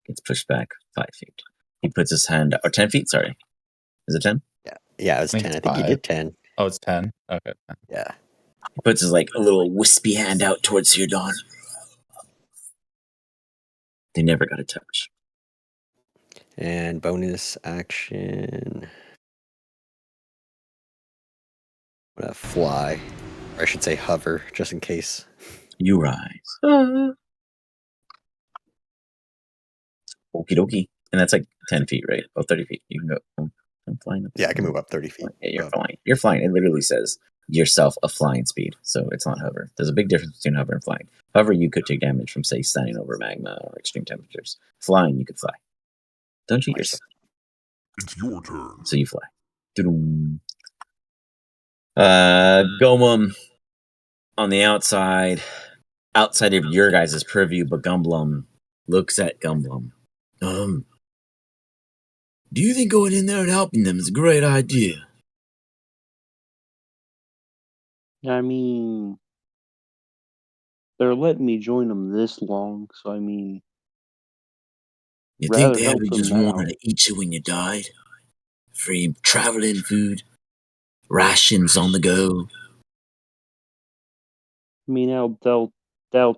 gets pushed back 5 feet. He puts his hand, or 10 feet, sorry. Is it 10? Yeah, it was I think 10. I it's think you 5. did 10. Oh, it's 10. Okay. Yeah. He puts his like a little wispy hand out towards your Dawn. They never got a touch. And bonus action. I'm gonna fly. Or I should say hover, just in case. You rise. Okie dokie. And that's like 10 feet, right? Oh, 30 feet. You can go. I'm flying. Yeah, I can move up 30 feet. Yeah, you're flying. You're flying. It literally says yourself a flying speed. So it's not hover. There's a big difference between hover and flying. Hover, you could take damage from, say, standing over magma or extreme temperatures. Flying, you could fly. Don't cheat yourself. It's your turn. So you fly. Doo-doo. Gomum on the outside of your guys' purview, but Gumblum looks at Gumblum. Do you think going in there and helping them is a great idea? I mean, they're letting me join them this long, so I mean, You think rather they help ever them just now. wanted to eat you when you died? Free traveling food, rations on the go. I mean, I doubt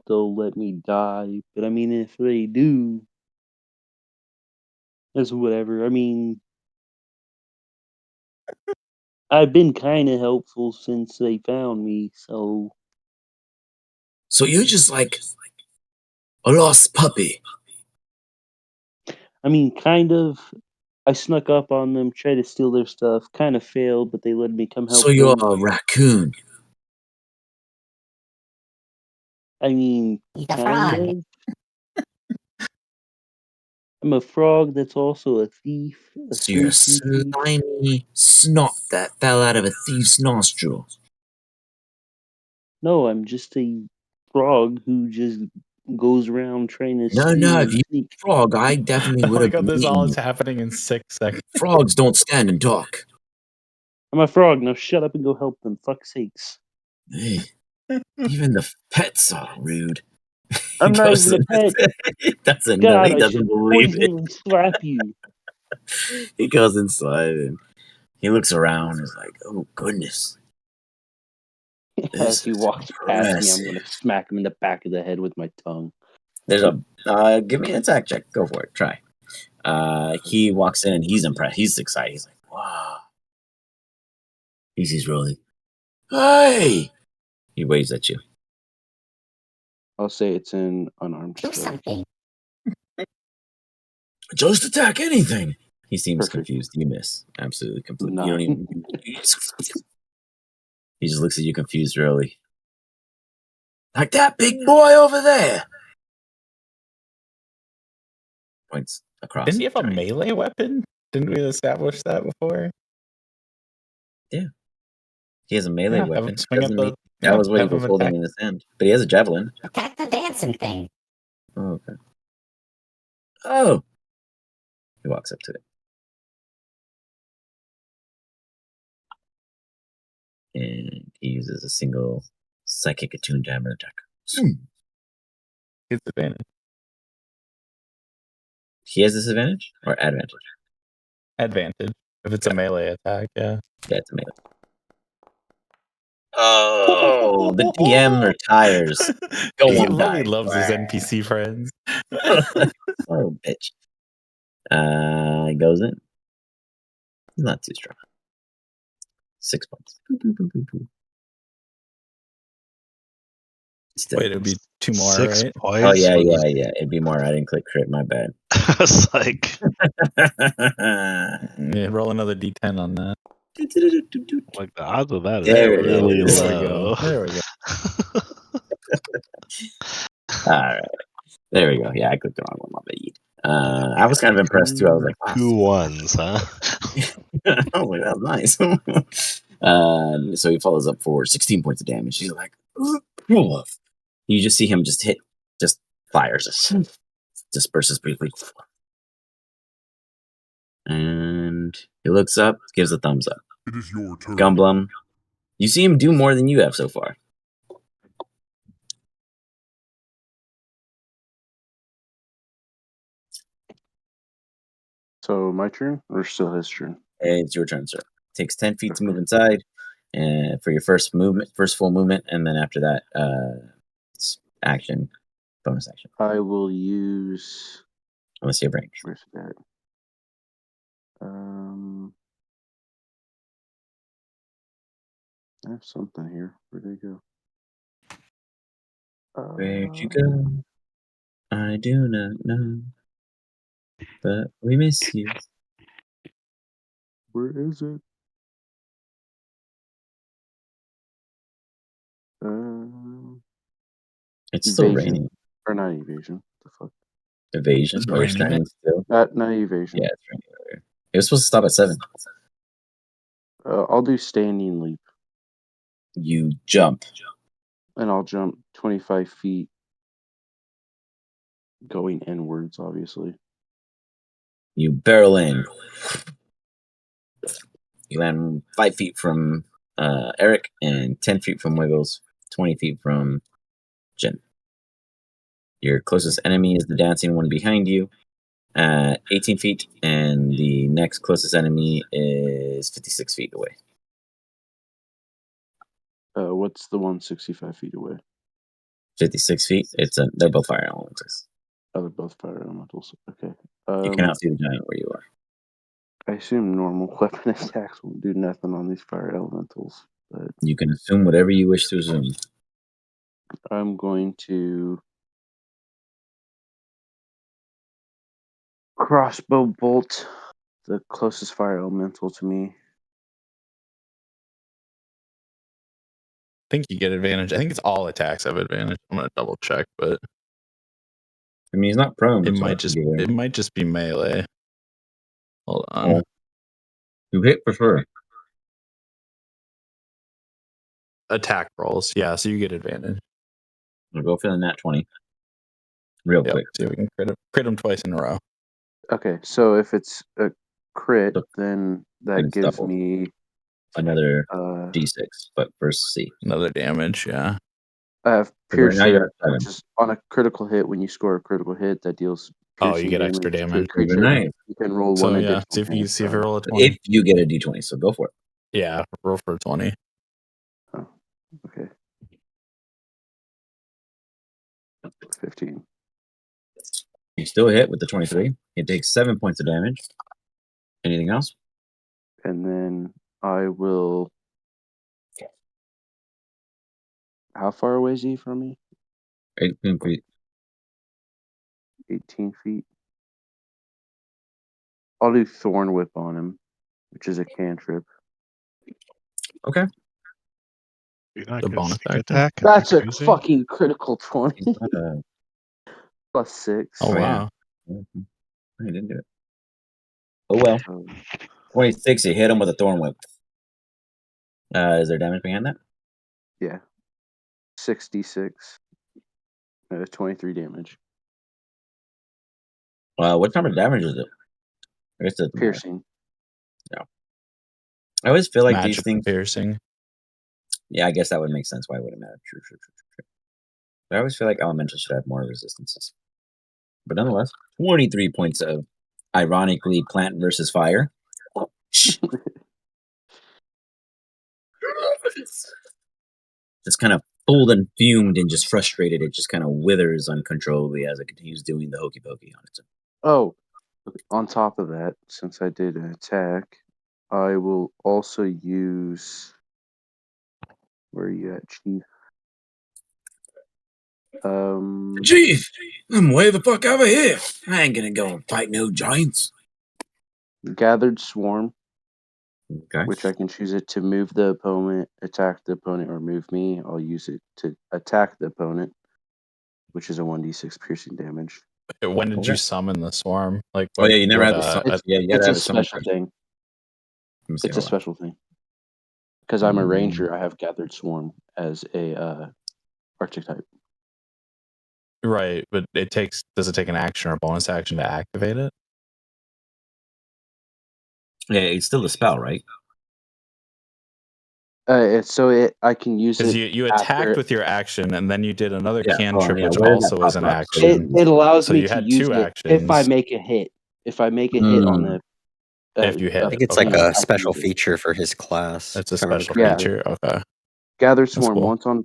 they'll let me die, but I mean, if they do, it's whatever. I mean, I've been kind of helpful since they found me, so So you're just like a lost puppy. I mean, kind of. I snuck up on them, tried to steal their stuff, kind of failed, but they let me come help So you're them. a raccoon. I mean, He's a kind frog. of. I'm a frog that's also a thief, a So you're a sneaky thief. slimy snot that fell out of a thief's nostril. No, I'm just a frog who just goes around trying to No, steal if and you sneak. frog, I definitely I would have like how this all eaten is you. happening in 6 seconds. Frogs don't stand and talk. I'm a frog. Now shut up and go help them. Fuck's sakes. Hey, even the pets are rude. I'm not even a pet. He doesn't know. God, He I doesn't should believe it. poison and slap you. He goes inside and he looks around and is like, oh, goodness. As This he is walks past me, I'm impressive. gonna smack him in the back of the head with my tongue. There's give me an attack check. Go for it. Try. He walks in and he's impressed. He's excited. He's like, wow. He sees Rolly. Hey! He waves at you. I'll say it's an unarmed Do strike. something. Just attack anything. He seems Perfect. confused. You miss. Absolutely, completely. You Nah. don't even. He just looks at you confused, really. Like that big boy over there. Points across. Didn't he have a giant. melee weapon? Didn't we establish that before? Yeah. He has a melee Yeah, have weapon. him swing at the. That was what he have was him holding attack. in his hand. But he has a javelin. Attack the dancing thing. Oh, okay. Oh. He walks up to it. And he uses a single psychic attuned hammer attack. His advantage. He has disadvantage or advantage? Advantage. If it's a melee attack, yeah. Yeah, it's a melee. Oh, the DM retires. Go He on, really die. loves his NPC friends. Oh, bitch. He goes in. He's not too strong. 6 points. Boop, boop, boop, boop, boop. Still. Wait, it'd be 2 more, 6 right? points. Oh yeah, was- yeah. It'd be more. I didn't click crit. My bad. I was like, Yeah, roll another d10 on that. like the odds of that is There it really is. There we low. go. There we go. All right. There we go. Yeah, I clicked the wrong one. My bad. I was kind of impressed too. I was like, wow, 2 ones, huh? oh my god, nice. So he follows up for 16 points of damage. He's like, you just see him just fires us, disperses briefly, and he looks up, gives a thumbs up. It is your turn. Gumblum, you see him do more than you have so far. So my turn, or still his turn? It's your turn, sir. Takes 10 feet to move inside, and for your first full movement, and then after that, it's action, bonus action. I will use. Unless you have range. Where's that? I have something here. Where'd they go? Where'd you go? I do not know, but we miss you. Where is it? It's still Evasion. raining. Or not evasion. The fuck? Evasion. Is it Or it's raining? raining still. Not evasion. Yeah, it's raining earlier. It was supposed to stop at 7. I'll do standing leap, You jump. and I'll jump 25 feet, going inwards, obviously. You barrel in. You land 5 feet from Eric and 10 feet from Wiggles, 20 feet from Jen. Your closest enemy is the dancing one behind you at 18 feet, and the next closest enemy is 56 feet away. What's the one 65 feet away? 56 feet. They're both fire elementals. Oh, they're both fire elementals. Okay. You cannot see the giant where you are. I assume normal weapon attacks won't do nothing on these fire elementals, but You can assume whatever you wish to assume. I'm going to crossbow bolt the closest fire elemental to me. I think you get advantage. I think it's all attacks have advantage. I'm gonna double check, but I mean, he's not prone. it so might just be melee. Hold on. Oh. You hit for sure. Attack rolls. Yeah, so you get advantage. I'll go for the nat 20. Real Yep. quick. See if we can crit him twice in a row. Okay, so if it's a crit, So- then then that it's gives double. me Another uh, d6, but first C. Another damage. Yeah. I have So right now piercing, you're at 7. which is on a critical hit. When you score a critical hit, that deals Oh, piercing you get extra to a damage. creature. Nice. You can roll So one yeah, additional. see if you damage die. roll a 20. If you get a d20, so go for it. Yeah, roll for 20. Oh, okay. 15. You still hit with the 23. It takes 7 points of damage. Anything else? And then I will. How far away is he from me? 18 feet. 18 feet. I'll do Thorn Whip on him, which is a cantrip. Okay. You're not The gonna bonus sneak action? attack and That's a confusing? fucking critical 20 He's not a- plus 6. Oh, yeah. wow. I didn't do it. Oh well. So, 26, you hit him with a thorn whip. Is there damage behind that? yeah. 66. 23 damage. What type of damage is it? I guess it doesn't matter. Piercing. I always feel like these Magical things. piercing. Yeah, I guess that would make sense. Why would it matter? True. But I always feel like elemental should have more resistances. But nonetheless, 23 points of, ironically, plant versus fire. Just kind of full and fumed and just frustrated. It just kind of withers uncontrollably as it continues doing the hokey pokey on its own. Oh, on top of that, since I did an attack, I will also use. Where are you at, Chief? Chief, I'm way the fuck over here. I ain't gonna go fight no giants. Gathered Swarm, Okay. which I can choose it to move the opponent, attack the opponent, or move me. I'll use it to attack the opponent, which is a 1d6 piercing damage. When did you summon the swarm? Like, Oh yeah, you never had It's, the you gotta it's have a a summon special card. thing. Let me see, It's a hold on. special thing. Because I'm a ranger, I have Gathered Swarm as a archetype. right, but does it take an action or a bonus action to activate it? Yeah, it's still a spell, right? I can use Because it. you after attacked with your action, and then you did another Yeah, hold on, cantrip, yeah, which where did that also was pop an up? So action. It allows So me you to had use two it if I actions. make a hit. If I make a hit on the. If you hit I it, think it's okay. like a special feature for his class. It's a if I remember special correctly. feature. Okay. Gather That's Swarm cool.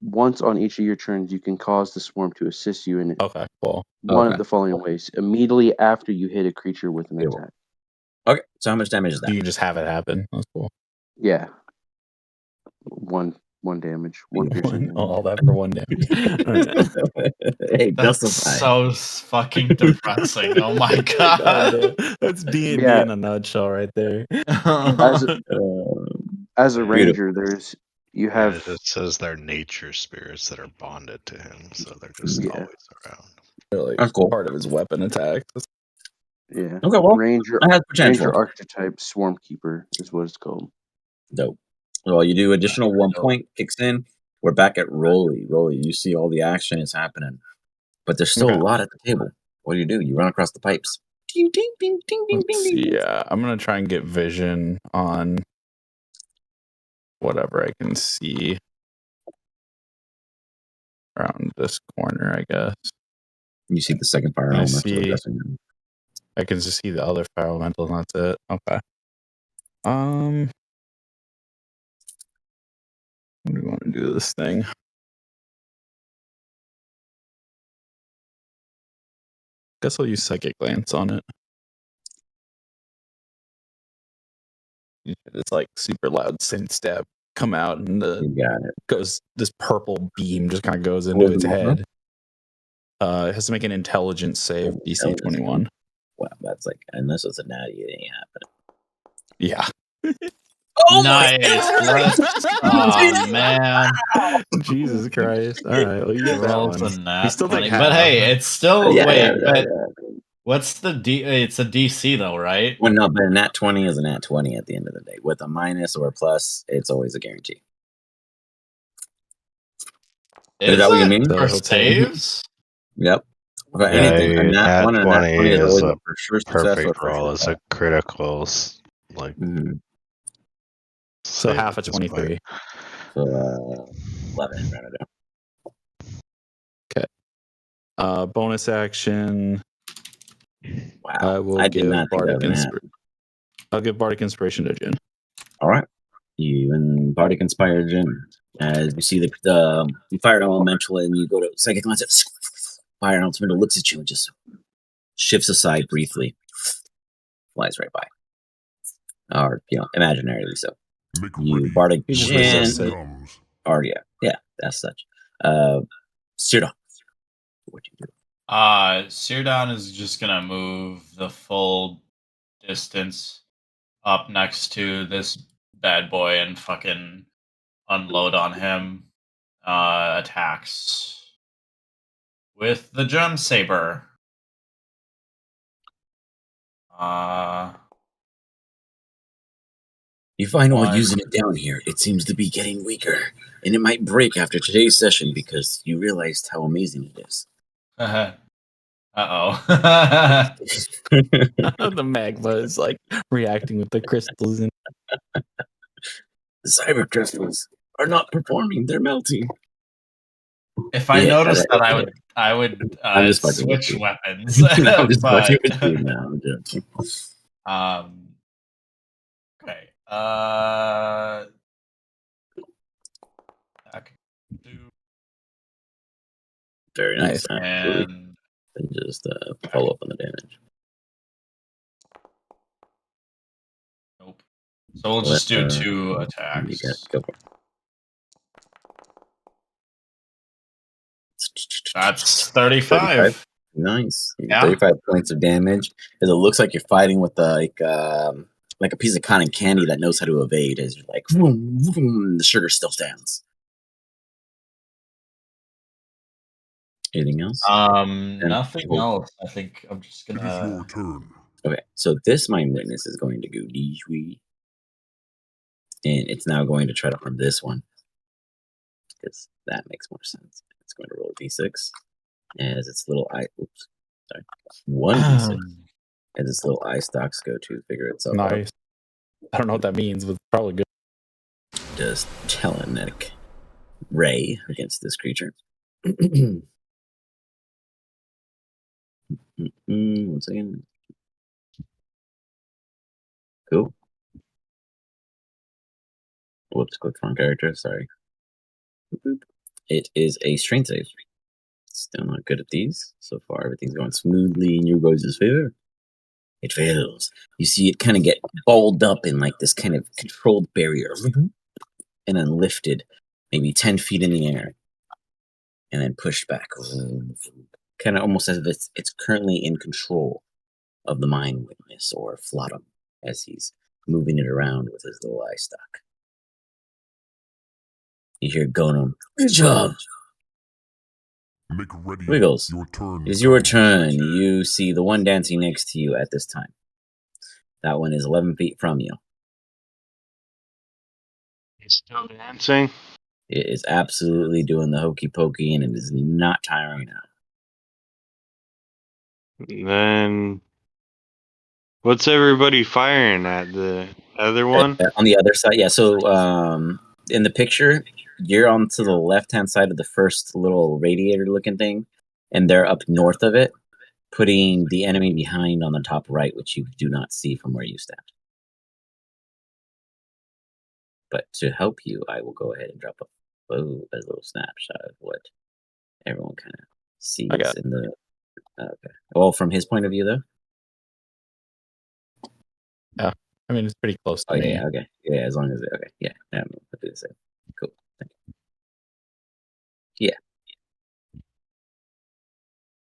once on each of your turns, you can cause the swarm to assist you in Okay, cool. one Okay. of the following ways: immediately after you hit a creature with an Cool. attack. Okay, so how much damage is that? You can just have it happen. That's cool. Yeah, one damage, one piercing damage. All that for one damage. Hey, That's justified. so fucking depressing. Oh my god. That's D&D Yeah. in a nutshell right there. As a Yeah. ranger, you And have it just says they're nature spirits that are bonded to him, so they're just Yeah. always around. They're like That's cool. part of his weapon attack. yeah. Okay, well, Ranger I had potential. Ranger archetype Swarm Keeper is what it's called. Dope. Well, you do additional 1 point, kicks in. We're back at Rolly. Rolly, you see all the action is happening, but there's still Okay. a lot at the table. What do? You run across the pipes. Ding, ding, ding, ding, ding, Let's ding, see. ding. I'm gonna try and get vision on whatever I can see around this corner, I guess. You see the second fire I elemental see. addressing him. I can just see the other fire elemental, and that's it. Okay. How do we want to do this thing? Guess I'll use Psychic Glance on it. It's like super loud synth step come out, and You got it. goes this purple beam just kind of goes into What was its the number? head. It has to make an intelligence save, DC Intelligence. 21. Wow, that's like, unless it's a natty, it ain't happening. Yeah. Oh Nice. Oh man. Jesus Christ. All right, well, you get that Rolls a one. nat You still take 20. half. But hey, it's still Yeah, wait, yeah, but yeah. what's the it's a DC though, right? Well, no, but a nat 20 is a nat 20 at the end of the day. With a minus or a plus, it's always a guarantee. Is that what you mean? So For he'll take- saves? Yep. For Yeah, anything, a nat nat 1 and a nat 20 is is always a a for sure success or perfect for roll. sure It's fail. a critical, like. So save half at of this point. 23. So 11, round it down. Okay. Bonus action. Wow. I will did give not think that Bardic was gonna happen. Inspiration. I'll give Bardic Inspiration to Jin. All right. You and Bardic Inspire Jin. As you see the you fire an elemental and you go to Psychic Glance. Fire elemental looks at you and just shifts aside briefly. Flies right by. Or, imaginarily so. Make You ready. Bardic He just Jin. resists it. Comes. Or yeah, that's such. Sirda. What do you do? Sirdon is just gonna move the full distance up next to this bad boy and fucking unload on him. Attacks with the gem saber. You find while One. using it down here, it seems to be getting weaker, and it might break after today's session because you realized how amazing it is. Uh-oh. The magma is like reacting with the crystals. And The cyber crystals are not performing; they're melting. If I Yeah, noticed all that, right, I would I'm just fucking with switch you. weapons. I'm just fucking But with you now. I'm joking. okay. Back to Very nice. Nice. Absolutely. and And just follow up on the damage. nope. So we'll just do 2 You attacks. got go for it. That's 35. Nice. Yeah. 35 points of damage. As it looks like you're fighting with like a piece of cotton candy that knows how to evade. As you're like, vroom, vroom, the sugar still stands. Anything else? Nothing else. I think I'm just It is gonna. your turn. Okay, so this mind witness is going to go and it's now going to try to harm this one because that makes more sense. It's going to roll a d6 as its little eye. Oops, sorry, 1d6 as its little eye stalks go to figure itself out. Nice. I don't know what that means, but it's probably good. Does telekinetic ray against this creature. 1 second. Cool. Whoops, click on character. Sorry. Boop, boop. It is a strength save. Still not good at these. So far, everything's going smoothly in your guys' favor. It fails. You see it kind of get balled up in like this kind of controlled barrier and then lifted maybe 10 feet in the air and then pushed back. Kind of almost as if it's currently in control of the mind witness or Flottum as he's moving it around with his little eye stalk. You hear Gonum, good job. Make ready. Wiggles, Your turn. it is your comes. turn. You see the one dancing next to you at this time. That one is 11 feet from you. He's still dancing. It is absolutely doing the hokey pokey and it is not tiring out. Then what's everybody firing at? The other one? On the other side, yeah. So in the picture, you're on to the left-hand side of the first little radiator-looking thing, and they're up north of it, putting the enemy behind on the top right, which you do not see from where you stand. But to help you, I will go ahead and drop a little snapshot of what everyone kind of sees in the. Okay. Well, from his point of view, though. Yeah, I mean it's pretty close to me. Yeah, okay. Yeah, as long as okay. Yeah, I'll do the same. Cool. Thank you. Yeah.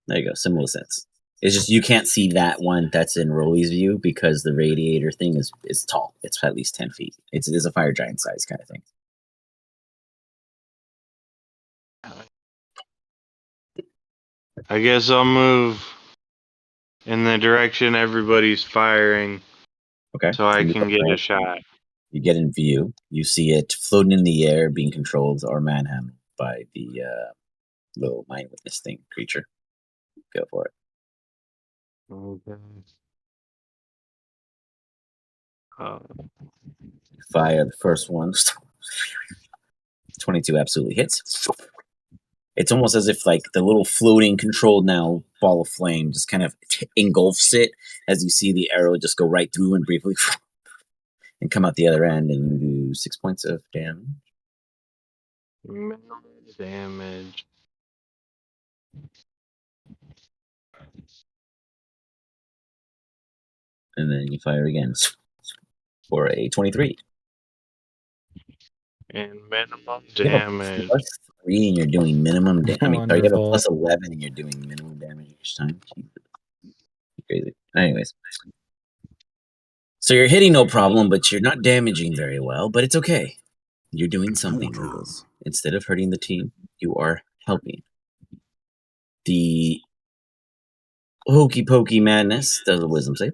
There you go. Similar sense. It's just you can't see that one that's in Rolly's view because the radiator thing is tall. It's at least 10 feet. It's a fire giant size kind of thing. I guess I'll move in the direction everybody's firing. Okay. So I can get a shot. You get in view. You see it floating in the air, being controlled or manhandled by the little mind witness thing creature. Go for it. Okay. Fire the first one. 22 absolutely hits. It's almost as if like the little floating controlled now ball of flame just kind of engulfs it as you see the arrow just go right through and briefly and come out the other end, and you do 6 points of damage. Damage. And then you fire again for a 23. And minimum You have a damage. +3 and you're doing minimum damage. I mean, sorry, you have a Wonderful. +11 and you're doing minimum damage each time. Jesus. Crazy. Anyways. So you're hitting no problem, but you're not damaging very well, but it's okay. You're doing something, Wiggles. Instead of hurting the team, you are helping. The hokey pokey madness does a wisdom save.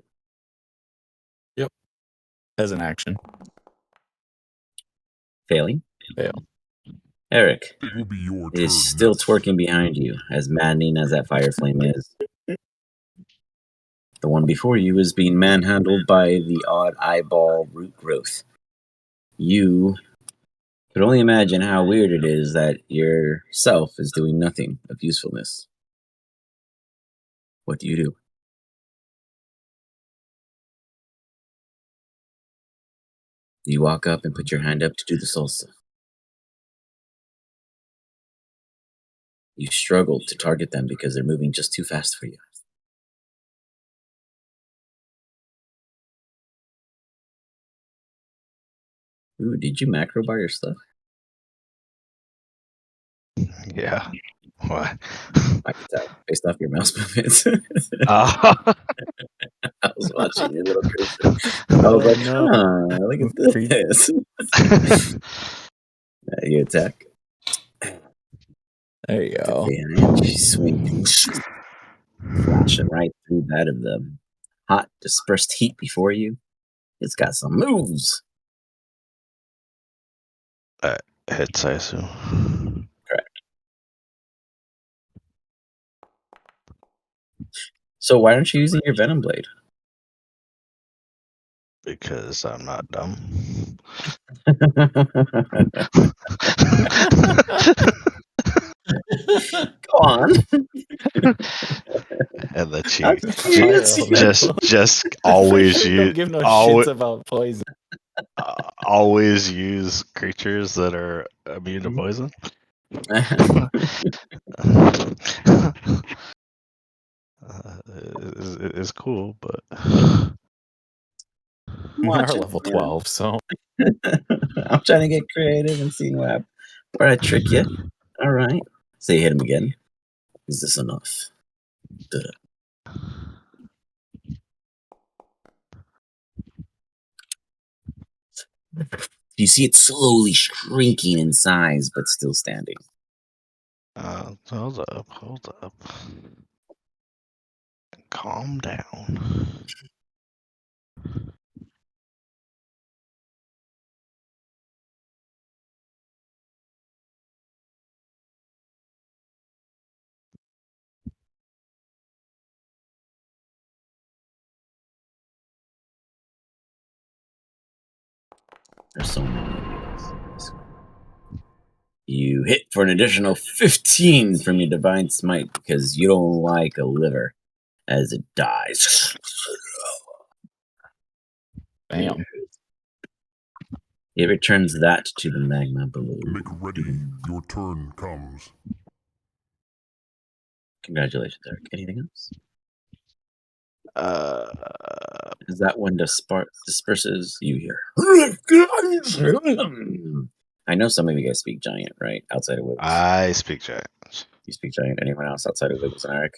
Yep. As an action. Failing. Fail. Eric. It will be your It turn. is still next. twerking behind you, as maddening as that fire flame is. The one before you is being manhandled by the odd eyeball root growth. You could only imagine how weird it is that yourself is doing nothing of usefulness. What do you do? You walk up and put your hand up to do the salsa. You struggle to target them because they're moving just too fast for you. Ooh, did you macro bar your stuff? Yeah. What? I can tell based off your mouse movements. Oh. I was watching your little cursor. I was like, no. look at this. You attack. There you go. Advantage. Swing. Flashing right through that of the hot, dispersed heat before you. It's got some moves. Hits, I assume. Correct. So why aren't you using your Venom Blade? Because I'm not dumb. Go on. And that I'm you curious. just always Don't use give no always, shits about poison. always use creatures that are immune to poison. Is cool, but We are Watch it, level man. 12, so I'm trying to get creative and seeing where I trick you. All right. So you hit him again. Is this enough? Duh. You see it slowly shrinking in size, but still standing. hold up. Calm down. There's so many of these. You hit for an additional 15 from your Divine Smite because you don't like a liver as it dies. bam. It returns that to the magma below. Make ready. Your turn comes. Congratulations, Eric. Anything else? As that one disperses, you hear. I know some of you guys speak Giant, right? Outside of Wiggles. I speak Giant. You speak Giant. Anyone else outside of Wiggles and Eric?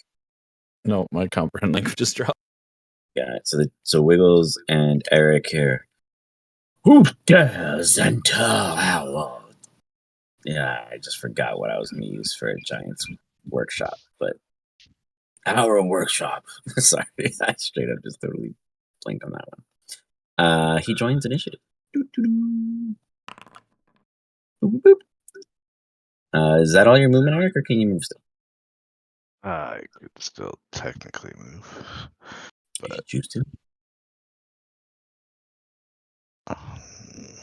No, my comprehend language just dropped. Yeah. So Wiggles and Eric here. Who dares enter our? Yeah, I just forgot what I was going to use for a Giant's workshop, but our workshop. Sorry, I straight up just totally blinked on that one. He joins initiative. Doo-doo-doo. Boop, boop, boop. Is that all your movement, Eric, or can you move still? I could still technically move. If you choose to.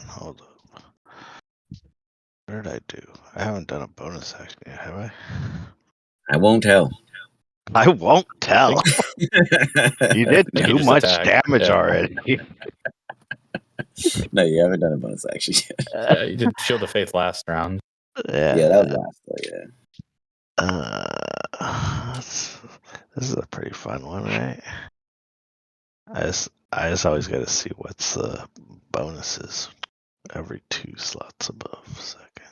Hold up. What did I do? I haven't done a bonus action yet, have I? I won't tell. I won't tell. You did No, too just much attack. damage Yeah. already. no, you haven't done a bonus action yet. Yeah, you did Shield of Faith last round. Yeah, that was last though, yeah. This is a pretty fun one, right? I just always got to see what's the bonuses every 2 slots above second.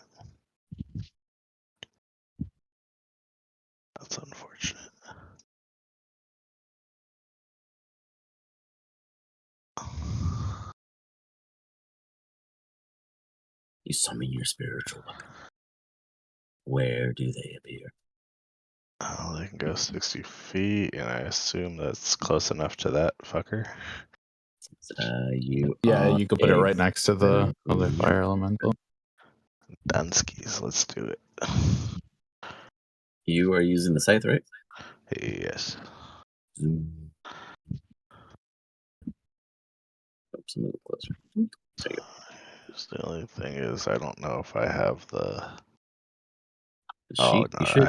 That's unfortunate. You summon your spiritual weapon. Where do they appear? Oh, they can go 60 feet, and I assume that's close enough to that fucker. You You could put it right next to the other fire elemental. Dunskies, let's do it. You are using the scythe, right? Yes. Zoom. Oops, move it closer. There you go. The only thing is, I don't know if I have the. The Oh sheet. no, You should.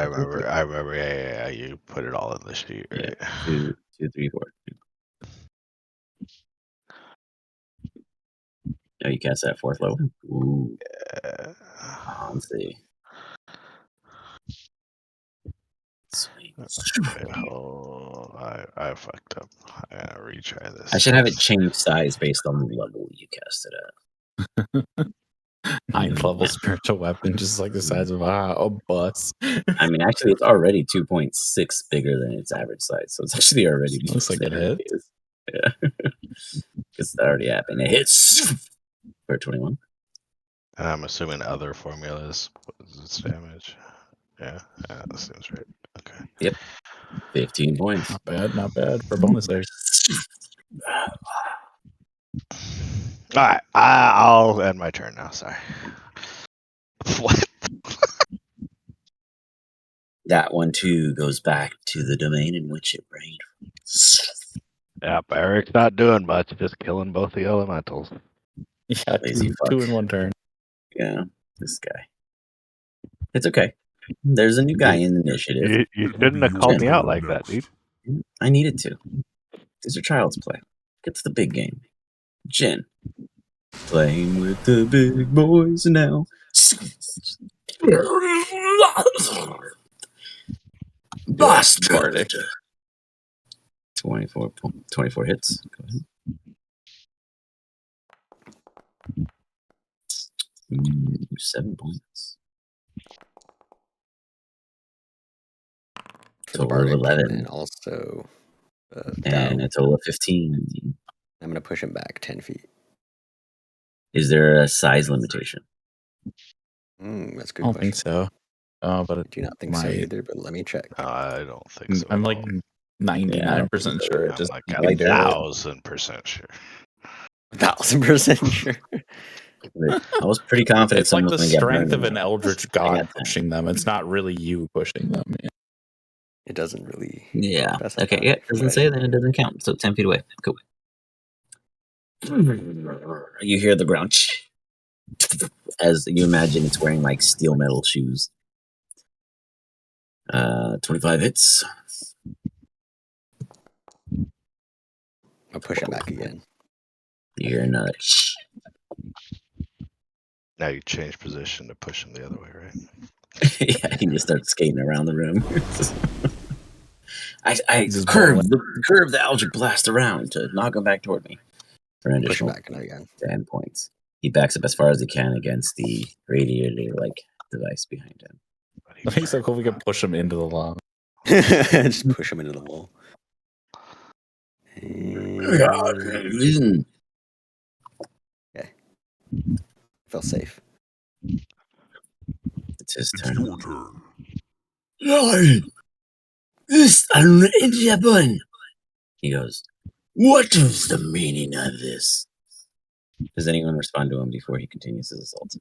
I remember. Yeah. You put it all in the sheet, Yeah. right? 2, 3, 4. Oh, you cast that at 4th level? Ooh. Yeah. Let's see. Swing. Okay, I fucked up. I gotta retry this. I should have it change size based on the level you cast it at. Ninth level spiritual weapon, just like the size of a bus. I mean, actually, it's already 2.6 bigger than its average size, so it's actually already Looks like it hit. Yeah, because that already happened. It hits for 21. And I'm assuming other formulas. What is its damage? Yeah, that seems right. Okay. Yep, 15 points. Not bad for bonus there. All right, I'll end my turn now. Sorry. What? That one too goes back to the domain in which it rained. Yep, Eric's not doing much, just killing both the elementals. Yeah, Lazy two fuck. in one turn. Yeah, this guy. It's okay. There's a new guy in the initiative. You shouldn't have called me out like that, dude. I needed to. These are child's play. Get to the big game. Jin. Playing with the big boys now. Bastard. 24 hits. Go ahead. 7 points. For the Total of bardic, 11. and also And a total of 15. I'm gonna push him back 10 feet. Is there a size limitation? That's a good I don't question. think so. But I do not think so my- either, but let me check. I don't think so. I'm at like all. 99% sure. It I'm just like you can do it. 1,000% sure. 1,000% sure. I was pretty confident It's like someone the was going to get strength burned. of an eldritch I god got 10. pushing them. It's not really you pushing them. It doesn't really. Yeah. specify Okay. Yeah. from what Doesn't I say did. then it doesn't count. So 10 feet away. Cool. You hear the ground as you imagine it's wearing like steel metal shoes. 25 hits. I'll push him back again. You're not. Now you change position to push him the other way, right? Yeah, he just starts skating around the room. I Just curve the algae blast around to knock him back toward me for an Push him additional back again. 10 points. He backs up as far as he can against the radiator-like device behind him. It'd be so cool if we could push him into the lava. Just push him into the wall. And... Okay. Felt safe. It's his It's turn. your turn. He goes, what is the meaning of this? Does anyone respond to him before he continues his assault?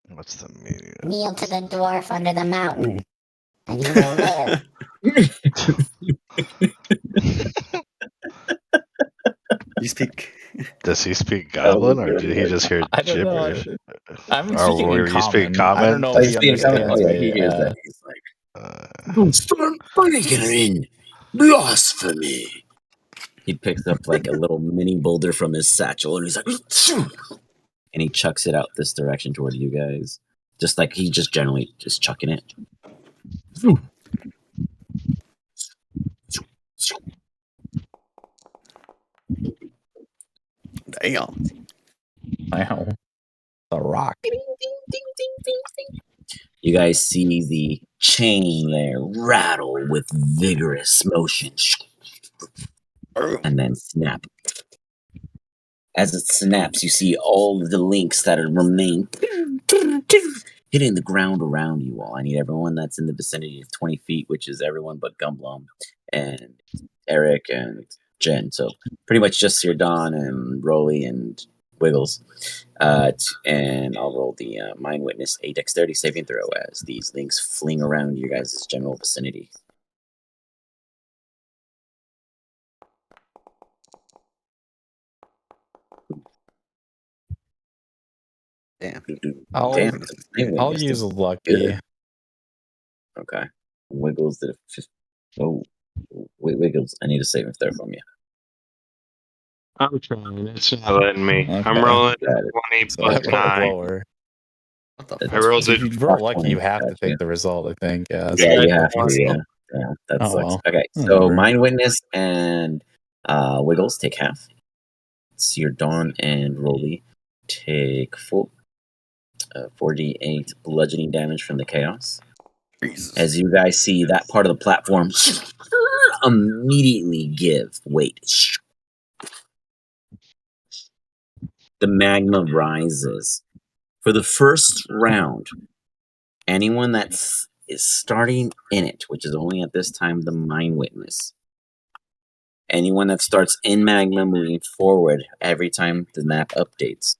What's the meaning? of Kneel to this? the dwarf under the mountain, and you will live. You speak. Does he speak Goblin, or did he just hear I don't know. gibberish? I'm Or speaking in were you speaking common. I don't know Oh, if he's he speaking common? understands Oh, yeah, me. he hears that. He's like, Uh, start breaking blasphemy. He picks up like a little mini boulder from his satchel and he's like, and he chucks it out this direction toward you guys. Just like he just generally just chucking it. Damn. Wow. The rock. You guys see the chain there rattle with vigorous motion and then snap. As it snaps, you see all of the links that remain hitting the ground around you all. I need everyone that's in the vicinity of 20 feet, which is everyone but Gumblum and Eric and Jen. So pretty much just your Don and Rolly and Wiggles. And I'll roll the Mind Witness, a dexterity saving throw as these links fling around your guys' general vicinity. Damn. I'll Damn. use lucky. Good. Okay. Wiggles did a 50. Oh, wait, Wiggles, I need a saving throw from you. I'm trying. It's not letting me. I'm Okay. rolling Got it. 20 So plus I rolled 9. lower. What the That's- I fuck? rolled So it. if you roll Plus lucky, you 20. have to Gotcha. take the result, I think. Yeah. Yeah, I you have don't to. want Yeah, that Oh, sucks. well. Okay, so Whatever. Mind Witness and Wiggles take half. It's your Dawn and Rolly. take full 4d8 bludgeoning damage from the chaos. Jesus. As you guys see that part of the platform immediately give weight. The magma rises. For the first round, anyone that is starting in it, which is only at this time the Mind Witness, anyone that starts in magma moving forward every time the map updates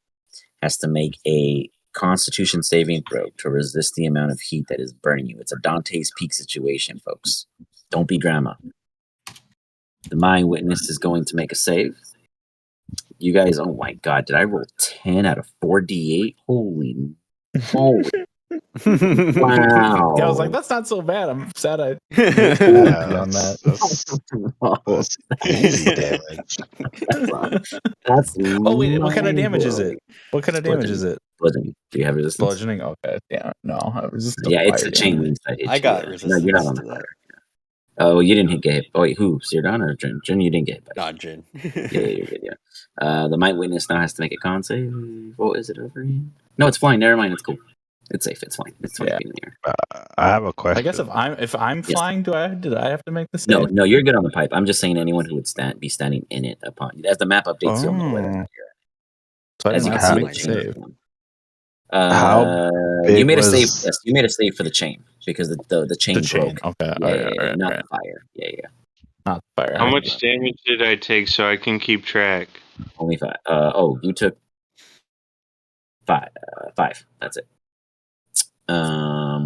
has to make a Constitution saving throw to resist the amount of heat that is burning you. It's a Dante's Peak situation, folks. Don't be drama. The Mind Witness is going to make a save. You guys, oh my god, did I roll 10 out of 4d8? Holy moly. Wow. Yeah, I was like, that's not so bad. I'm sad I Yeah, beyond that. that's easy damage. That's Oh wait, what kind of damage is mind-blowing. it? What kind of damage is it? Bludgeoning. Do you have resistance? Bludgeoning? Okay, yeah, no, I was just Yeah, it's fire a chain damage. link that hit I you. got No, resistance you're not on to the that. fire. Oh, you didn't get hit. Oh, wait, who? Zirdan or Jin? Jin, you didn't get hit by. Not Jin. Yeah, you're good, yeah. The Might Witness now has to make a con save. What is it over here? No, it's flying. Never mind, it's cool. It's safe, it's fine. It's 20 Yeah. feet in the air. I have a question. I guess if I'm Yes. flying, did I have to make the No, save? no, you're good on the pipe. I'm just saying anyone who would be standing in it upon you. As the map updates, you'll know whether or Oh. not you're So I as didn't you have can to see make the the chain. save. How You big made a save. was- Yes, you made a save for the chain because the chain The chain. broke. Okay. Yeah, All right. not the fire. Yeah. Not the fire. How much damage did I take so I can keep track? Only 5. You took 5. 5. That's it.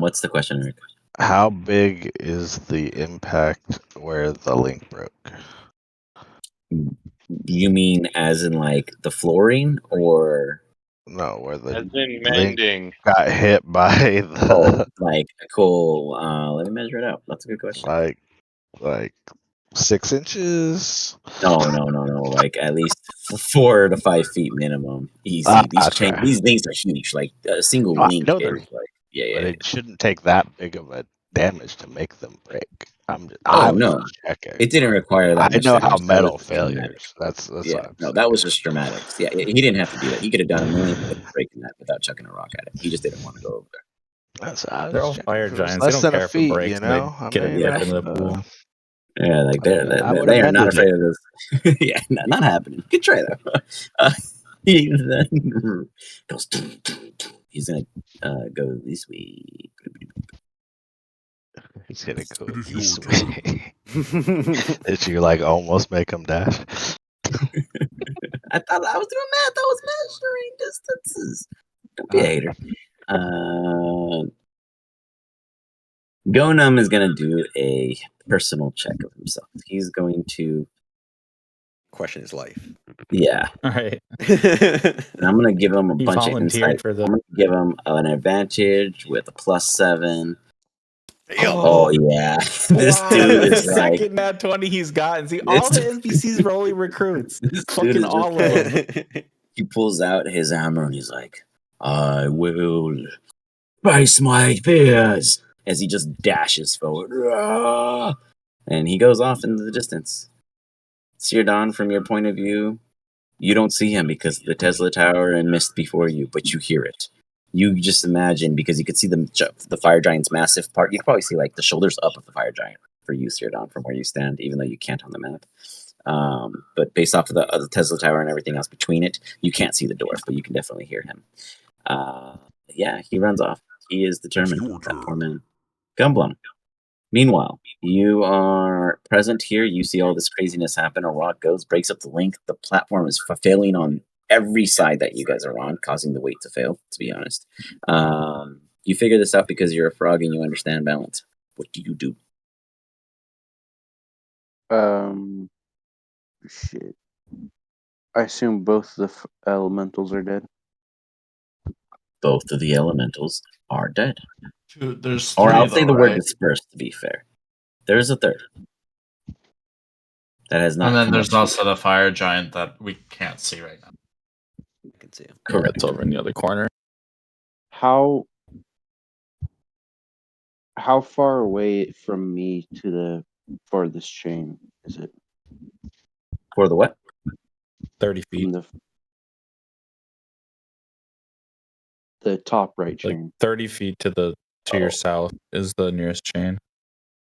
What's the question, Eric? How big is the impact where the link broke? You mean as in like the flooring or No, where the As in link mending. got hit by the like cool? Let me measure it out. That's a good question. like 6 inches. No. Like at least 4 to 5 feet minimum. Easy. Okay. These things are huge. Like a single No, I link know is they're- like But it shouldn't take that big of a damage to make them break. I Oh, was no. just checking. It didn't require that I much know damage. how That was metal just dramatic. failures. That's Yeah, what I'm no, saying. that was just dramatics. Yeah, he didn't have to do that. He could have done a million things breaking that without chucking a rock at it. He just didn't want to go over there. I was They're all checking fire if it was giants. They less don't than care a if it feet, breaks. you know. They get a dip into the pool. Yeah, like I would they have are not mended afraid it. of this. Yeah, not happening. Good try though. He then goes. He's gonna go this way. He's gonna go this way. Did you like almost make him dash? I thought I was doing math. I was measuring distances. Don't be a hater. Gonum is going to do a personal check of himself. He's going to Question his life. Yeah. All right. And I'm going to give him a He bunch of volunteered insight. for the. I'm going to give him an advantage with a +7. Oh, yeah. This dude is like second nat 20 he's gotten. See, all the NPCs are only recruits. this dude Fucking is just all of them. he pulls out his hammer and he's like, I will face my fears as he just dashes forward. Rah! And he goes off into the distance. Sirdan, from your point of view, you don't see him because of the Tesla Tower and mist before you, but you hear it. You just imagine, because you could see the fire giant's massive part. You could probably see like the shoulders up of the fire giant for you, Sirdan, from where you stand, even though you can't on the map. But based off of the Tesla Tower and everything else between it, you can't see the dwarf, but you can definitely hear him. Yeah, he runs off. He is determined. That poor man. Gumblum. Meanwhile, you are present here. You see all this craziness happen. A rock goes, breaks up the link. The platform is failing on every side that you guys are on, causing the weight to fail, to be honest. You figure this out because you're a frog and you understand balance. What do you do? Shit. I assume both the elementals are dead. Both of the elementals are dead. There's Or three, I'll say though, the word right? dispersed, to be fair. There's a third. That has not And then come there's up also the fire giant that we can't see right now. You can see him. Yeah, it's over in the other corner. How far away from me to the farthest chain is it? For the what? 30 feet. From the The top right Like chain. 30 feet to your south is the nearest chain.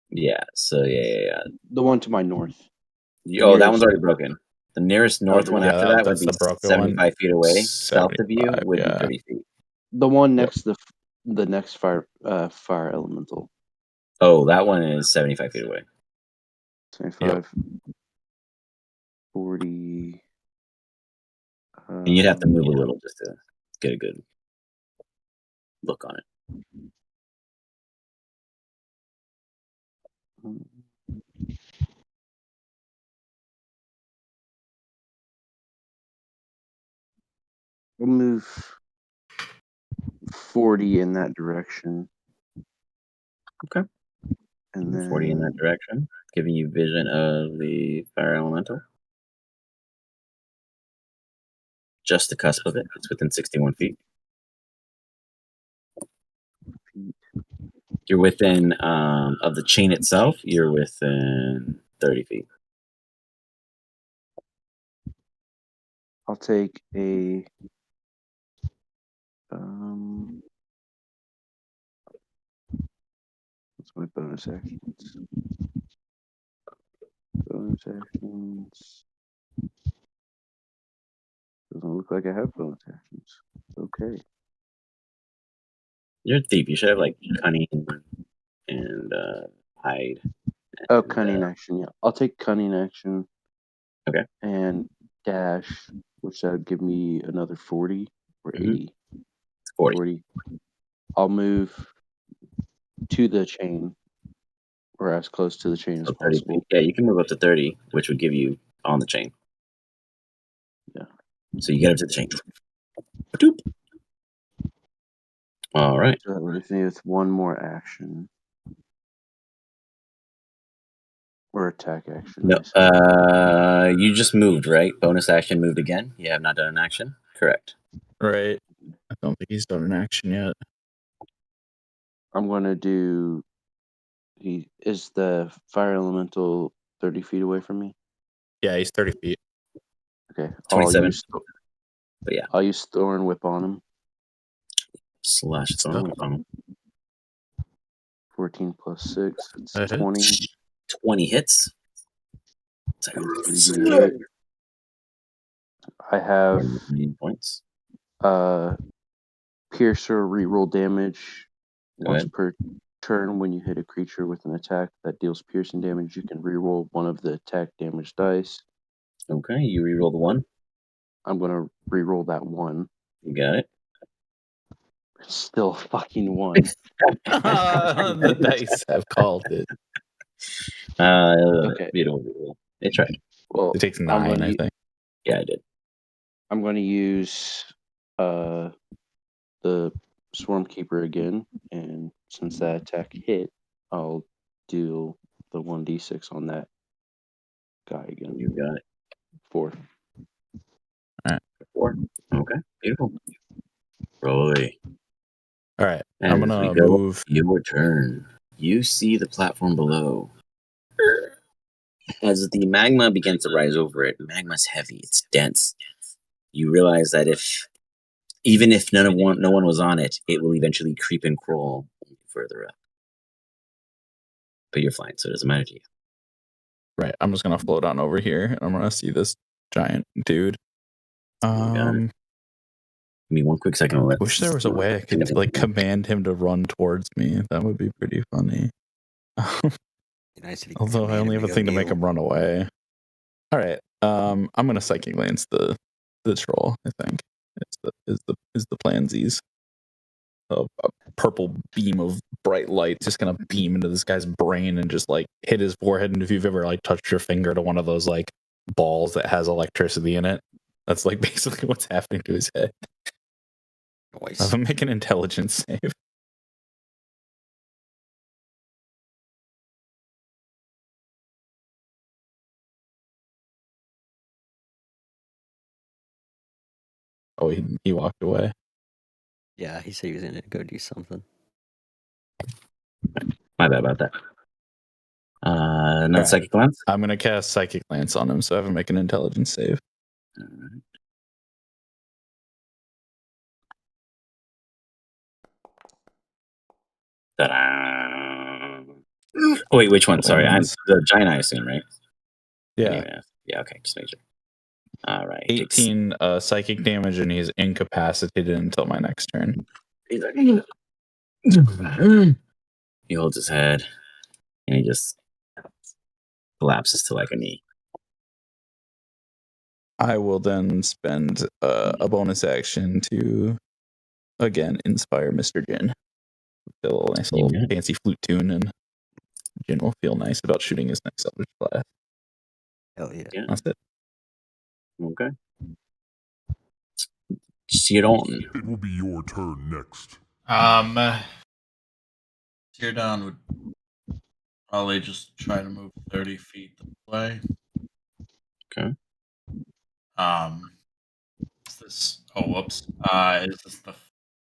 Yeah. So yeah. The one to my north. Oh, that nearest- one's already broken. The nearest north the one one- after Yeah, that would that's be the broken 75 feet away. one. South of you 75, would be yeah. 30 feet. The one next to the next fire elemental. Oh, that one is 75 feet away. 75, 40. And you'd have to move a little just to get a good look on it. We'll move 40 in that direction. Okay. And then 40 in that direction, giving you vision of the fire elemental. Just the cusp of it. It's within 61 feet. You're within, of the chain itself, you're within 30 feet. I'll take a what's my bonus actions? Bonus actions. Doesn't look like I have bonus actions. Okay. You're a thief. You should have like cunning and hide. Oh, and, cunning action. Yeah, I'll take cunning action. Okay. And dash, which that would give me another 40 or 80. 40. I'll move to the chain, or as close to the chain as So 30 possible. feet. Yeah, you can move up to 30, which would give you on the chain. Yeah. So you get up to the chain. Ba-doop. All right. So that leaves me with one more action. Or attack action. No, you just moved, right? Bonus action moved again. You have not done an action? Correct. Right. I don't think he's done an action yet. I'm going to do... Is the fire elemental 30 feet away from me? Yeah, he's 30 feet. Okay. 27. But yeah. I'll use Thorn Whip on him. Slash Thorn Whip on him. 14 plus 6. It's That 20. hits. 20 hits. I have 9 points. Piercer reroll damage Go once ahead. per turn. When you hit a creature with an attack that deals piercing damage, you can reroll one of the attack damage dice. Okay, you reroll the 1. I'm going to reroll that 1. You got it. Still fucking 1. The dice have called it. Okay. Beautiful. It tried. Well, It takes 9, I think. Yeah, I did. I'm going to use the Swarm Keeper again, and since that attack hit, I'll deal the 1d6 on that guy again. You got it. 4. All right. 4. Okay, beautiful. Rolly. All right. And I'm as going we to go, move. your turn. You see the platform below. As the magma begins to rise over it, magma's heavy, it's dense. You realize that even if no one was on it, it will eventually creep and crawl further up. But you're fine, so it doesn't matter to you. Right. I'm just going to float on over here, and I'm going to see this giant dude. Give me 1 quick second. I wish there was a way I could like command him to run towards me. That would be pretty funny. Nice if you could Although I command only him have to a go thing to get make you. him run away. All right. I'm gonna psychic lance the troll. I think is the plansies. A purple beam of bright light just gonna beam into this guy's brain and just like hit his forehead. And if you've ever like touched your finger to one of those like balls that has electricity in it, that's like basically what's happening to his head. Nice. Have him make an intelligence save. Oh, he walked away. Yeah, he said he was gonna go do something. My bad about that. Another psychic lance. I'm gonna cast psychic lance on him, so have him make an intelligence save. Ta-da! Oh, wait, which one? Sorry, I'm the giant, I assume, right? Yeah. Yeah, okay, just make sure. All right. 18 psychic damage, and he's incapacitated until my next turn. He's like, he holds his head, and he just collapses to like a knee. I will then spend a bonus action to, again, inspire Mr. Jin. A nice little fancy flute tune, and Jin will feel nice about shooting his next Eldritch Blast. Hell yeah. That's it. Okay. See it on. It will be your turn next. Teardown would probably just try to move 30 feet this way. Okay. Is this? Oh, whoops. Is this the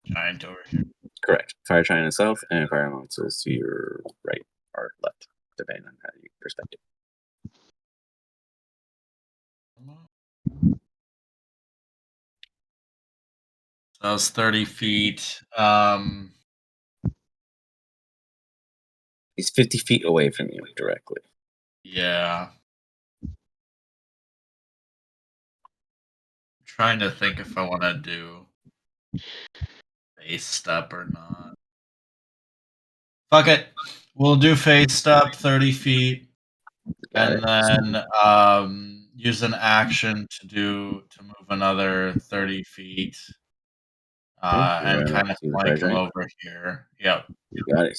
giant over here? Correct. Fire giant south and fire monsters to your right or left, depending on how you perspective. So that was 30 feet. He's 50 feet away from you directly. Yeah. I'm trying to think if I want to do face step or not. Fuck it. We'll do face step 30 feet. And then use an action to move another 30 feet. And kind of flank him over here. Yep. You got it.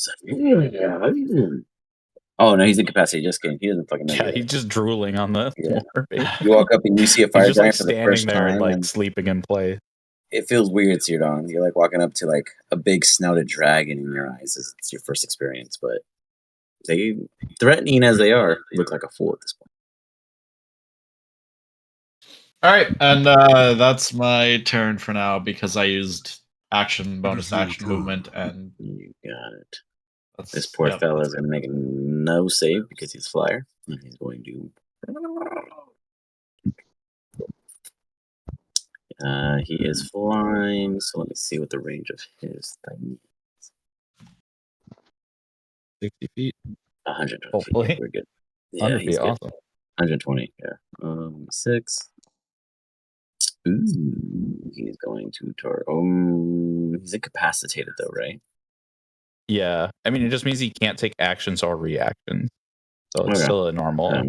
Oh no, he's incapacitated. Just kidding. He doesn't fucking know. Yeah, he's just drooling on the floor. You walk up and you see a fire He's just like giant for the standing first there, time, like and sleeping in place. it feels weird, Sirdon. You're like walking up to like a big snouted dragon in your eyes. It's your first experience, but they, threatening as they are, look like a fool at this point. All right, and that's my turn for now because I used bonus action movement, and you got it. That's, This poor fella is going to make no save because he's flyer, and he's going to. He is flying, so let me see what the range of his thing is. 60 feet. 120 Hopefully. feet. Yeah, we're good. Yeah, 100 he's feet, good. awesome. 120. Yeah. 6. Ooh, he's going to he's incapacitated though, right? Yeah, I mean, it just means he can't take actions or reactions, so it's still a normal Yeah,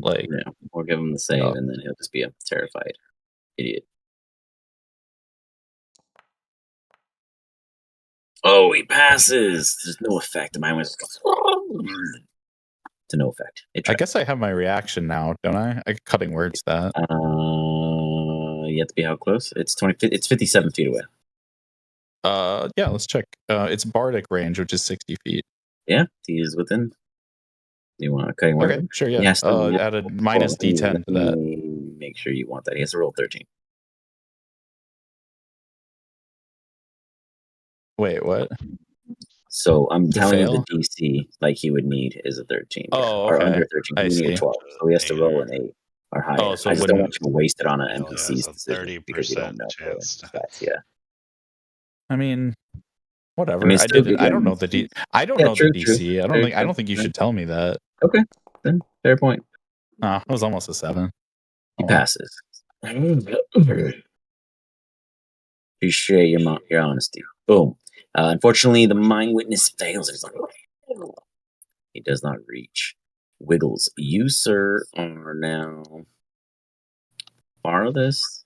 we'll give him the save, and then he'll just be a terrified idiot. Oh, he passes. There's no effect. Mine was to no effect. I guess I have my reaction now, don't I? Cutting words that. You have to be how close? It's 20. It's 57 feet away. Yeah, let's check. It's bardic range, which is 60 feet. Yeah, he is within. You want a cutting word? Okay, sure. Yeah. Yes. Add a minus D10 to that. Make sure you want that. He has to roll 13. Wait, what? So I'm telling you fail? the DC like he would need is a 13. Oh, Or okay. under 13. I He need a see. 12. So he has to roll an 8 or higher. Oh, so I it just don't want wouldn't. you to waste it on an He only NPC's has a decision because you don't know 30% the chance to stats. Yeah. I mean, whatever. I mean, I still didn't. good, I yeah. don't know the D. I don't Yeah, know true, the DC. true. I don't think you should tell me that. Okay, then fair point. It was almost a 7. He passes. Appreciate your honesty. Boom. Unfortunately, the mind witness fails. It's like, he does not reach. Wiggles. You, sir, are now farthest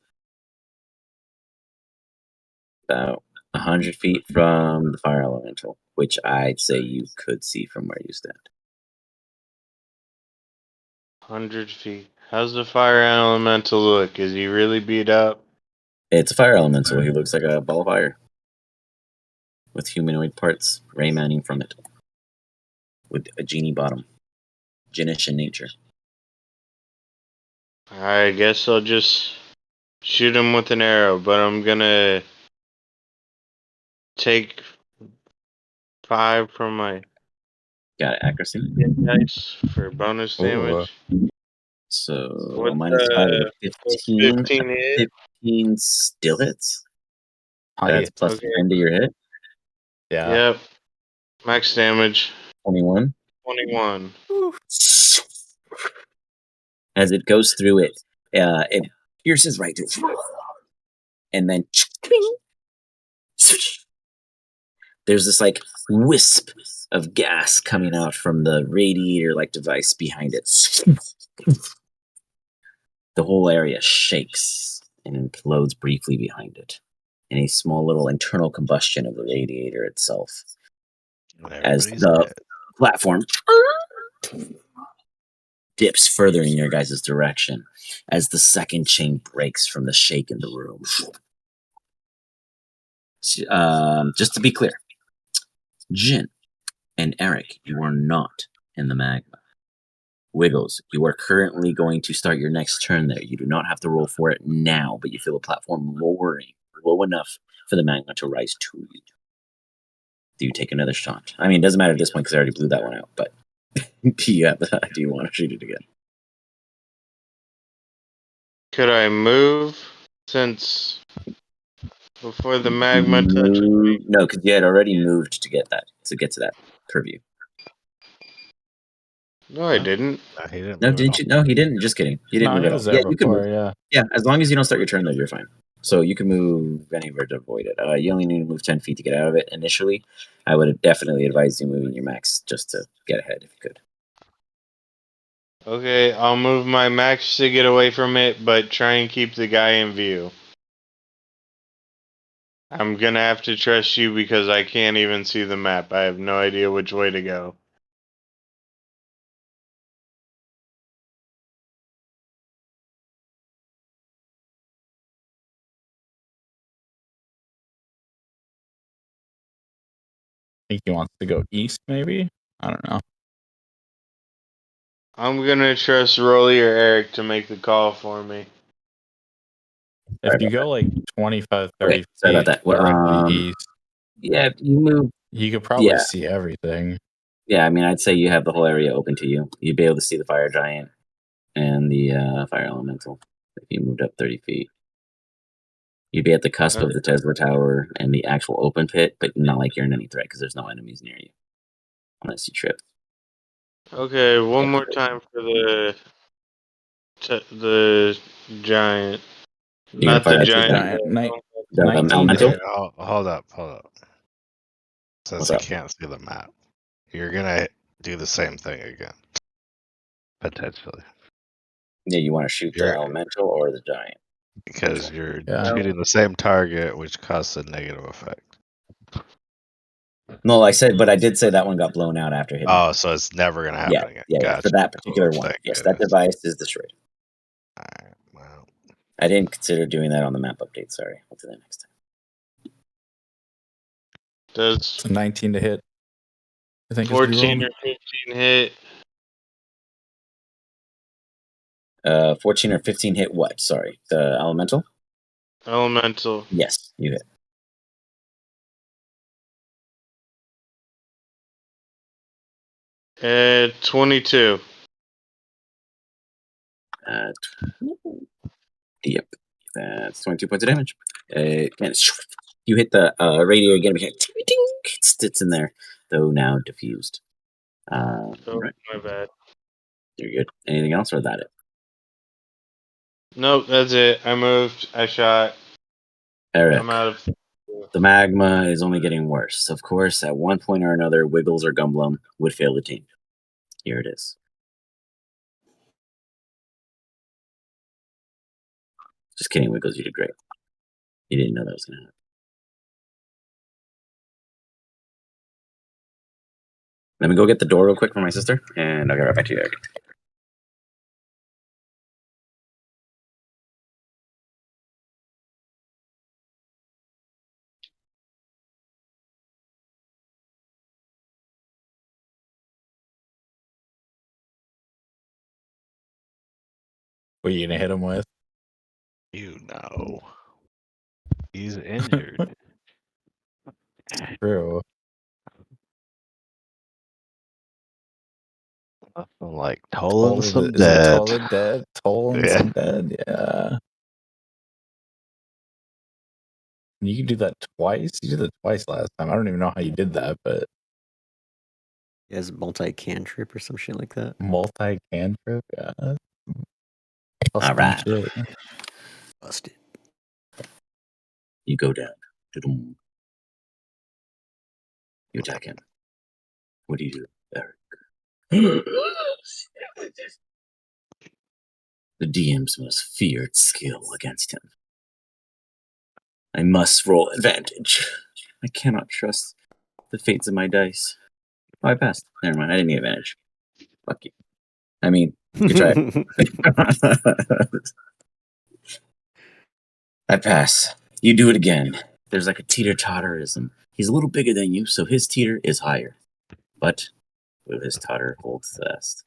about 100 feet from the fire elemental, which I'd say you could see from where you stand. 100 feet. How's the fire elemental look? Is he really beat up? It's a fire elemental. He looks like a ball of fire with humanoid parts raymaning from it, with a genie bottom, ginish in nature. I guess I'll just shoot him with an arrow, but I'm gonna take 5 from my Got it, accuracy. dice for bonus damage. So What's -5 is a 15. 15 hit? 15 still hits. Hi. That's plus Okay. 10 to your hit. Yeah. Yep. Max damage 21. 21. As it goes through it pierces right through, and then there's this like wisp of gas coming out from the radiator like device behind it. The whole area shakes and implodes briefly behind it in a small little internal combustion of the radiator itself. As Everybody's the dead. platform dips further in your guys' direction as the second chain breaks from the shake in the room. Just to be clear, Jin and Eric, you are not in the magma. Wiggles, you are currently going to start your next turn there. You do not have to roll for it now, but you feel a platform lowering low enough for the magma to rise to you. Do you take another shot? I mean, it doesn't matter at this point because I already blew that one out, but do you want to shoot it again? Could I move since before the magma touches me? No, because you had already moved to get to that purview. No, I didn't. No, he didn't No, move at didn't all. you? No, he didn't. Just kidding. He didn't No, move he at all. was there Yeah, you can move. before. Yeah. Yeah, as long as you don't start your turn, though, you're fine. So you can move anywhere to avoid it. You only need to move 10 feet to get out of it initially. I would definitely advise you moving your max just to get ahead if you could. Okay, I'll move my max to get away from it, but try and keep the guy in view. I'm gonna have to trust you because I can't even see the map. I have no idea which way to go. I think he wants to go east, maybe? I don't know. I'm gonna trust Rolly or Eric to make the call for me. If you go like 25, 30 Okay, sorry about feet that. Well, directly east, yeah, if you move. you could probably Yeah. see everything. Yeah, I mean, I'd say you have the whole area open to you. You'd be able to see the fire giant and the fire elemental if you moved up 30 feet. You'd be at the cusp of the Tesla Tower and the actual open pit, but not like you're in any threat because there's no enemies near you. Unless you trip. Okay, one more time for the giant. You're gonna Not fire the at the giant. Giant, The 19 to elemental? hit. Hold up. Says What's he up? can't see the map. You're gonna do the same thing again. Potentially. Yeah, you want to shoot the You're elemental or the giant? because you're Yeah. shooting the same target, which causes a negative effect. No, I did say that one got blown out after hitting. Oh, so it's never gonna happen again. Yeah. Gotcha. For that particular Cool. one. Thank Yes, that goodness. device is destroyed. Alright, well. I didn't consider doing that on the map update. Sorry. I'll do that next time. Does It's a 19 to hit. I think 14 or 15 hit? 14 or 15 hit what? Sorry. The elemental? Elemental. Yes, you hit. At 22. Yep. That's 22 points of damage. And you hit the radiator again. It's in there, though now diffused. Oh, Right. my bad. You're good. Anything else, or is that it? Nope, that's it. I moved. I shot. Eric, I'm out of. the magma is only getting worse. Of course, at one point or another, Wiggles or Gumblum would fail the team. Here it is. Just kidding, Wiggles. You did great. You didn't know that was going to happen. Let me go get the door real quick for my sister, and I'll get right back to you, Eric. What are you going to hit him with? You know. He's injured. True. Nothing like tolling some Is it dead. Toll the Dead? Tolling Yeah. some dead? Yeah. You can do that twice? You did that twice last time. I don't even know how you did that, but He has multi-cantrip or some shit like that. Multi-cantrip, yeah. All right. Shit. Busted. You go down. Doo-dum. You attack him. What do you do, Eric? The DM's most feared skill against him. I must roll advantage. I cannot trust the fates of my dice. Oh, I passed. Never mind. I didn't need advantage. Fuck you. I mean, you try it. I pass. You do it again. There's like a teeter-totterism. He's a little bigger than you, so his teeter is higher. But will his totter hold fast?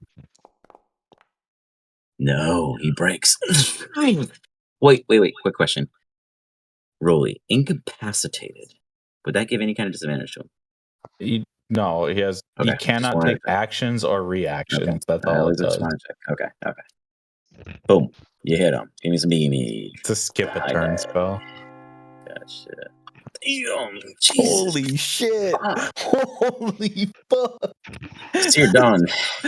No, he breaks. Wait. Quick question. Rolly, incapacitated. Would that give any kind of disadvantage to him? No, he has. Okay, He just cannot wanted take to check. actions or reactions. Okay. That's I all it was just does. want to check. Okay. Boom. You hit him. Give me some Nemies. To skip a I turn bet. spell. Gotcha. Damn, Jesus. Holy shit! Fuck. Holy fuck! Seer Dawn,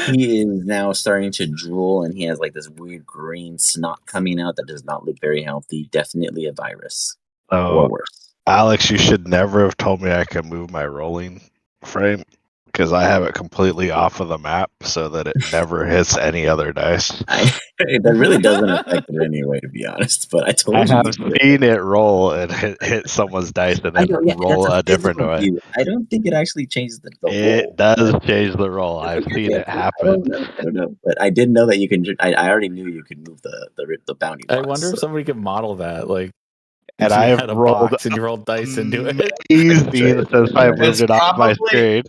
he is now starting to drool, and he has like this weird green snot coming out that does not look very healthy. Definitely a virus or Oh, worse. Alex, you should never have told me I could move my rolling frame because I have it completely off of the map so that it never hits any other dice. That really doesn't affect it anyway, to be honest. But I I told you. have seen it roll and hit someone's dice and I then know, yeah, roll that's a different physical way. view. I don't think it actually changes the It roll. does change the roll. I've Okay, seen it I happen. don't know, but I did know that you can. I already knew you could move the bounty box. I wonder if somebody could model that. Like, And you I've had a rolled box and you rolled dice into it. amazing since I moved It's it off my probably screen.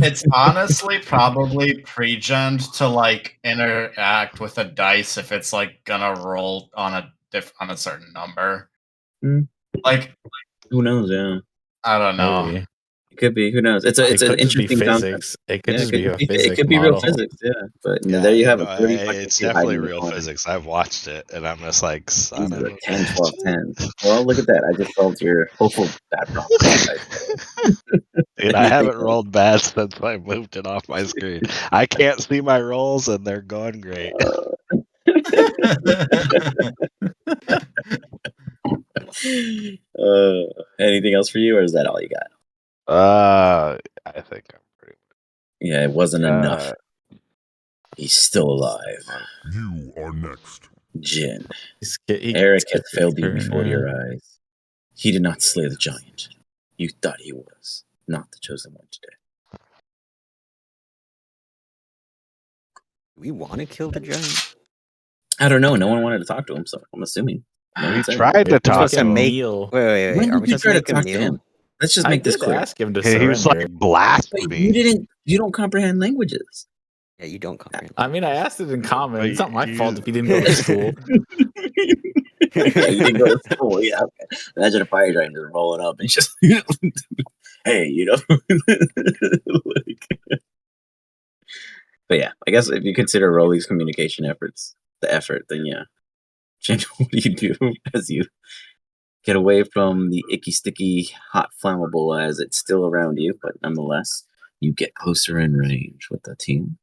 it's honestly probably pre-gened to like interact with a dice if it's like gonna roll on a certain number. Like, who knows? Yeah, I don't know. Maybe. it could be. Who knows? It's an just be interesting concept. physics. It could Yeah, just be a it physics could be real model. physics. Yeah, but Yeah, there you have no, it. 30 fucking it's feet hiding definitely in the real corner. physics. I've watched it, and I'm just like, son Jesus, of a 10, a 12, 10. Well, look at that. I just solved your hopeful bad problem. Dude, I haven't rolled bad since I moved it off my screen. I can't see my rolls, and they're going great. Anything else for you, or is that all you got? I think I'm pretty. Yeah, it wasn't enough. He's still alive. You are next. Jin. He Eric has skipped failed you turn, before yeah. your eyes. He did not slay the giant. You thought he was, not the chosen one today. Do we want to kill the giant? I don't know. No one wanted to talk to him, so I'm assuming. No We one said. tried to We're talk supposed to to him. make. kneel. Wait. When Are we did you supposed try to to make him talk to kneel? him? Let's just I make this did clear. ask him to He was surrender. like blasphemy. You don't comprehend languages. Yeah, you don't comprehend. I mean, I asked it in common. But It's not my you- fault if he didn't go to school. Yeah, you didn't go to school. Yeah, okay. Imagine a fire giant just rolling up and just, hey, like, but yeah, I guess if you consider Rolly's communication efforts the effort, then yeah. Change what do you do as you get away from the icky, sticky, hot, flammable as it's still around you, but nonetheless, you get closer in range with the team.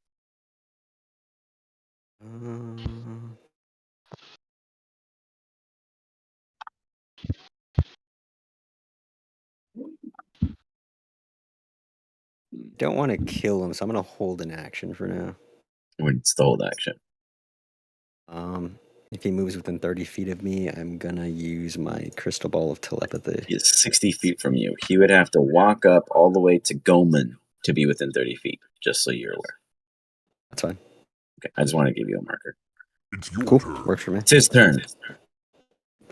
Don't want to kill him, so I'm gonna hold an action for now. It's the hold action. If he moves within 30 feet of me, I'm gonna use my crystal ball of telepathy. He is 60 feet from you. He would have to walk up all the way to Goman to be within 30 feet, just so you're aware. That's fine. Okay, I just want to give you a marker. It's your Cool. turn. Works for me. It's his turn.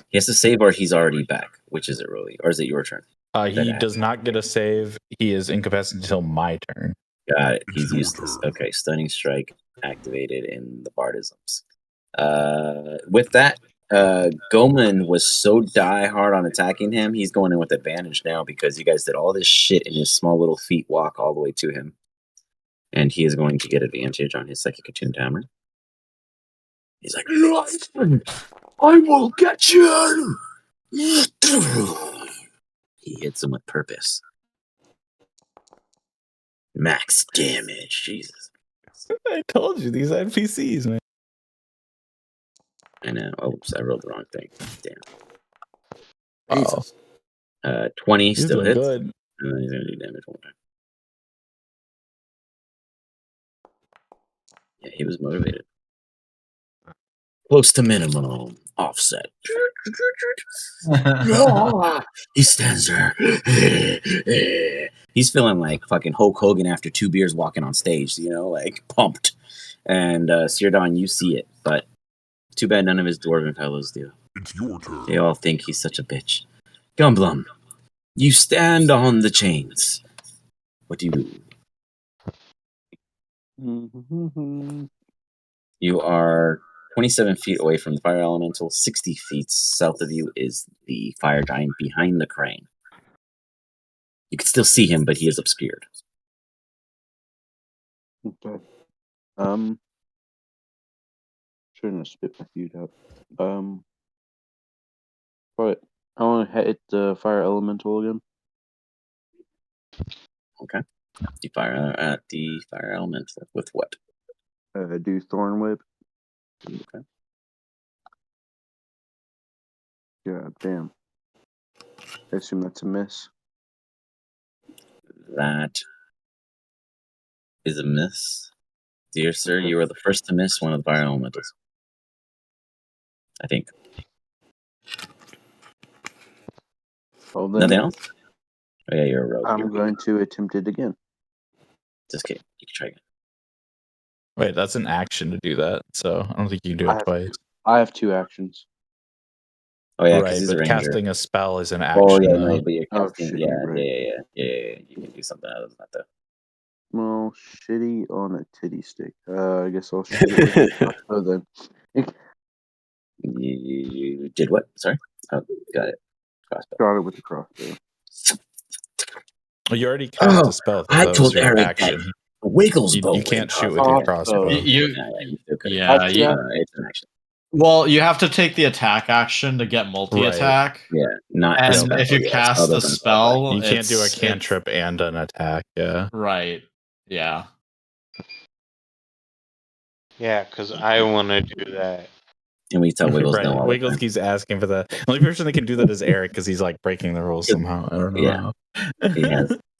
He has to save or he's already back. Which is it, Rolly? Or is it your turn? He does not get a save. He is incapacitated until my turn. Got it. It's He's your useless. turn. Okay, stunning strike activated in the bardisms. With that, Goman was so die hard on attacking him, he's going in with advantage now because you guys did all this shit in his small little feet walk all the way to him. And he is going to get advantage on his psychic attuned hammer. He's like, I will get you! He hits him with purpose. Max damage. Jesus. I told you these NPCs, man. I know. Oops, I rolled the wrong thing. Damn. Oh, Jesus. 20 he's still doing hits. good. And then he's gonna do damage one time. Yeah, he was motivated. Close to minimum. Offset. He stands there. He's feeling like fucking Hulk Hogan after 2 beers walking on stage, you know, like pumped. And Sirdon, you see it, but too bad none of his dwarven fellows do. It's your turn. They all think he's such a bitch. Gumblum, you stand on the chains. What do you do? You are 27 feet away from the fire elemental. 60 feet south of you is the fire giant behind the crane. You can still see him, but he is obscured. Okay. Shouldn't have spit my feud out. But I want to hit the fire elemental again. Okay. You fire at the fire elemental with what? Do Thorn Whip. Okay. God damn. I assume that's a miss. That is a miss. Dear sir, Okay. you are the first to miss one of the fire elementals. I think. Well then, Nothing else? Oh yeah, you're a rogue. I'm going to attempt it again. Just kidding. You can try again. Wait, that's an action to do that, so I don't think you can do I it have twice. I have 2 actions. Oh yeah, because Right, he's a but ranger. casting a spell is an action. Oh yeah, though. no, but you're Oh, casting. shit, Yeah, you're right. yeah. You can do something other than that though. Well, shitty on a titty stick. I guess I'll shoot it with a crossbow then. You did what? Sorry. Oh, got it. Crossbow. Shot it with the crossbow. Well, you already cast Oh, a spell. I That was told your Eric action. that Wiggles You bow can't went shoot off. with your Crossbow. crossbow. You You still could. yeah, It's an action. well, you have to take the attack action to get multi-attack. Yeah, not a And spell. if you Yeah, cast the doesn't qualify. spell, You can't do a it's cantrip and an attack. Yeah. right. Yeah. Yeah, because I want to do that. And we tell Wiggles Right. no all the Wiggles time. keeps asking for that. The only person that can do that is Eric because he's like breaking the rules somehow. I don't know. Yeah. how.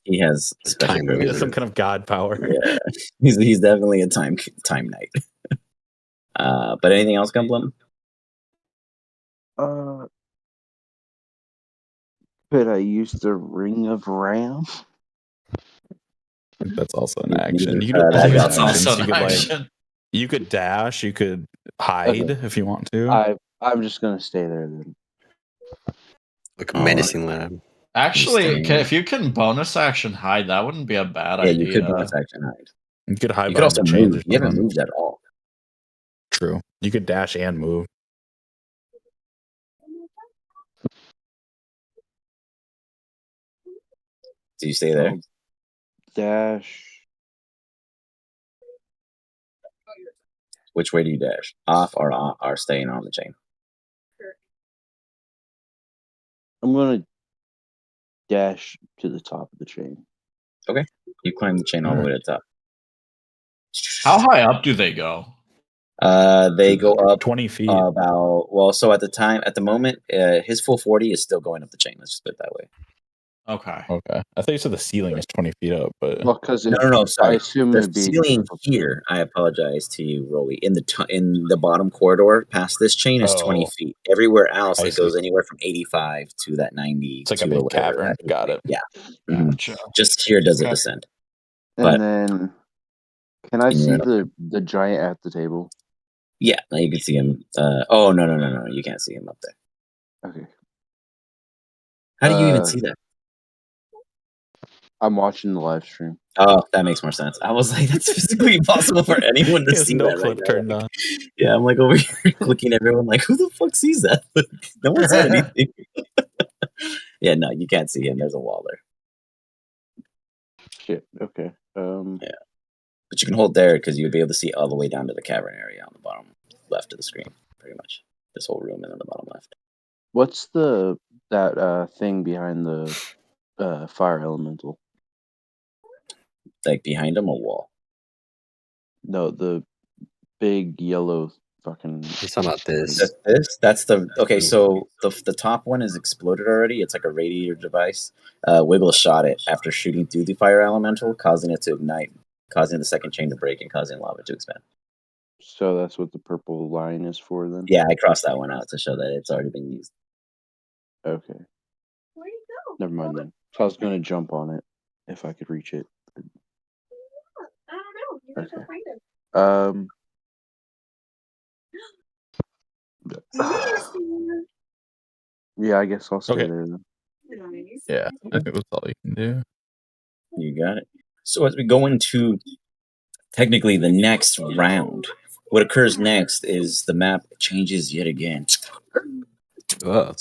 He has special Time He has privileges. some kind of god power. Yeah, he's definitely a time knight. But anything else, Gumblum? Could I use the Ring of Ram? That's also an You- action. you- You can do that's all That's an actions. also You an could action. you could dash. You could hide if you want to. I'm just gonna stay there then. Look, All menacing lad. Actually, Staying. if you can bonus action hide, that wouldn't be a bad Yeah, idea. you could bonus action hide. You could hide You could behind also the chains. move. You haven't moved at all. True. You could dash and move. Do you stay there? I'll dash. Which way do you dash? Off or staying on the chain? I'm gonna dash to the top of the chain. Okay. You climb the chain all the way to the top. How high up do they go? They go up 20 feet. so at the moment, his full 40 is still going up the chain. Let's just put it that way. Okay. Okay. I thought you said the ceiling is 20 feet up, but Well, because No, I sorry. assume The it'd be ceiling here, I apologize to you, Rolly. In the bottom corridor past this chain is 20 feet. Everywhere else, I it goes anywhere from 85 to that 90. it's like a big cavern. Got it. Yeah. Gotcha. Just here does it Okay. descend. And But- then, can I And see you're the giant at the table? Yeah, now you can see him. Oh, no. You can't see him up there. Okay. How do you even see that? I'm watching the live stream. Oh, that makes more sense. I was like, that's physically impossible for anyone to He has see no that clip right turned now. on. Yeah, I'm like over here clicking everyone like, who the fuck sees that? No one said anything. Yeah, no, you can't see him. There's a wall there. Shit. Okay. Yeah. But you can hold there because you'll be able to see all the way down to the cavern area on the bottom left of the screen, pretty much. This whole room and then the bottom left. What's that thing behind the fire elemental? Like behind him, a wall. No, the big yellow fucking. He's talking about this. That's the okay. So the top one is exploded already. It's like a radiator device. Wiggle shot it after shooting through the fire elemental, causing it to ignite, causing the second chain to break, and causing lava to expand. So that's what the purple line is for then? Yeah, I crossed that one out to show that it's already been used. Okay. Where'd you go? Never mind then. So I was going to jump on it if I could reach it. I don't know. You Okay. go find it. Yeah, I guess I'll stay Okay. there then. Nice. Yeah, I think that's all you can do. You got it. So as we go into technically the next round, what occurs next is the map changes yet again. Oh,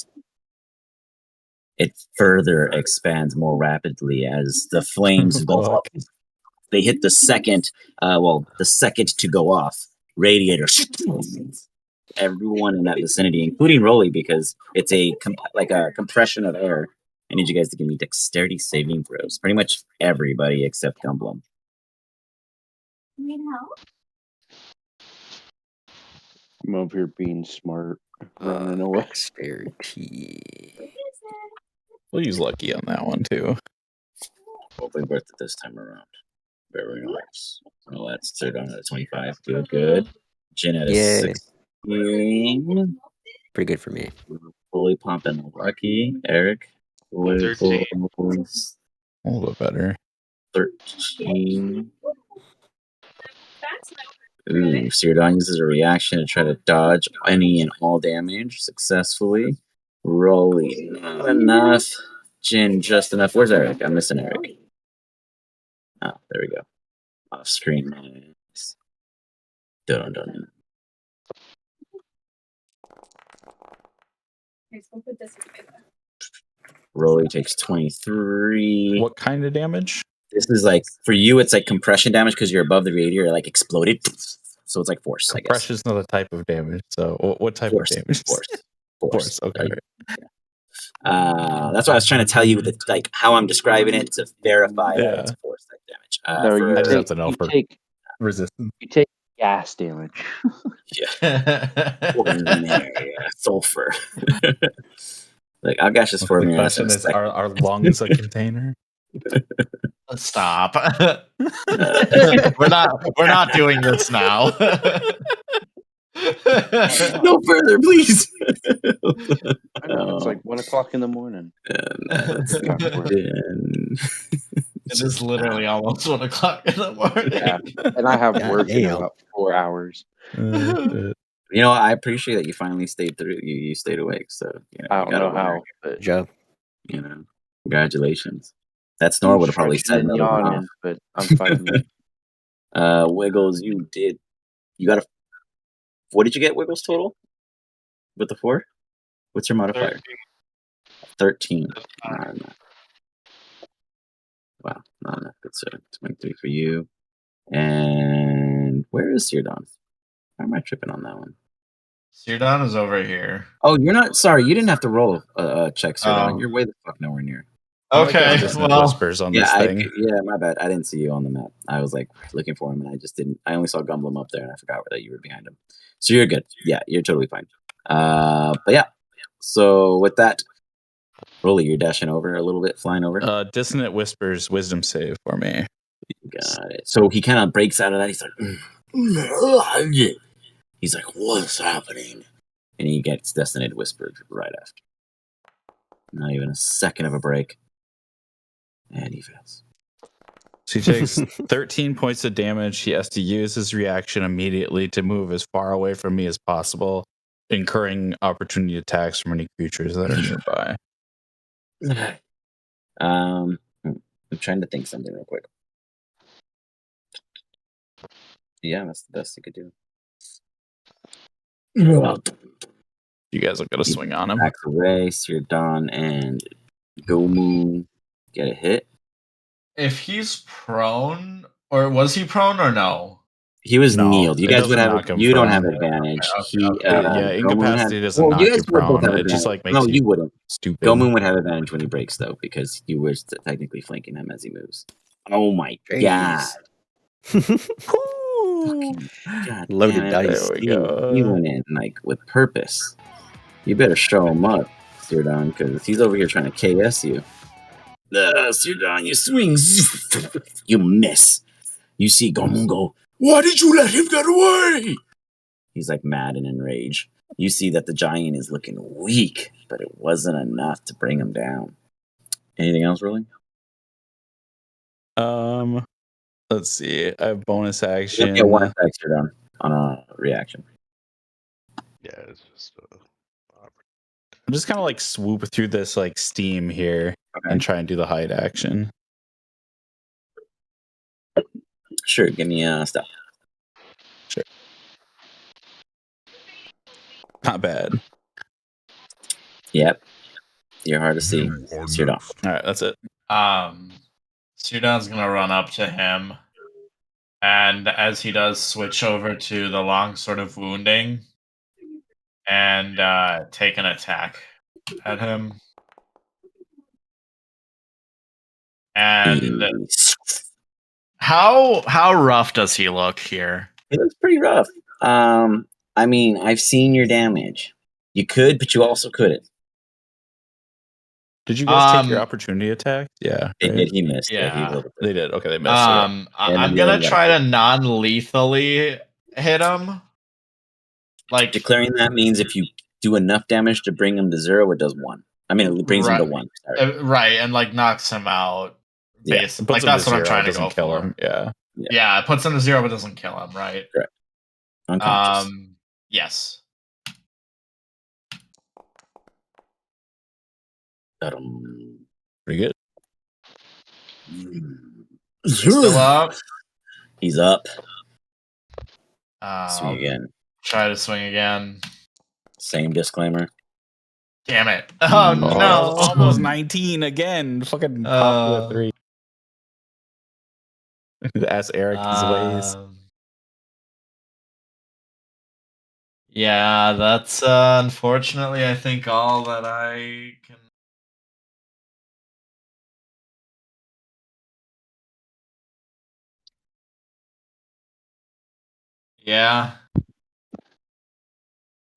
It further expands more rapidly as the flames go up. They hit the second, the second to go off. Radiator. Everyone in that vicinity, including Rolly, because it's a compression of air. I need you guys to give me dexterity saving throws. Pretty much everybody except Gumblum. Need help? I'm over here being smart, running away. dexterity. We'll use lucky on that one too. Hopefully worth it this time around. Very nice. Well, that's third on at 25. Good. Jen at a Yay. 16. Pretty good for me. Fully pumping lucky. Eric. 13. Wiggles, A little bit better. 13. Ooh, Sirdon uses a reaction to try to dodge any and all damage successfully. Rolly, not enough. Jin, just enough. Where's Eric? I'm missing Eric. Oh, there we go. Off screen. Nice. Dun, dun, dun. Rolly takes 23. What kind of damage? This is like, for you, it's like compression damage because you're above the radiator, it like exploded. So it's like force, I guess. Compression's not a type of damage. So what type Force, of damage? Force. Okay. That's why I was trying to tell you that, like, how I'm describing it to verify that it's force type damage. No, for- I just have to know you for take resistance. you take gas damage. Poison air, yeah, sulfur. Like, I'll gaseous form The your ass in question a is, second. are lungs a container? Stop. We're not doing this now. No further, please. I know, it's like 1 o'clock in the morning. It is literally almost 1 o'clock in the morning. Yeah, and I have God work in damn. about 4 hours. You know, I appreciate that you finally stayed through. You stayed awake, so you know, I you don't got a know winner. how, but Good job. You know, congratulations. That snore would have probably set stretching and another one off. yawning, but I'm fighting it. Wiggles, you got a. What did you get, Wiggles, total? With the 4? What's your modifier? 13. Not enough. Wow, not enough. Good, sir. 23 for you. And where is Sirdon? Why am I tripping on that one? Sirdon is over here. Oh, you're not. Sorry, you didn't have to roll a check, Sirdon. Oh. You're way the fuck nowhere near. Okay, well, whispers on this thing. Yeah, my bad. I didn't see you on the map. I was like looking for him, and I just didn't. I only saw Gumblum up there, and I forgot that you were behind him. So you're good. Yeah, you're totally fine. But yeah. So with that, Rolly, you're dashing over a little bit, flying over. Dissonant whispers, wisdom save for me. Got it. So he kind of breaks out of that. He's like, he's like, what's happening? And he gets Destinated Whispered right after. Not even a second of a break. And he fails. So he takes 13 points of damage. He has to use his reaction immediately to move as far away from me as possible, incurring opportunity attacks from any creatures that are nearby. I'm trying to think something real quick. Yeah, that's the best he could do. You guys are going to swing on him. Back away, Sirdon and Gomu get a hit. if he's prone, or was he prone or no? He was No, kneeled. You it guys would doesn't have. knock him You don't prone. have advantage. Okay. Yeah, Gomu incapacity doesn't knock you you guys would both prone. have It just advantage. like makes No, you you wouldn't. stupid. Gomu would have advantage when he breaks, though, because you were technically flanking him as he moves. Oh my god. God Loaded damn it. dice. There we He go. went in like with purpose. You better show him up, Sirdon, because he's over here trying to KS you. Sirdon, you swing. You miss. You see Gomungo. Why did you let him get away? He's like mad and enraged. You see that the giant is looking weak, but it wasn't enough to bring him down. Anything else, rolling? Let's see. I have bonus You action. don't get one attack, Sirdon, on a reaction. Yeah, it's just. I'm just kind of like swoop through this like steam here Okay. and try and do the hide action. Sure, give me a step. Sure. Not bad. Yep. You're hard to see. You are Sirdon. next. All right, that's it. Sudon's gonna run up to him, and as he does, switch over to the long sort of wounding, and take an attack at him. And how rough does he look here? He looks pretty rough. I mean, I've seen your damage. You could, but you also couldn't. Did you guys take your opportunity attack? Yeah. They right? did. He missed. Yeah, he Yeah. rolled They did. Okay, they missed. And I'm then the gonna other guy try to non-lethally hit him. Like declaring that means if you do enough damage to bring him to 0, it does 1. I mean, it brings him to 1. Sorry. Right, and like knocks him out. Yeah. Basically, It puts like him that's to what I'm 0, trying it to doesn't go kill for. him. Yeah. Yeah, it puts him to 0, but doesn't kill him. Right. Correct. Unconscious. Yes. Pretty good. He's still up. He's up. Swing I'll again. Try to swing again. Same disclaimer. Damn it! Oh No. no! Almost 19 again. Fucking pop with a 3. Ask Eric his ways. Yeah, that's unfortunately I think all that I can. Yeah.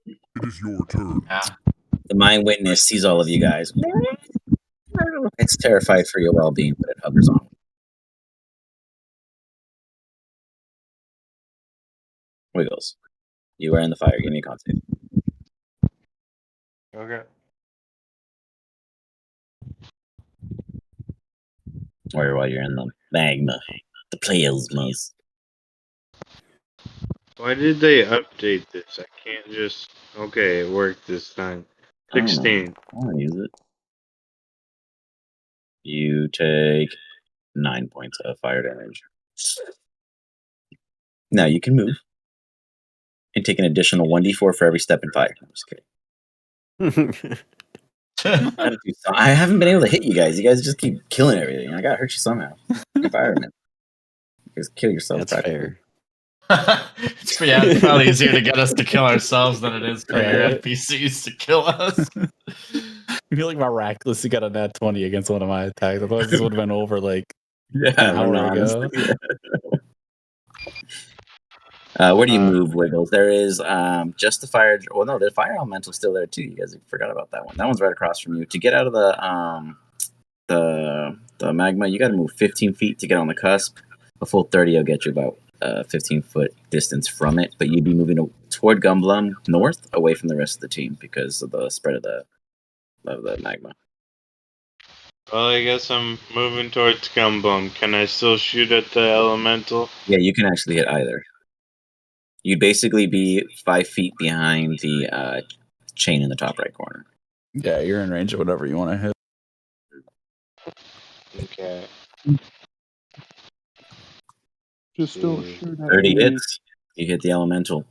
It is your turn. Yeah. The mind witness sees all of you guys. It's terrified for your well-being, but it hovers on. Wiggles. You are in the fire. Give me a con save. Okay. Or while you're in the magma. The plasmas. Why did they update this? I can't just. Okay, it worked this time. I don't know. 16. I want to use it. You take 9 points of fire damage. Now you can move and take an additional 1d4 for every step in fire. I'm just kidding. I haven't been able to hit you guys. You guys just keep killing everything. I gotta hurt you somehow. Environment. You guys kill yourselves. That's fair. It's probably easier to get us to kill ourselves than it is for your Right. NPCs to kill us. I feel like miraculously got a nat 20 against one of my attacks. Otherwise, this would have been over like an hour ago. Where do you move, Wiggles? There is just the fire. Well, no, the fire elemental's still there too. You guys forgot about that one. That one's right across from you. To get out of the magma, you got to move 15 feet to get on the cusp. A full 30 will get you about 15-foot distance from it. But you'd be moving toward Gumblum north, away from the rest of the team because of the spread of the magma. Well, I guess I'm moving towards Gumbum. Can I still shoot at the elemental? Yeah, you can actually hit either. You'd basically be 5 feet behind the chain in the top right corner. Yeah, you're in range of whatever you want to hit. Okay. Just don't shoot at 30 me. hits. You hit the elemental.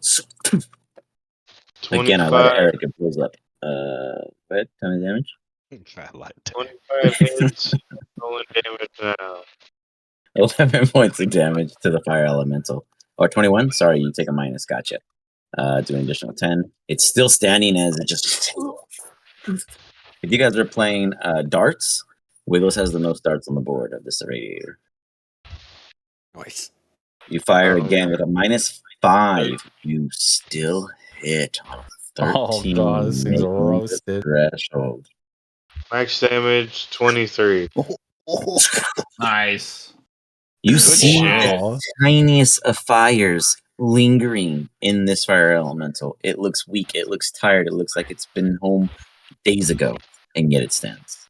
25. Again, I lied to Eric. It pulls up. Go ahead. Tell me the damage. I lied to 25 hits. Rolling damage now. 11 points of damage to the fire elemental. Or 21? Sorry, you take a minus. Gotcha. Do an additional 10. It's still standing as it just... If you guys are playing darts, Wiggles has the most darts on the board of this radiator. Nice. You fire Oh, again with a -5. You still hit on a 13, God, this thing's making the roasted. threshold. Max damage 23. Nice. You Good see shit. the tiniest of fires lingering in this fire elemental. It looks weak. It looks tired. It looks like it's been home days ago, and yet it stands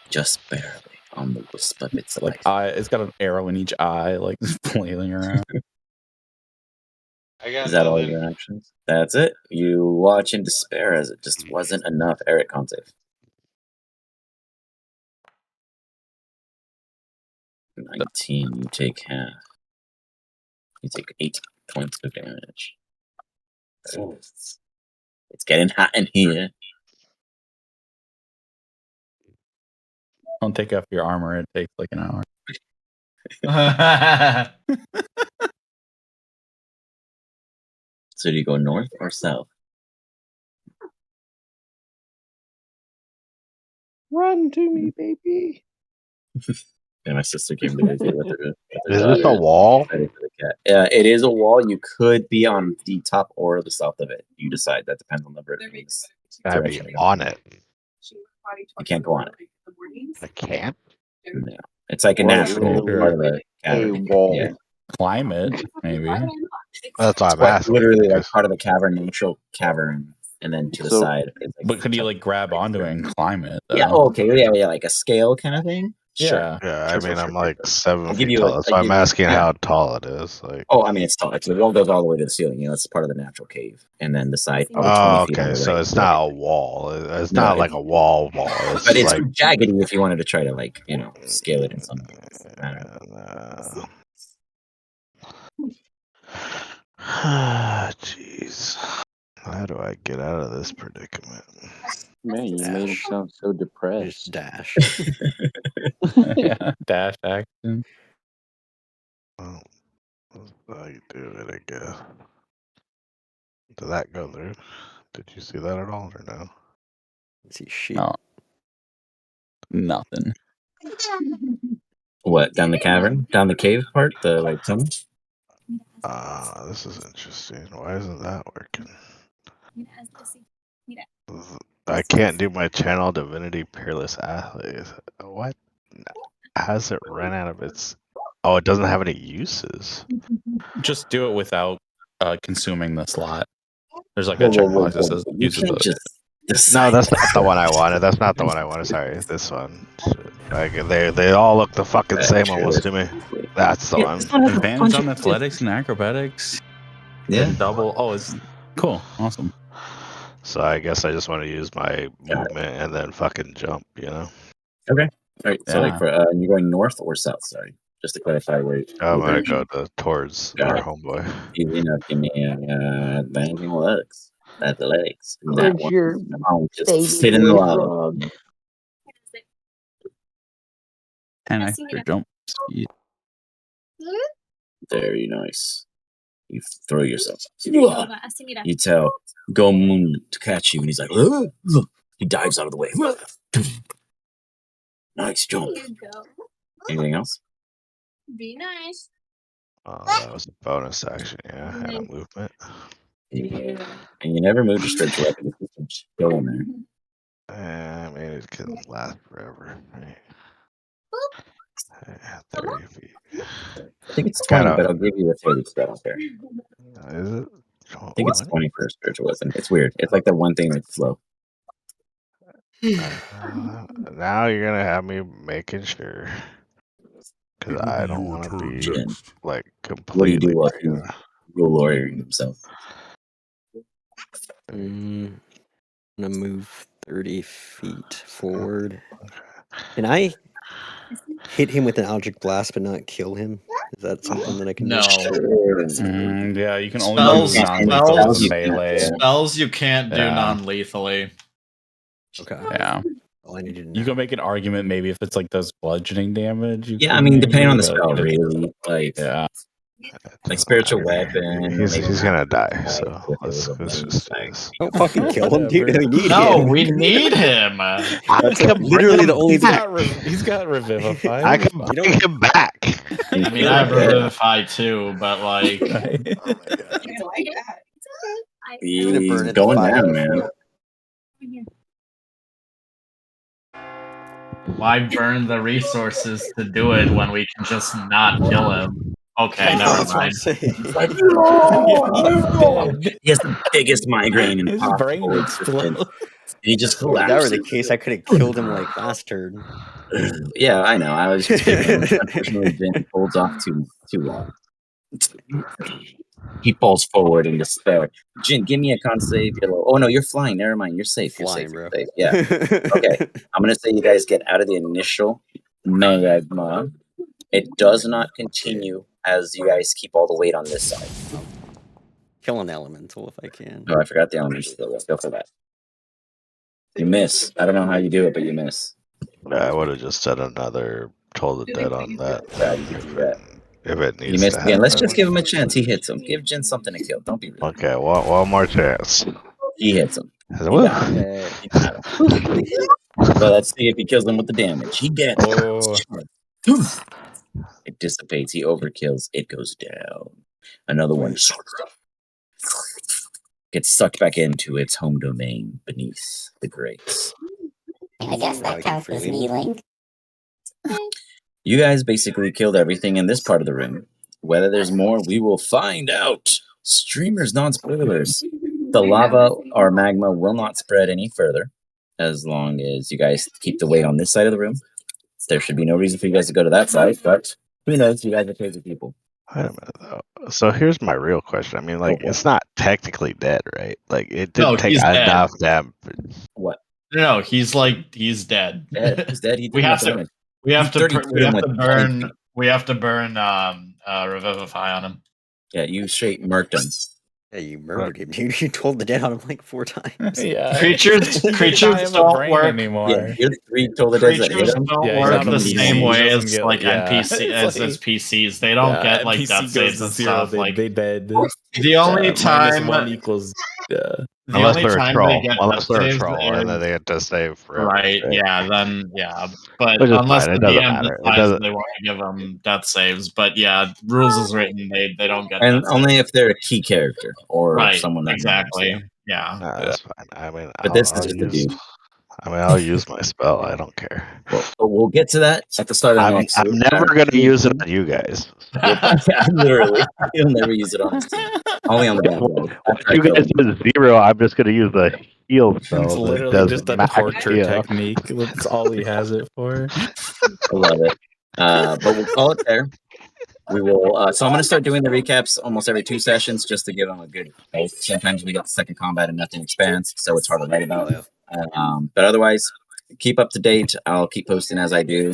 just barely on the wisp of its life. It's got an arrow in each eye, like flailing around. I got Is that all nothing. your actions? That's it. You watch in despair as it just wasn't enough. Eric Conte. 19. You take half. You take 8 points of damage. It's getting hot in here. Don't take off your armor. It takes like an hour. So do you go north or south? Run to me, baby. And my sister came to visit with her is this a daughter. wall? Excited for the cat. It is a wall. You could be on the top or the south of it. You decide. That depends on the direction. Gotta be on it. You can't go on it. I can't. No. It's like a What natural is part of the a cavern. wall? Yeah. Climb it, maybe. That's why I'm Quite asking. literally like because- part of the cavern, natural cavern, and then to the So- side. It's But could you like grab onto it and climb it? Though? Yeah. Oh, okay. Yeah. Like a scale kind of thing. Sure. Yeah. Yeah, Sure, I mean, sure, I'm sure, like sure. 7 I'll give feet you a- tall. That's I'll why give I'm you- asking yeah. how tall it is. Like, Oh, I mean, it's tall. The wall goes all the way to the ceiling. You know, it's part of the natural cave, and then the side probably 20 feet on okay, the so right. it's not a wall. It's No, not like a wall. It's but it's like jaggedy if you wanted to try to scale it in some manner. Jeez, how do I get out of this predicament? Man, you made him Dash. sound so Just depressed. dash. Yeah. Dash action. Well, that's how you do it, I guess. Did that go through? Did you see that at all, or no? See shit. No. Nothing. What, down the cavern? Down the cave part? The tunnel? This is interesting. Why isn't that working? I can't do my channel Divinity Peerless Athlete. What? Has it run out of its... Oh, it doesn't have any uses. Just do it without consuming the slot. There's like Whoa, a whoa, checkbox whoa, that says whoa. You uses can't the. just No, decide that's not the that. one I wanted. That's not the one I wanted. Sorry, this one. Shit. Like they all look the fucking same almost to me. That's the one. This one has a Advantage bunch on of athletics and acrobatics. Yeah. And double. Oh, it's cool. Awesome. So I guess I just want to use my Got it. movement and then fucking jump, you know? Okay. All right. So Yeah. you're going north or south? Sorry, just to clarify where. I'm what gonna direction. go towards Got our it. homeboy. Easy enough. Give me advancing legs. Athletics. That Where's one. your I'll just baby sit in the boy lava. frog? 10 extra jump speed. Very nice. You throw yourself. You tell Gomun to catch you, and he's like, "Ugh." He dives out of the way. Nice jump. Anything else? Be nice. Oh, that was a bonus action, yeah, and a movement. Yeah. And you never moved your stretch weapon. It's just chilling there. I mean, it can last forever, right? 30 feet. I think it's 20, Kinda, but I'll give you the 30 because I don't care. is it? I think it's 20? 20 for a spiritual weapon. It's weird. It's like the one thing that's slow. Now you're gonna have me making sure. Because It will I be don't your want to turn be, next. like, What do you do completely while crazy. he's lawyering himself? I'm gonna move 30 feet forward. Can I hit him with an Eldritch Blast but not kill him? Is that something that I can do? No. Yeah, you can only do non-lethal with a melee. Spells you can't do Yeah. non-lethally. Okay. Yeah. All I needed to know. You can make an argument maybe if it's like those bludgeoning damage. Yeah, I mean, depending on the spell, really. Like, yeah. Like spiritual weapon. He's maybe gonna die. So if it let's was a just nice, do this. Don't fucking kill him, dude. Whatever. We need No, him. we need him. I That's can bring literally him the only back. He's got Revivify. I He's can fine. bring him back. I mean, I have Revivify too, but like, Oh my god. He's gonna burn He's in the going fire. down, man. why burn the resources to do it when we can just not kill him? Okay, never That's what I'm mind. saying. He's dead. He has the biggest migraine His impossible. brain explodes. He just Well, if that were the collapses. case, I could have killed him like last turn. Yeah, I know. I was just kidding. Unfortunately, Jin holds off too long. He falls forward in despair. Jin, give me a con save. Yellow. Oh no, you're flying. Never mind. You're safe. You're Flying, safe. bro. You're safe. Yeah. Okay. I'm gonna say you guys get out of the initial magma. It does not continue as you guys keep all the weight on this side. Kill an elemental if I can. Oh, I forgot the elements still. Let's go for that. You miss. I don't know how you do it, but you miss. I would have just said another Toll the Dead on that. Yeah, you can do that. If it You needs missed to again. Let's happen. just give him a chance. He hits him. Give Jin something to kill. Don't be rude. Okay, one more chance. He hits him. Woo. got him. He got him. So let's see if he kills him with the damage. He gets. Oh. It dissipates. He overkills. It goes down. Another one gets sucked back into its home domain beneath the grates. I guess that counts as healing. You guys basically killed everything in this part of the room. Whether there's more, we will find out. Streamers, non-spoilers. The lava or magma will not spread any further as long as you guys keep the weight on this side of the room. There should be no reason for you guys to go to that side, but who knows? You guys are crazy people. Wait a minute though. So here's my real question. I mean, like, it's not technically dead, right? Like, it didn't take he's dead. enough damage. What? No, he's dead. He's dead. He's dead. He did we have enough to. damage. We have to. You We have 32 to with burn. 20. We have to burn. Revivify on him. Yeah, you straight murked him. Yeah, you murdered him, dude. You told the dead on him like 4 times. Yeah. Creatures Not don't have a brain work. anymore. Yeah, you're 3 told the dead that hit Creatures him. don't Yeah, he's work not a the PC. same He way doesn't as get- like yeah. NPC It's as PCs. They don't get like NPC death goes saves to and 0. stuff. They, Like they dead. the only time, -1 equals. the Unless only they're a time troll. they get Unless death they're a saves troll, and then is they get to save forever. right. Yeah, then yeah, but Which is unless fine. the It doesn't DM matter. It decides doesn't. they want to give them death saves. But yeah, rules is written. They don't get And death only if they're a key character or right. someone that Exactly. matters, Yeah. Nah, that's fine. I mean, But this is I'll just a use. dude. I mean, I'll use my spell. I don't care. Well, but we'll get to that at the start of the I'm next. never gonna use it on you guys. Yeah, literally, he'll never use it on his team. Only on the bad guys. Once you guys do 0, I'm just gonna use the heal spell. It's that literally does just a max torture healing. technique. That's all he has it for. I love it. But we'll call it there. We will. So I'm going to start doing the recaps almost every 2 sessions just to give them a good health. Sometimes we get the second combat and nothing expands, so it's hard to write about. But otherwise, keep up to date. I'll keep posting as I do.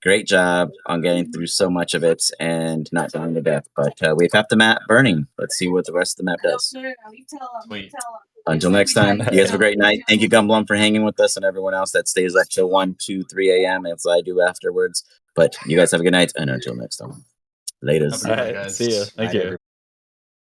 Great job on getting through so much of it and not dying to death. But we've got the map burning. Let's see what the rest of the map does. Sweet. Until next time, you guys have a great night. Thank you, Gumblum, for hanging with us and everyone else that stays up till 1, 2, 3 a.m. as I do afterwards. But you guys have a good night, and until next time. Later. Have a good night, All right, guys. see ya. Thank you.